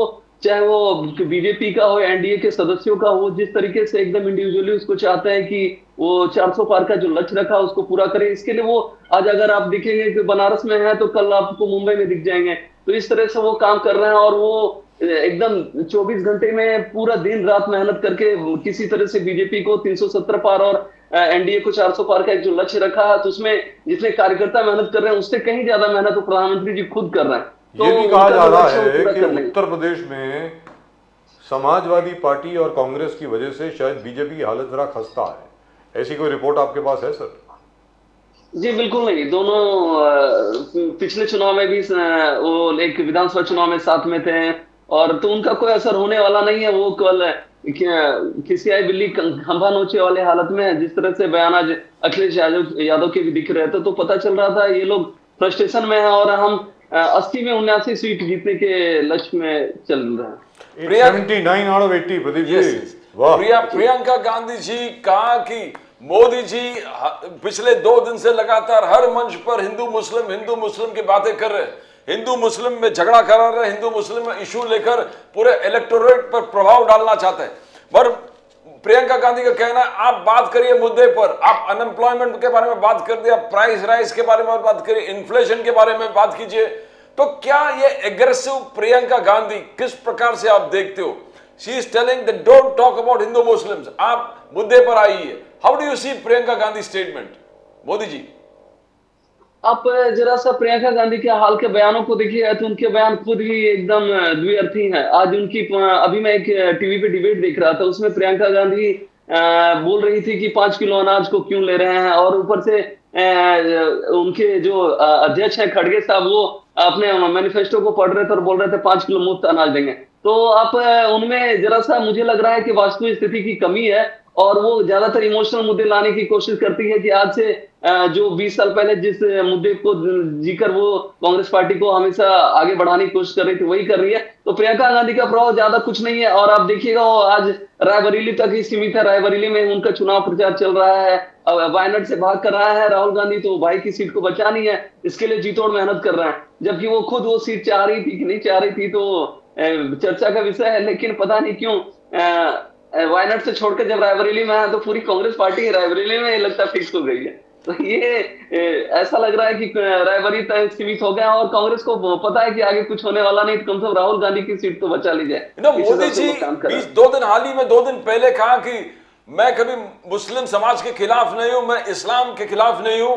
चाहे वो बीजेपी का हो, NDA के सदस्यों का हो, जिस तरीके से एकदम इंडिविजुअली उसको चाहते हैं कि वो 400 पार का जो लक्ष्य रखा उसको पूरा करे। इसके लिए वो आज अगर आप देखेंगे कि बनारस में है तो कल आपको मुंबई में दिख जाएंगे। तो इस तरह से वो काम कर रहे हैं और वो एकदम 24 घंटे में पूरा दिन रात मेहनत करके किसी तरह से बीजेपी को 370 पार और NDA को 400 पार का एक जो लक्ष्य रखा है, तो उसमें जितने कार्यकर्ता मेहनत कर रहे हैं उससे कहीं ज्यादा मेहनत तो प्रधानमंत्री जी खुद कर रहे हैं। तो ये भी कहा जा रहा है कि उत्तर प्रदेश में समाजवादी पार्टी और कांग्रेस की वजह से शायद बीजेपी की हालत जरा खस्ता है, ऐसी कोई रिपोर्ट आपके पास है सर? जी बिल्कुल नहीं, दोनों पिछले चुनाव में भी वो एक विधानसभा चुनाव में साथ में थे, और तो उनका कोई असर होने वाला नहीं है। वो केवल किसी आई बिल्ली खंभा नोचे वाले हालत में है। जिस तरह से बयान आज अखिलेश यादव के भी दिख रहे थे, तो पता चल रहा था ये लोग फ्रस्ट्रेशन में है और हम 80 में 79 सीट जीतने के लक्ष्य में चल रहे हैं। 79 out of 80 प्रदीप जी, वाह। प्रियंका गांधी जी कहा कि मोदी जी पिछले 2 दिन से लगातार हर मंच पर हिंदू मुस्लिम की बातें कर रहे हैं, हिंदू मुस्लिम में झगड़ा करा रहे, हिंदू मुस्लिम इशू लेकर पूरे इलेक्टोरेट पर प्रभाव डालना चाहते हैं। पर प्रियंका गांधी का कहना है आप बात करिए मुद्दे पर, आप अनएम्प्लॉयमेंट के बारे में बात कर दिया, प्राइस राइज के बारे में बात करिए, इन्फ्लेशन के बारे में बात कीजिए। तो क्या ये एग्रेसिव प्रियंका गांधी किस प्रकार से आप देखते हो? She is telling that don't talk about Hindu Muslims, आप मुद्दे पर आइए। How do you see Priyanka Gandhi statement? Modi ji, आप जरा सा प्रियंका गांधी के हाल के बयानों को देखिए तो उनके बयान खुद ही एकदम द्विअर्थी हैं। आज उनकी, अभी मैं एक टीवी पे डिबेट देख रहा था, उसमें प्रियंका गांधी बोल रही थी कि 5 किलो अनाज को क्यों ले रहे हैं, और ऊपर से उनके जो अध्यक्ष हैं खड़गे साहब, वो अपने मैनिफेस्टो को पढ़ रहे थे और बोल रहे थे 5 किलो मुफ्त अनाज देंगे। तो आप उनमें जरा सा मुझे लग रहा है कि वास्तविक स्थिति की कमी है, और वो ज्यादातर इमोशनल मुद्दे लाने की कोशिश करती है कि आज से जो 20 साल पहले जिस मुद्दे को जीकर वो कांग्रेस पार्टी को हमेशा आगे बढ़ाने की कोशिश कर रही थी वही कर रही है। तो प्रियंका गांधी का प्रभाव ज्यादा कुछ नहीं है। और आप देखिएगा वो आज रायबरेली तक ही सीमित है, रायबरेली में उनका चुनाव प्रचार चल रहा है। वायनाड से भाग कर रहा है राहुल गांधी, तो भाई की सीट को बचानी है, इसके लिए जी तोड़ मेहनत कर रहे हैं, जबकि वो खुद वो सीट चाह रही थी कि नहीं चाह रही थी तो चर्चा का विषय है। लेकिन पता नहीं क्यों वायनाड से छोड़कर जब रायबरेली में आया तो पूरी कांग्रेस पार्टी रायबरेली में लगता फिक्स हो गई है। तो ये ऐसा लग रहा है कि रायबरेली तक सीमित हो गया और कांग्रेस को पता है कि आगे कुछ होने वाला नहीं, तो कम से कम राहुल गांधी की सीट तो बचा ली जाए। मोदी जी हाल ही में 2 दिन पहले कहा कि मैं कभी मुस्लिम समाज के खिलाफ नहीं हूं, मैं इस्लाम के खिलाफ नहीं हूं।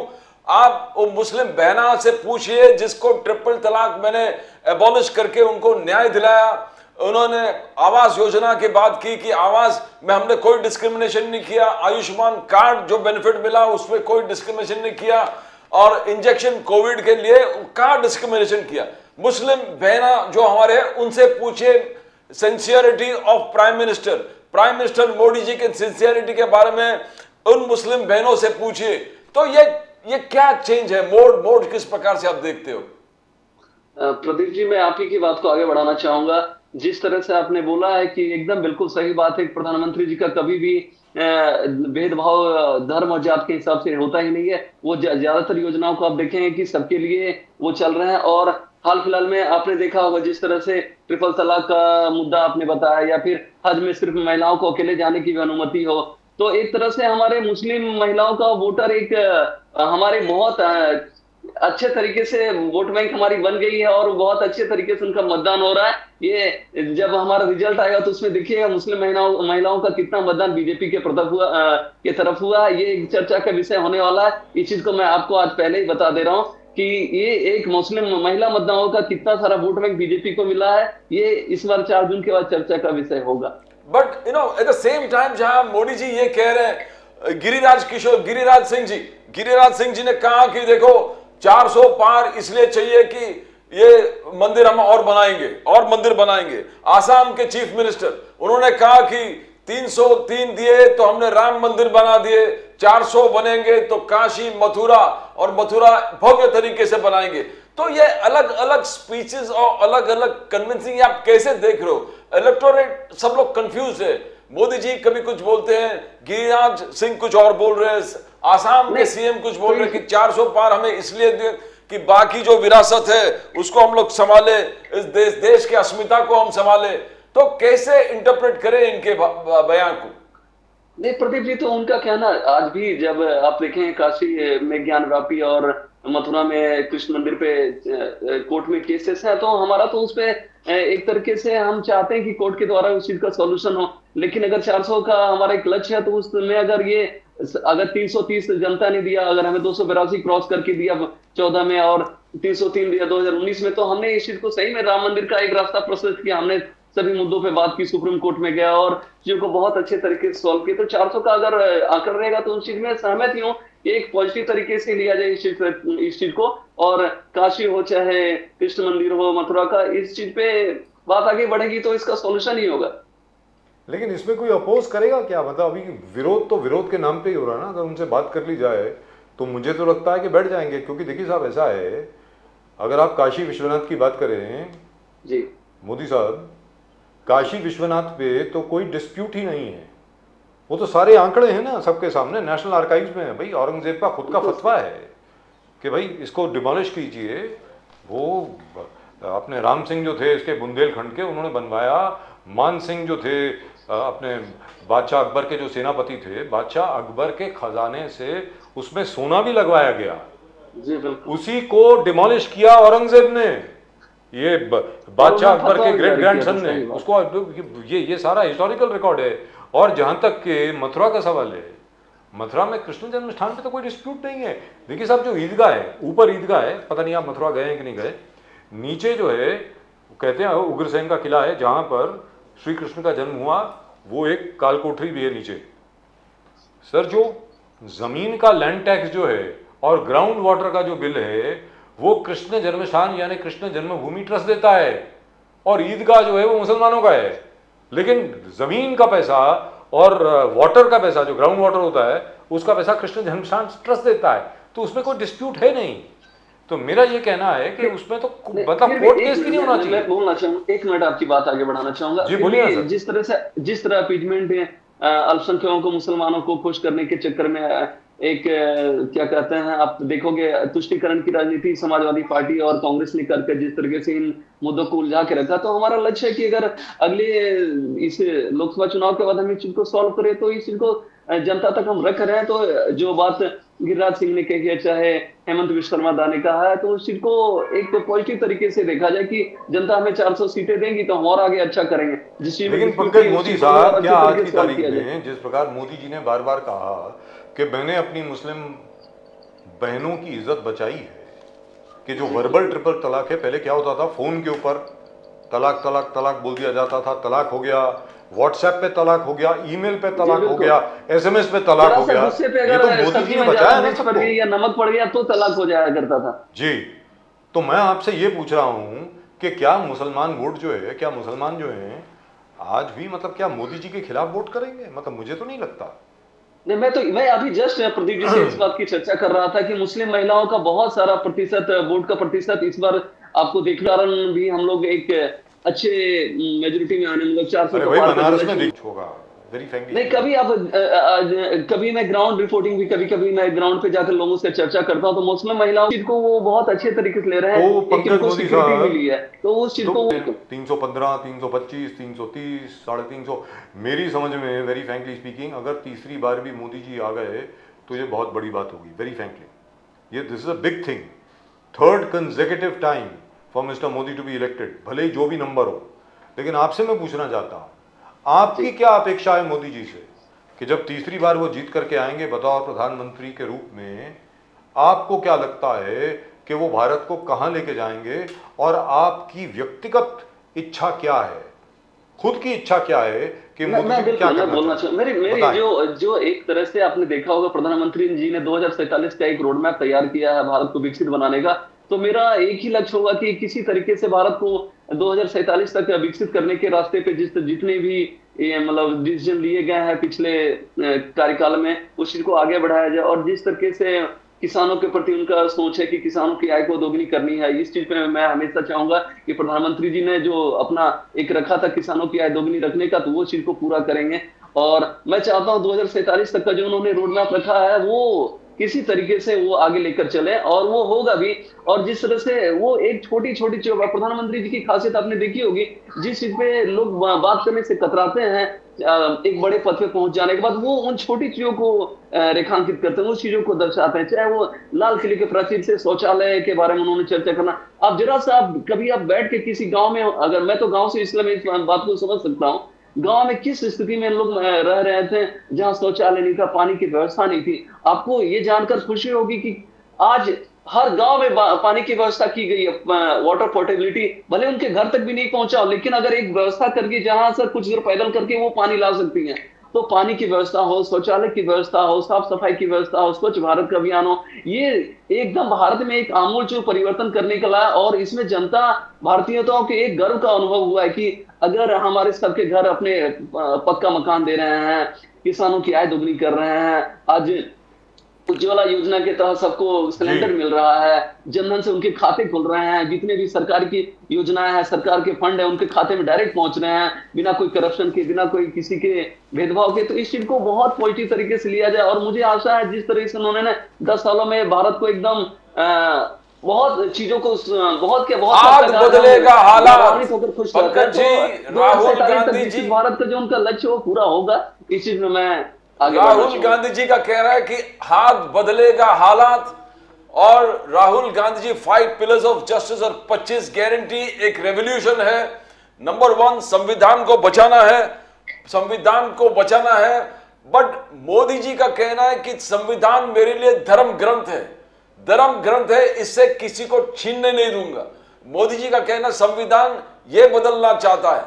आप वो मुस्लिम बहना से पूछिए जिसको ट्रिपल तलाक मैंने एबॉलिश करके उनको न्याय दिलाया। उन्होंने आवास योजना की बात की कि आवास में हमने कोई डिस्क्रिमिनेशन नहीं किया, आयुष्मान कार्ड जो बेनिफिट मिला उसमें कोई डिस्क्रिमिनेशन नहीं किया, और इंजेक्शन कोविड के लिए कहां डिस्क्रिमिनेशन किया। मुस्लिम बहना जो हमारे उनसे पूछिए sincerity of prime minister Modi ji के सिंसियरिटी के बारे में उन मुस्लिम बहनों से पूछिए। तो ये क्या चेंज है, मोड किस प्रकार से आप देखते हो? प्रदीप जी, मैं आप ही की बात को आगे बढ़ाना चाहूंगा। जिस तरह से आपने बोला है कि एकदम बिल्कुल सही बात है, प्रधानमंत्री जी का कभी भी भेदभाव धर्म और जात के हिसाब से होता ही नहीं है। वो ज्यादातर योजनाओं को आप देखेंगे कि सबके लिए वो चल रहे हैं। और हाल फिलहाल में आपने देखा होगा जिस तरह से ट्रिपल तलाक का मुद्दा आपने बताया, या फिर हज में सिर्फ महिलाओं को अकेले जाने की भी अनुमति हो, तो एक तरह से हमारे मुस्लिम महिलाओं का वोटर एक हमारे बहुत अच्छे तरीके से वोट बैंक हमारी बन गई है और बहुत अच्छे तरीके से उनका मतदान हो रहा है। ये जब हमारा रिजल्ट आएगा तो उसमें देखिएगा मुस्लिम महिलाओं का कितना मतदान बीजेपी के तरफ हुआ है। ये एक चर्चा का विषय होने वाला है। इस चीज को मैं आपको आज पहले ही बता दे रहा हूँ कि ये एक मुस्लिम महिला मतदाताओं का कितना सारा वोट बैंक बीजेपी को मिला है, ये इस बार 4 जून के बाद चर्चा का विषय होगा। But at the same time जहां मोदी जी ये कह रहे हैं, गिरिराज सिंह जी ने कहा कि देखो 400 पार इसलिए चाहिए कि ये मंदिर हम और मंदिर बनाएंगे। आसाम के चीफ मिनिस्टर उन्होंने कहा कि 303 दिए तो हमने राम मंदिर बना दिए, 400 बनेंगे तो काशी मथुरा भव्य तरीके से बनाएंगे। तो ये अलग अलग स्पीचेस और अलग अलग कन्विंसिंग आप कैसे देख रहे हो? इलेक्टोरेट सब लोग कंफ्यूज है। मोदी जी कभी कुछ बोलते हैं, गिरिराज सिंह कुछ और बोल रहे हैं, आसाम के सीएम कुछ बोल रहे हैं कि 400 पार हमें इसलिए दे कि बाकी जो विरासत है उसको हम लोग संभाले, इस देश की अस्मिता को हम संभाले। तो कैसे इंटरप्रेट करें इनके बयान को? नहीं प्रदीप जी, तो उनका कहना आज भी जब आप देखें काशी में ज्ञानवापी और मथुरा में कृष्ण मंदिर पे कोर्ट में केसेस है, तो हमारा तो उस पे एक तरीके से हम चाहते हैं कि कोर्ट के द्वारा उस चीज का सॉल्यूशन हो। लेकिन अगर 400 का हमारा एक लक्ष्य है तो उसमें अगर 330 जनता ने दिया, अगर हमें 282 क्रॉस करके दिया 14 में और 303 दिया 2019 में, तो हमने इस चीज को सही में राम मंदिर का एक रास्ता प्रस्तुत किया। हमने सभी मुद्दों पे बात की, सुप्रीम कोर्ट में गया और चीजों को बहुत अच्छे तरीके से सॉल्व किया। तो 400 का अगर आंकड़ा रहेगा तो उस चीज में सहमत ही हूँ, एक पॉजिटिव तरीके से लिया जाए इस चीज को। और काशी हो चाहे कृष्ण मंदिर हो मथुरा का, इस चीज पे बात आगे बढ़ेगी तो इसका सॉल्यूशन ही होगा। लेकिन इसमें कोई अपोज करेगा क्या? मतलब अभी विरोध तो विरोध के नाम पे ही हो रहा है ना। अगर उनसे बात कर ली जाए तो मुझे तो लगता है कि बैठ जाएंगे। क्योंकि देखिए साहब, ऐसा है, अगर आप काशी विश्वनाथ की बात करें जी मोदी साहब, काशी विश्वनाथ पे तो कोई डिस्प्यूट ही नहीं है। वो तो सारे आंकड़े हैं ना सबके सामने, नेशनल आर्काइव्स में है भाई। औरंगजेब का खुद का फतवा है कि भाई इसको डिमोलिश कीजिए। वो अपने राम सिंह जो थे इसके बुंदेलखंड के, उन्होंने बनवाया। मान सिंह जो थे अपने बादशाह अकबर के जो सेनापति थे, बादशाह अकबर के खजाने से उसमें सोना भी लगवाया गया। उसी को डिमोलिश किया औरंगजेब ने, ये बादशाह अकबर के ग्रेट ग्रैंडसन ने उसको। ये सारा हिस्टोरिकल रिकॉर्ड है। और जहां तक के मथुरा का सवाल है, मथुरा में कृष्ण जन्म स्थान पे तो कोई डिस्प्यूट नहीं है। देखिए साहब, जो ईदगाह है, ऊपर ईदगाह है, पता नहीं आप मथुरा गए हैं कि नहीं गए, नीचे जो है कहते हैं उग्रसेन का किला है जहां पर श्री कृष्ण का जन्म हुआ। वो एक कालकोठरी भी है नीचे। सर, जो जमीन का लैंड टैक्स जो है और ग्राउंड वाटर का जो बिल है वो कृष्ण जन्मस्थान यानी कृष्ण जन्मभूमि ट्रस्ट देता है, और ईदगाह जो है वो मुसलमानों का है। लेकिन जमीन का पैसा और वाटर का पैसा, जो ग्राउंड वाटर होता है, उसका पैसा कृष्ण जन्मस्थान ट्रस्ट देता है। तो उसमें कोई डिस्प्यूट है नहीं। तो मेरा ये कहना है कि उसमें तो मतलब कोर्ट केस भी नहीं होना चाहिए। मैं बोलना चाहूंगा, 1 मिनट आपकी बात आगे बढ़ाना चाहूंगा। जी बोलिए। जिस तरह अपीजमेंट अल्पसंख्यकों को, मुसलमानों को खुश करने के चक्कर में एक क्या कहते हैं, आप देखोगे तुष्टीकरण की राजनीति समाजवादी पार्टी और कांग्रेस ने करके जिस तरीके से इन मुद्दों को उलझा के रखा, तो हमारा लक्ष्य है कि अगर अगले इस लोकसभा चुनाव के बाद हम इस चीज को सॉल्व करें तो इस चीज को जनता तक हम रख रहे हैं, तो जो बात गिरिराज सिंह ने कही है, चाहे हेमंत विश्व शर्मा ने कहा है, तो उस चीज को एक तो पॉजिटिव तरीके से देखा जाए कि जनता हमें 400 सीटें देंगी तो हम और आगे अच्छा करेंगे। जिस चीज में लेकिन dispute पंकज है, उस मोदी चीज को साहब, और क्या अच्छे आज तरीके की से solve तारीख किया जाए। में जिस प्रकार मोदी जी ने बार बार कहा कि मैंने अपनी मुस्लिम बहनों की इज्जत बचाई है, कि जो वर्बल ट्रिपल तलाक है, पहले क्या होता था, फोन के ऊपर तलाक तलाक तलाक बोल दिया जाता था, तलाक हो गया, व्हाट्सएप पे तलाक हो गया, ईमेल पे तलाक हो बिल्कुल। गया, एसएमएस पे तलाक जरा हो सा गया। गुस्से पे ये तो अगर मोदी जी सब्जी ने में बचाया ज्यादा ना मिर्च पड़ सबको। गई या नमक पड़ गया तो तलाक हो जाया करता था। जी, तो मैं आपसे ये पूछ रहा हूं कि क्या मुसलमान वोट जो है, क्या मुसलमान जो हैं आज भी मतलब क्या मोदी जी के खिलाफ वोट करेंगे? मतलब मुझे तो नहीं लगता। नहीं, मैं अभी जस्ट प्रदीप जी से इस बात की चर्चा कर रहा था कि मुस्लिम महिलाओं का बहुत सारा प्रतिशत, वोट का प्रतिशत इस बार आपको देखने कारण भी हम लोग एक अच्छे मेजोरिटी में आने, मतलब 400 अरे का भाई पार बनारस करने में लगे। रिच होगा, वेरी फ्रैंकली। नहीं, कभी आप कभी मैं ग्राउंड रिपोर्टिंग भी, कभी कभी मैं ग्राउंड पे जाकर लोगों से चर्चा करता हूँ, तो मुस्लिम महिलाओं चीज को वो बहुत अच्छे तरीके से ले रहे हैं, तो एक पंकज इनको मोदी सिक्योरिटी साहब, मिली है, तो उस चीज तो को 315, 325, 330, 350, मेरी समझ में वेरी फ्रैंकली स्पीकिंग, अगर तीसरी बार भी मोदी जी आ गए तो ये बहुत बड़ी बात होगी, वेरी फ्रैंकली। ये this is a big thing, third consecutive time for mister Modi to be elected, भले ही जो भी नंबर हो। लेकिन आपसे मैं पूछना चाहता हूँ, आपकी क्या अपेक्षा है मोदी जी से कि जब तीसरी बार वो जीत करके आएंगे बतौर प्रधानमंत्री के रूप में, आपको क्या लगता है कि वो भारत को कहां लेके जाएंगे? और आपकी व्यक्तिगत इच्छा क्या है, खुद की इच्छा क्या है कि मोदी जी को क्या मैं करना बोलना चाहिए? चाहूँ, मेरी बताएं। जो एक तरह से आपने देखा होगा, प्रधानमंत्री जी ने 2047 का एक रोड मैप तैयार किया है भारत को विकसित बनाने का। तो मेरा एक ही लक्ष्य होगा कि किसी तरीके से भारत को 2047 तक विकसित करने के रास्ते पे जितने भी मतलब डिसीजन लिए गए हैं पिछले कार्यकाल में, उस चीज को आगे बढ़ाया जाए। और जिस तरीके से किसानों के प्रति उनका सोच है कि किसानों की आय को दोगुनी करनी है, इस चीज पे मैं हमेशा चाहूंगा कि प्रधानमंत्री जी ने जो अपना एक रखा था किसानों की आय दोगुनी रखने का, तो वो चीज को पूरा करेंगे। और मैं चाहता हूं 2047 तक का जो उन्होंने रोड मैप रखा है वो किसी तरीके से वो आगे लेकर चले, और वो होगा भी। और जिस तरह से वो एक छोटी छोटी चीज, प्रधानमंत्री जी की खासियत आपने देखी होगी, जिस चीज पे लोग बात करने से कतराते हैं एक बड़े पद पे पहुंच जाने के बाद, वो उन छोटी चीजों को रेखांकित करते हैं, उस चीजों को दर्शाते हैं। चाहे वो लाल किले के प्राचीर से शौचालय के बारे में उन्होंने चर्चा करना, आप जरा सा कभी आप बैठ के किसी गांव में, अगर मैं तो गांव से इसलिए मैं इस बात को समझ सकता हूँ, गांव में किस स्थिति में लोग रह रहे थे, जहां शौचालय नहीं था, पानी की व्यवस्था नहीं थी। आपको ये जानकर खुशी होगी कि आज हर गांव में पानी की व्यवस्था की गई है, वाटर पोर्टेबिलिटी भले उनके घर तक भी नहीं पहुंचा हो, लेकिन अगर एक व्यवस्था करके जहां से कुछ दूर पैदल करके वो पानी ला सकती हैं, तो पानी की व्यवस्था हो, शौचालय की व्यवस्था हो, साफ सफाई की व्यवस्था हो, स्वच्छ भारत का अभियान हो, ये एकदम भारत में एक आमूल परिवर्तन करने का लाया। और इसमें जनता भारतीयताओं के एक गर्व का अनुभव हुआ है कि अगर हमारे सबके घर अपने पक्का मकान दे रहे हैं, किसानों की आय दोगुनी कर रहे हैं, आज उज्ज्वला योजना के तहत सबको सिलेंडर मिल रहा है, जनधन से उनके खाते खुल रहे हैं, जितने भी सरकार की योजनाएं हैं, सरकार के फंड है, उनके खाते में डायरेक्ट पहुंच रहे हैं, बिना कोई करप्शन के, बिना कोई किसी के भेदभाव के। तो इस चीज को बहुत पॉजिटिव तरीके से लिया जाए। और मुझे आशा है जिस तरह से उन्होंने 10 सालों में भारत को एकदम बहुत चीजों को बहुत आज बदलेगा हालात। खुश पंकज जी, राहुल गांधी जी, भारत का जो उनका लक्ष्य वो पूरा होगा, इस चीज में मैं आगे राहुल गांधी जी का कह रहा है कि हाथ बदलेगा हालात, और Rahul Gandhi ji 5 pillars of justice और 25 गारंटी एक रेवोल्यूशन है। नंबर 1 संविधान को बचाना है, संविधान को बचाना है। बट मोदी जी का कहना है कि संविधान मेरे लिए धर्म ग्रंथ है, धर्म ग्रंथ है, इससे किसी को छीनने नहीं दूंगा। मोदी जी का कहना संविधान ये बदलना चाहता है,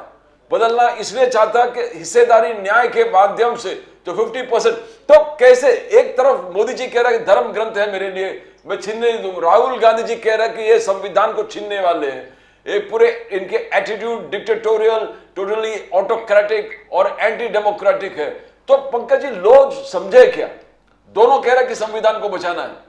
बदलना इसलिए चाहता है कि हिस्सेदारी न्याय के माध्यम से तो 50%। तो कैसे एक तरफ मोदी जी कह रहा है कि धर्म ग्रंथ है मेरे लिए, मैं छीनने नहीं दूंगा, राहुल गांधी जी कह रहा है कि ये संविधान को छीनने वाले हैं। ये पूरे इनके एटीट्यूड डिक्टेटोरियल, टोटली ऑटोक्रेटिक और एंटी डेमोक्रेटिक है। तो पंकज जी लोग समझे क्या? दोनों कह रहे हैं कि संविधान को बचाना है।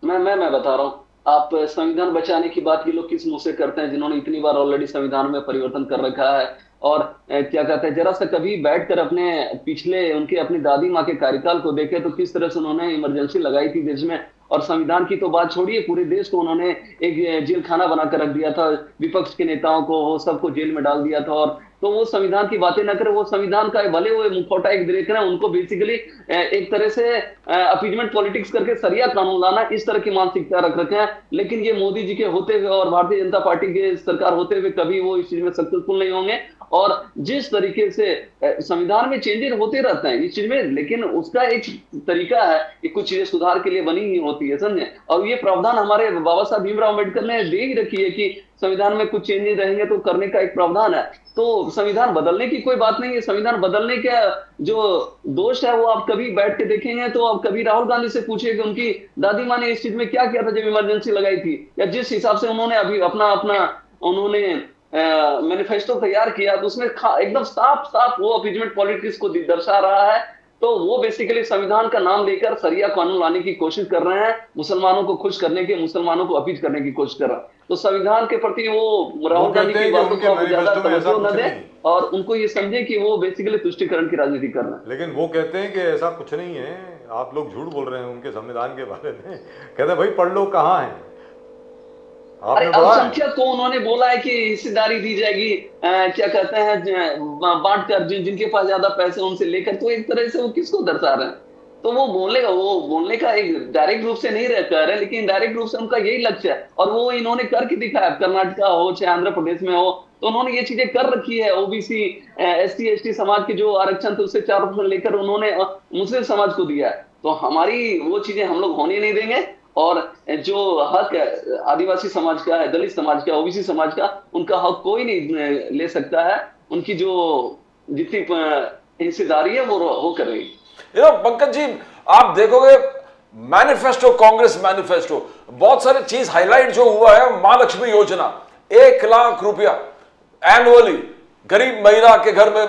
मैं बता रहा हूँ, आप संविधान बचाने की बात ये लोग किस मुंह से करते हैं जिन्होंने इतनी बार ऑलरेडी संविधान में परिवर्तन कर रखा है। और क्या कहते हैं, जरा सा कभी बैठकर अपने पिछले उनके अपनी दादी माँ के कार्यकाल को देखे तो किस तरह से उन्होंने इमरजेंसी लगाई थी देश में। और संविधान की तो बात छोड़िए, पूरे देश को उन्होंने एक जेल खाना बनाकर रख दिया था, विपक्ष के नेताओं को सबको जेल में डाल दिया था। और तो वो संविधान की बातें ना करें, वो संविधान का भले वो मुखौटा एक देख रहे हैं, उनको बेसिकली एक तरह से अपीजमेंट पॉलिटिक्स करके सरिया कानून लाना, इस तरह की मानसिकता रख रखे हैं। लेकिन ये मोदी जी के होते हुए और भारतीय जनता पार्टी के सरकार होते हुए कभी वो इस चीज में सक्सेसफुल नहीं होंगे। और जिस तरीके से संविधान में चेंजेस होते रहते हैं इस चीज में, लेकिन उसका एक तरीका है कि कुछ चीजें सुधार के लिए बनी ही होती है, समझे। और ये प्रावधान हमारे बाबा साहब भीमराव अम्बेडकर ने दे ही रखी है कि संविधान में कुछ चेंजेस रहेंगे तो करने का एक प्रावधान है। तो संविधान बदलने की कोई बात नहीं है। संविधान बदलने का जो दोष है वो आप कभी बैठ के देखेंगे तो आप कभी राहुल गांधी से पूछिए कि उनकी दादी माँ ने इस चीज में क्या किया था जब इमरजेंसी लगाई थी, या जिस हिसाब से उन्होंने अभी उन्होंने मैनिफेस्टो तैयार किया, तो उसमें एकदम साफ साफ वो अपीजमेंट पॉलिटिक्स को दर्शा रहा है। तो वो बेसिकली संविधान का नाम लेकर सरिया कानून लाने की कोशिश कर रहे हैं, मुसलमानों को खुश करने के, मुसलमानों को अपीज करने की कोशिश कर रहे हैं। तो संविधान के प्रति वो राहुल गांधी की बातों को ज्यादा तवज्जो न दें और उनको ये समझे कि वो बेसिकली तुष्टीकरण की राजनीति कर रहे हैं। लेकिन वो कहते हैं कि ऐसा कुछ नहीं है, आप लोग झूठ बोल रहे हैं उनके संविधान के बारे में। कहते हैं भाई पढ़ लो, कहाँ है आपने पढ़ा है? अल्पसंख्यक को उन्होंने बोला है कि हिस्सेदारी दी जाएगी, क्या कहते हैं, बांट कर, जिनके पास ज्यादा पैसे उनसे लेकर। तो एक तरह से वो किसको दर्शा रहे हैं? तो वो बोलने का एक डायरेक्ट रूप से नहीं कर रहे, लेकिन डायरेक्ट रूप से उनका यही लक्ष्य है और वो इन्होंने करके दिखाया। कर्नाटका हो चाहे आंध्र प्रदेश में हो, तो उन्होंने ये चीजें कर रखी है। ओबीसी SC ST समाज के जो आरक्षण थे उससे 4% लेकर उन्होंने मुस्लिम समाज को दिया है। तो हमारी वो चीजें हम लोग होने नहीं देंगे। और जो हक है आदिवासी समाज का है, दलित समाज का, ओबीसी समाज का, उनका हक कोई नहीं ले सकता है। उनकी जो जितनी हिस्सेदारी है वो कर रही है। पंकज जी, आप देखोगे मैनिफेस्टो, कांग्रेस मैनिफेस्टो, बहुत सारे चीज हाईलाइट जो हुआ है, महालक्ष्मी योजना 1 लाख रुपया एनुअली गरीब महिला के घर में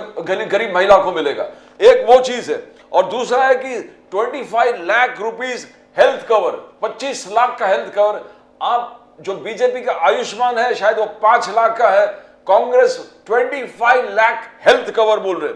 गरीब महिला को मिलेगा, एक वो चीज है। और दूसरा है कि 25 lakh rupees health cover, 25 lakh का हेल्थ कवर। आप जो बीजेपी का आयुष्मान है शायद वो 5 लाख का है, कांग्रेस 25 लाख हेल्थ कवर बोल रहे।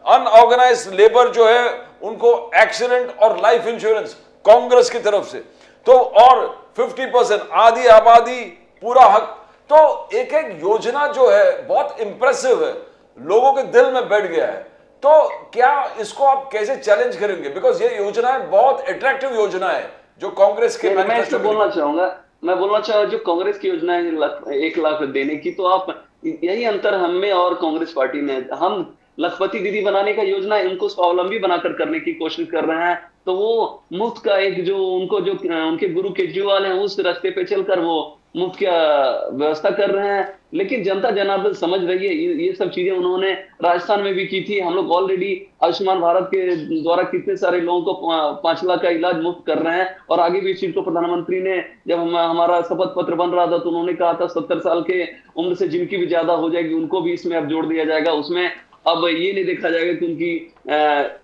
अनऑर्गेनाइज्ड लेबर जो है उनको एक्सीडेंट और लाइफ इंश्योरेंस कांग्रेस की तरफ से, तो और 50% आधी आबादी पूरा हक। तो एक एक योजना जो है बहुत इंप्रेसिव है, लोगों के दिल में बैठ गया है। तो क्या इसको आप कैसे चैलेंज करेंगे? बिकॉज ये योजना है, बहुत अट्रैक्टिव योजना है जो कांग्रेस के मैनिफेस्टो बोलना चाहूंगा जो कांग्रेस की योजना है 1 लाख देने की, तो आप यही अंतर हम में और कांग्रेस पार्टी में, हम लखपति दीदी बनाने का योजना है, इनको स्वावलंबी बनाकर करने की कोशिश कर रहे हैं। तो वो मुफ्त का एक जो उनके गुरु केजरीवाल हैं उस रास्ते पे चलकर वो मुफ्त का व्यवस्था कर रहे हैं। लेकिन जनता जनार्दन समझ रही है, ये सब चीजें उन्होंने राजस्थान में भी की थी। हम लोग ऑलरेडी आयुष्मान भारत के द्वारा कितने सारे लोगों को 5 लाख का इलाज मुफ्त कर रहे हैं। और आगे भी इस चीज को प्रधानमंत्री ने, जब हमारा शपथ पत्र बन रहा था तो उन्होंने कहा था 70 साल के उम्र से जिनकी भी ज्यादा हो जाएगी उनको भी इसमें अब जोड़ दिया जाएगा। उसमें अब ये नहीं देखा जाएगा कि उनकी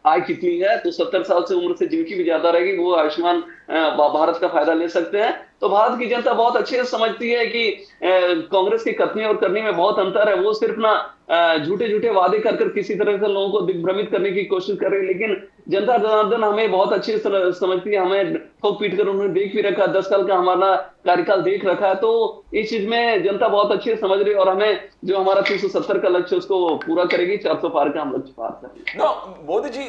आय कितनी है, तो 70 साल से उम्र से जिनकी भी ज्यादा रहेगी वो आयुष्मान भारत का फायदा ले सकते हैं। तो भारत की जनता बहुत अच्छे से समझती है कि कांग्रेस के कथनी और करनी में बहुत अंतर है। वो सिर्फ ना झूठे वादे कर किसी तरह से लोगों को दिग्भ्रमित करने की कोशिश कर रहे हैं, लेकिन जनता जनार्दन हमें बहुत अच्छे से समझती है। हमें ठोक पीट कर उन्होंने देख भी रखा, 10 साल का हमारा कार्यकाल देख रखा है। तो इस चीज में जनता बहुत अच्छे से समझ रही है और हमें जो हमारा 370 का लक्ष्य उसको पूरा करेगी, 400 पार का हम लक्ष्य पार करेंगे। मोदी जी,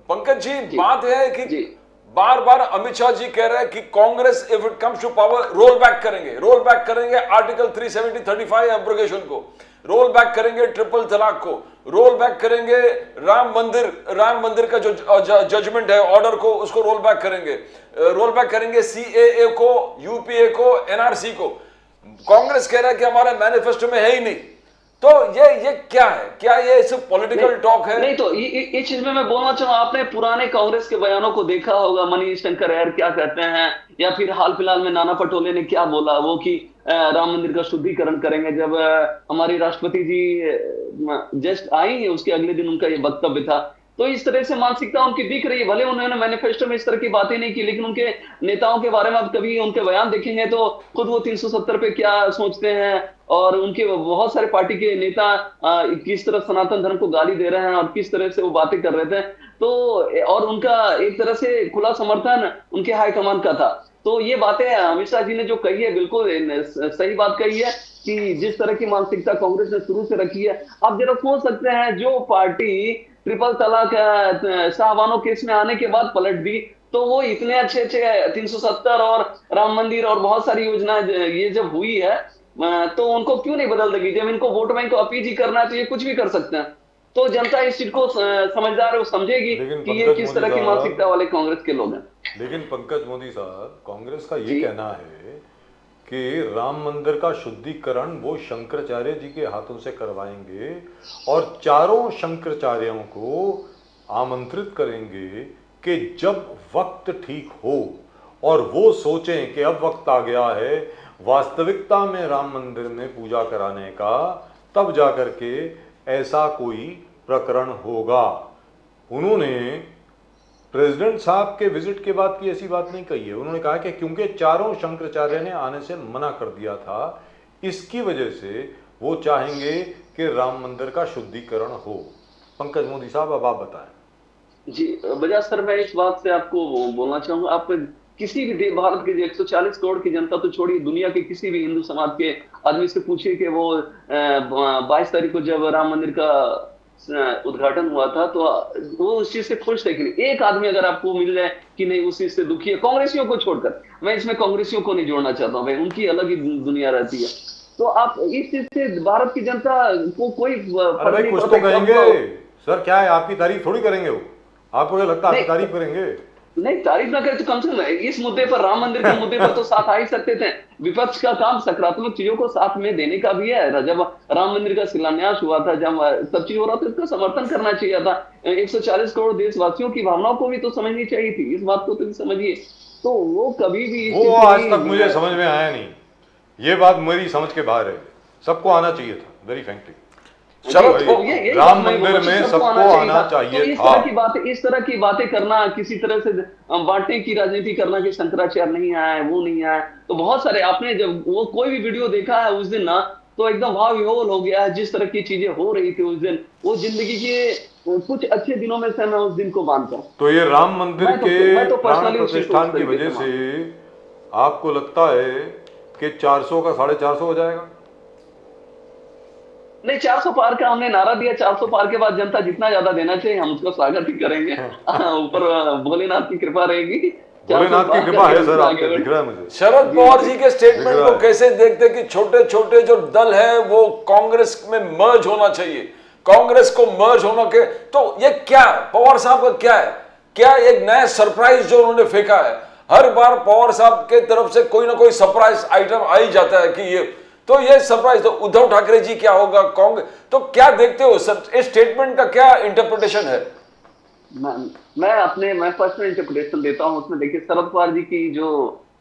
पंकज जी, बात है कि बार बार अमित शाह जी कह रहे हैं कि Congress if it comes to power roll back करेंगे आर्टिकल 370-35 एब्रोगेशन को, रोल बैक करेंगे ट्रिपल तलाक को, रोल बैक करेंगे राम मंदिर का जो जजमेंट है ऑर्डर को उसको रोल बैक करेंगे CAA को, UPA को, NRC को। कांग्रेस कह रहा है कि हमारे मैनिफेस्टो में है ही नहीं। तो ये क्या है? क्या ये सिर्फ पॉलिटिकल टॉक है? नहीं, तो ये चीज में मैं बोलना चाहूँ, आपने पुराने कांग्रेस के बयानों को देखा होगा, मनीष शंकर अय्यर क्या कहते हैं, या फिर हाल फिलहाल में नाना पटोले ने क्या बोला, वो कि राम मंदिर का शुद्धिकरण करेंगे। जब हमारी राष्ट्रपति जी जस्ट आई, उसके अगले दिन उनका ये वक्तव्य था। तो इस तरह से मानसिकता उनकी दिख रही है। भले उन्होंने मैनिफेस्टो में इस तरह की बातें नहीं की, लेकिन उनके नेताओं के बारे में आप कभी उनके बयान देखेंगे तो खुद वो 370 पे क्या सोचते हैं, और उनके बहुत सारे पार्टी के नेता किस तरह सनातन धर्म को गाली दे रहे हैं और किस तरह से वो बातें कर रहे थे। तो और उनका एक तरह से खुला समर्थन उनके हाईकमान का था। तो ये बातें अमित शाह जी ने जो कही है बिल्कुल सही बात कही है कि जिस तरह की मानसिकता कांग्रेस ने शुरू से रखी है, आप जरा सोच सकते हैं जो पार्टी ट्रिपल तलाक शाहबानो केस में आने के बाद पलट दी, तो वो इतने अच्छे अच्छे 370 और राम मंदिर और बहुत सारी योजना ये जब हुई है, तो उनको क्यों नहीं बदल देगी? जब इनको वोट बैंक को अपील ही करना है तो ये कुछ भी कर सकते हैं। तो जनता इस चीज को समझदार है, वो समझेगी लेकिन कि ये पंकज किस मोदी तरह की साहब- मानसिकता वाले कांग्रेस के लोग हैं। लेकिन पंकज मोदी साहब, कांग्रेस का ये जी। कहना है कि राम मंदिर का शुद्धिकरण वो शंकराचार्य जी के हाथों से करवाएंगे और चारों शंकराचार्यों को आमंत्रित करेंगे कि जब वक्त ठीक हो और वो सोचें कि अब वक्त आ गया है वास्तविकता में राम मंदिर में पूजा कराने का, तब जाकर के ऐसा कोई प्रकरण होगा। उन्होंने प्रेसिडेंट साहब के विजिट के बाद की ऐसी बात नहीं कही है। उन्होंने कहा कि क्योंकि चारों शंकराचार्य ने आने से मना कर दिया था, इसकी वजह से वो चाहेंगे कि राम मंदिर का शुद्धिकरण हो। पंकज मोदी साहब, अब आप बताएं। जी बजाज सर, मैं इस बात से आपको बोलना चाहूंगा, आप किसी भी भारत के 140 करोड़ की जनता तो छोड़िए, दुनिया के किसी भी हिंदू समाज के आदमी से पूछिए कि वो 22 तारीख को जब राम मंदिर का उद्घाटन हुआ था तो वो उस चीज से खुश थे कि नहीं? एक आदमी अगर आपको मिल जाए कि नहीं उस चीज से दुखी है, कांग्रेसियों को छोड़कर, मैं इसमें कांग्रेसियों को नहीं जोड़ना चाहता हूँ भाई, उनकी अलग ही दुनिया रहती है। तो आप इस चीज से भारत की जनता को कोई अरे भाई कुछ तो कहेंगे सर, क्या है आपकी तारीफ थोड़ी करेंगे वो? आपको क्या लगता है आपकी तारीफ करेंगे? नहीं, तारीफ ना करे तो कम से कम इस मुद्दे पर, राम मंदिर के मुद्दे पर तो साथ आ ही सकते थे। विपक्ष का काम सकारात्मक चीजों को साथ में देने का भी है। जब राम मंदिर का शिलान्यास हुआ था, जब सब चीज हो रहा था, इसका समर्थन करना चाहिए था। 140 करोड़ देशवासियों की भावनाओं को भी तो समझनी चाहिए थी, इस बात को तो समझिए। तो वो कभी भी वो आज तक मुझे समझ में आया नहीं, ये बात मेरी समझ के बाहर है। सबको आना चाहिए था, वेरी फ्रैंकली। राम मंदिर में सबको आना चाहिए था। इस तरह की बातें करना, किसी तरह से बांटने की राजनीति करना कि शंकराचार्य नहीं आए, वो नहीं आए, तो बहुत सारे आपने जब वो कोई भी वीडियो देखा है उस दिन ना, तो एकदम भाव विह्वल हो गया है। जिस तरह की चीजें हो रही थी उस दिन, वो जिंदगी के कुछ अच्छे दिनों में से मैं उस दिन को मानता हूँ। तो ये राम मंदिर के प्राण प्रतिष्ठान की वजह से आपको लगता है कि 400 का 450 हो जाएगा? नहीं, 400 पार का हमने नारा दिया। 400 पार के बाद जनता जितना ज्यादा देना चाहिए हम उसका स्वागत ही करेंगे। ऊपर भोलेनाथ की कृपा रहेगी। भोलेनाथ की कृपा है सर, आपको दिख रहा है मुझे। शरद पवार जी के स्टेटमेंट को कैसे देखते कि छोटे छोटे जो दल है वो कांग्रेस में मर्ज होना चाहिए, कांग्रेस को मर्ज होना के, तो ये क्या पवार साहब का क्या है? क्या एक नया सरप्राइज जो उन्होंने फेंका है? हर बार पवार साहब के तरफ से कोई ना कोई सरप्राइज आइटम आ ही जाता है कि ये, तो ये सरप्राइज, तो उद्धव ठाकरे जी क्या होगा कांग्रेस, तो क्या देखते हो सर इस स्टेटमेंट का क्या इंटरप्रिटेशन है? मैं पर्सनल इंटरप्रिटेशन देता हूं उसमें। देखिए, शरद पवार जी की जो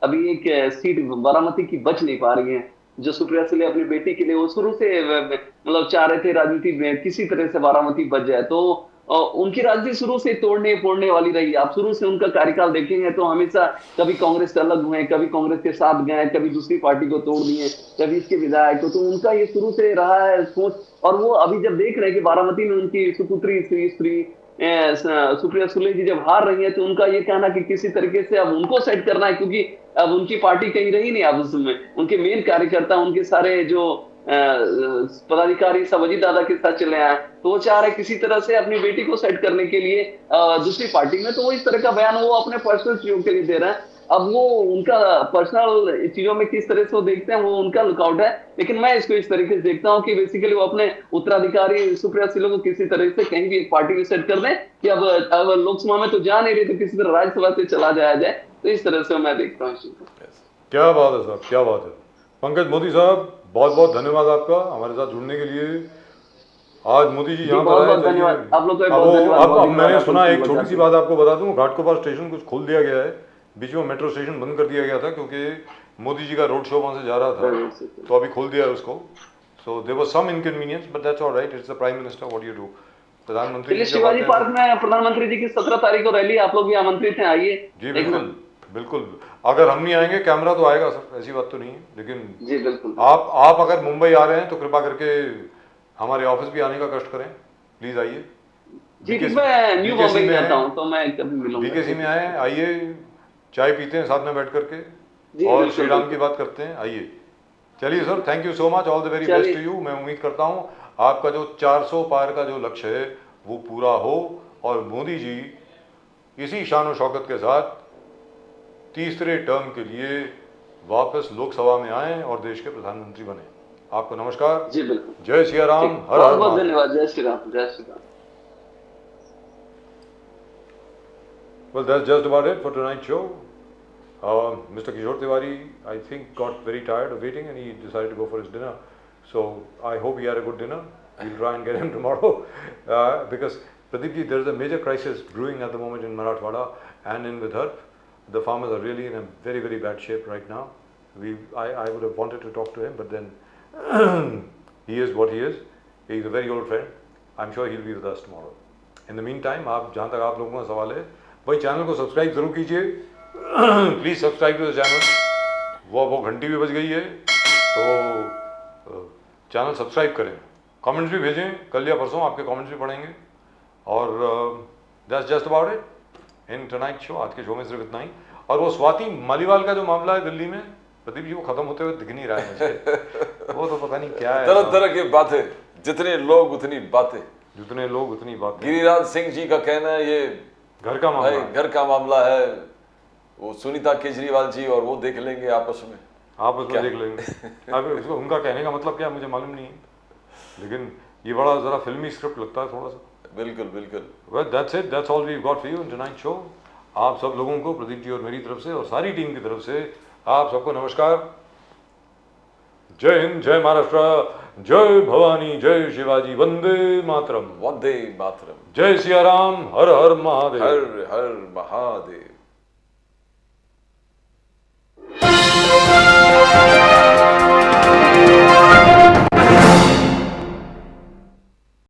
अभी एक सीट बारामती की बच नहीं पा रही है, जो सुप्रिया सुले अपनी बेटी के लिए वो शुरू से मतलब चाह रहे थे राजनीति में किसी तरह से बारामती बच जाए, तो उनकी राजनीति शुरू से तोड़ने फोड़ने वाली रही। आप शुरू से उनका कार्यकाल देखेंगे तो हमेशा कभी कांग्रेस से अलग हुए, कभी कांग्रेस के साथ गए, कभी दूसरी पार्टी को तोड़ दिए, कभी इसके विधायक को, तो उनका ये शुरू से रहा है सोच। और वो अभी जब देख रहे हैं कि बारामती में उनकी सुपुत्री स्त्री सुप्रिया सुले जी जब हार रही है, तो उनका ये कहना कि किसी तरीके से अब उनको सेट करना है, क्योंकि अब उनकी पार्टी कहीं रही नहीं। अब उसमें उनके मेन कार्यकर्ता, उनके सारे जो पदाधिकारी सब अजीत दादा के साथ चले आए, तो वो चाह रहे किसी तरह से अपनी बेटी को सेट करने के लिए दूसरी पार्टी में। तो वो इस तरह का बयान वो अपने पर्सनल चीजों के लिए दे रहे हैं। अब वो उनका पर्सनल चीजों में किस तरह से वो देखते हैं वो उनका लुकआउट है, लेकिन मैं इसको इस तरीके से देखता हूँ कि बेसिकली वो अपने उत्तराधिकारी सुप्रिया सुले को किसी तरह से कहीं भी एक पार्टी में सेट कर दें कि अब लोकसभा में तो जा नहीं रही, तो किसी तरह राज्यसभा से चला जाया जाए। तो इस तरह से मैं देखता हूँ। क्या बात है साहब, क्या बात है। पंकज मोदी साहब, बहुत बहुत धन्यवाद आपका हमारे साथ जुड़ने के लिए। आज मोदी जी यहाँ पर आए। धन्यवाद आप लोग का। अब मैंने सुना, एक छोटी सी बात आपको बता दूं, घाटकोपर स्टेशन कुछ खोल दिया गया है, बीच में मेट्रो स्टेशन बंद कर दिया गया था क्योंकि मोदी जी का रोड शो वहां से जा रहा था, तो अभी खोल दिया है उसको। So there was some inconvenience but that's alright, it's the prime minister, what you do. प्रधानमंत्री शिवाजी पार्क में प्रधानमंत्री जी की 17 तारीख को रैली, आप लोग भी आमंत्रित हैं, आइए। जी बिल्कुल बिल्कुल, अगर हम नहीं आएंगे कैमरा तो आएगा सर, ऐसी बात तो नहीं है, लेकिन जी बिल्कुल आप अगर मुंबई आ रहे हैं तो कृपा करके हमारे ऑफिस भी आने का कष्ट करें, प्लीज आइए। जी, मैं न्यू बॉम्बे में आता हूं तो मैं कभी मिलूंगा। बीकेसी में आए, आइए, चाय पीते हैं साथ में बैठ करके जी, और बिल्कुल, श्री राम की बिल्कुल। बात करते हैं। आइए, चलिए sir, thank you so much, all the very चलिए। Best to you. मैं उम्मीद करता हूँ आपका जो 400 पार का जो लक्ष्य है वो पूरा हो और मोदी जी इसी शान और शौकत के साथ तीसरे टर्म के लिए वापस लोकसभा में आए और देश के प्रधानमंत्री बने। आपको नमस्कार, जी बिल्कुल। जय सिया राम, ठीक, हर बहुत हर बहुत महादेव। धन्यवाद। जय श्री राम, जय Shri Ram. Well, that's just about it for tonight's show. Mr. Kishore Tiwari, I think, got very tired of waiting and he decided to go for his dinner. So I hope he had a good dinner. We'll try and get him tomorrow because Pradeep ji, there is a major crisis brewing at the moment in Marathwada and in Vidarbha. The farmers are really in a very, very bad shape right now. I would have wanted to talk to him, but then he is what he is. He's a very old friend. I'm sure he'll be with us tomorrow. In the meantime, आप जहाँ तक आप लोगों का सवाल है, भाई channel को सब्सक्राइब जरूर कीजिए। Please subscribe to the channel. वो घंटी भी बज गई है, तो चैनल सब्सक्राइब करें, कमेंट्स भी भेजें, कल या परसों आपके कमेंट्स भी पढ़ेंगे। और that's just about it in tonight show. आज के शो में सिर्फ इतना ही। और वो स्वाति मालीवाल का जो मामला है दिल्ली में, प्रदीप जी, वो खत्म होते हुए दिख नहीं रहा है मुझे। वो तो पता नहीं क्या है। तरह तरह की बातें, जितने लोग उतनी बातें, जितने लोग उतनी बात। गिरिराज सिंह जी का कहना है ये घर का मामला है। घर का मामला है, वो सुनीता केजरीवाल जी और वो देख लेंगे आपस में, आपस में देख लेंगे। अब उसको उनका कहने का मतलब क्या मुझे मालूम नहीं है, लेकिन ये बड़ा जरा फिल्मी स्क्रिप्ट लगता है थोड़ा सा। बिल्कुल बिल्कुल। Well, that's it. That's all we've got for you in tonight's show. आप सब लोगों को, प्रदीप जी और मेरी तरफ से और सारी टीम की तरफ से, आप सबको नमस्कार। जय हिंद, जय महाराष्ट्र, जय भवानी, जय शिवाजी, वंदे मातरम। वंदे मातरम। जय सिया राम, हर हर महादेव। हर हर महादेव।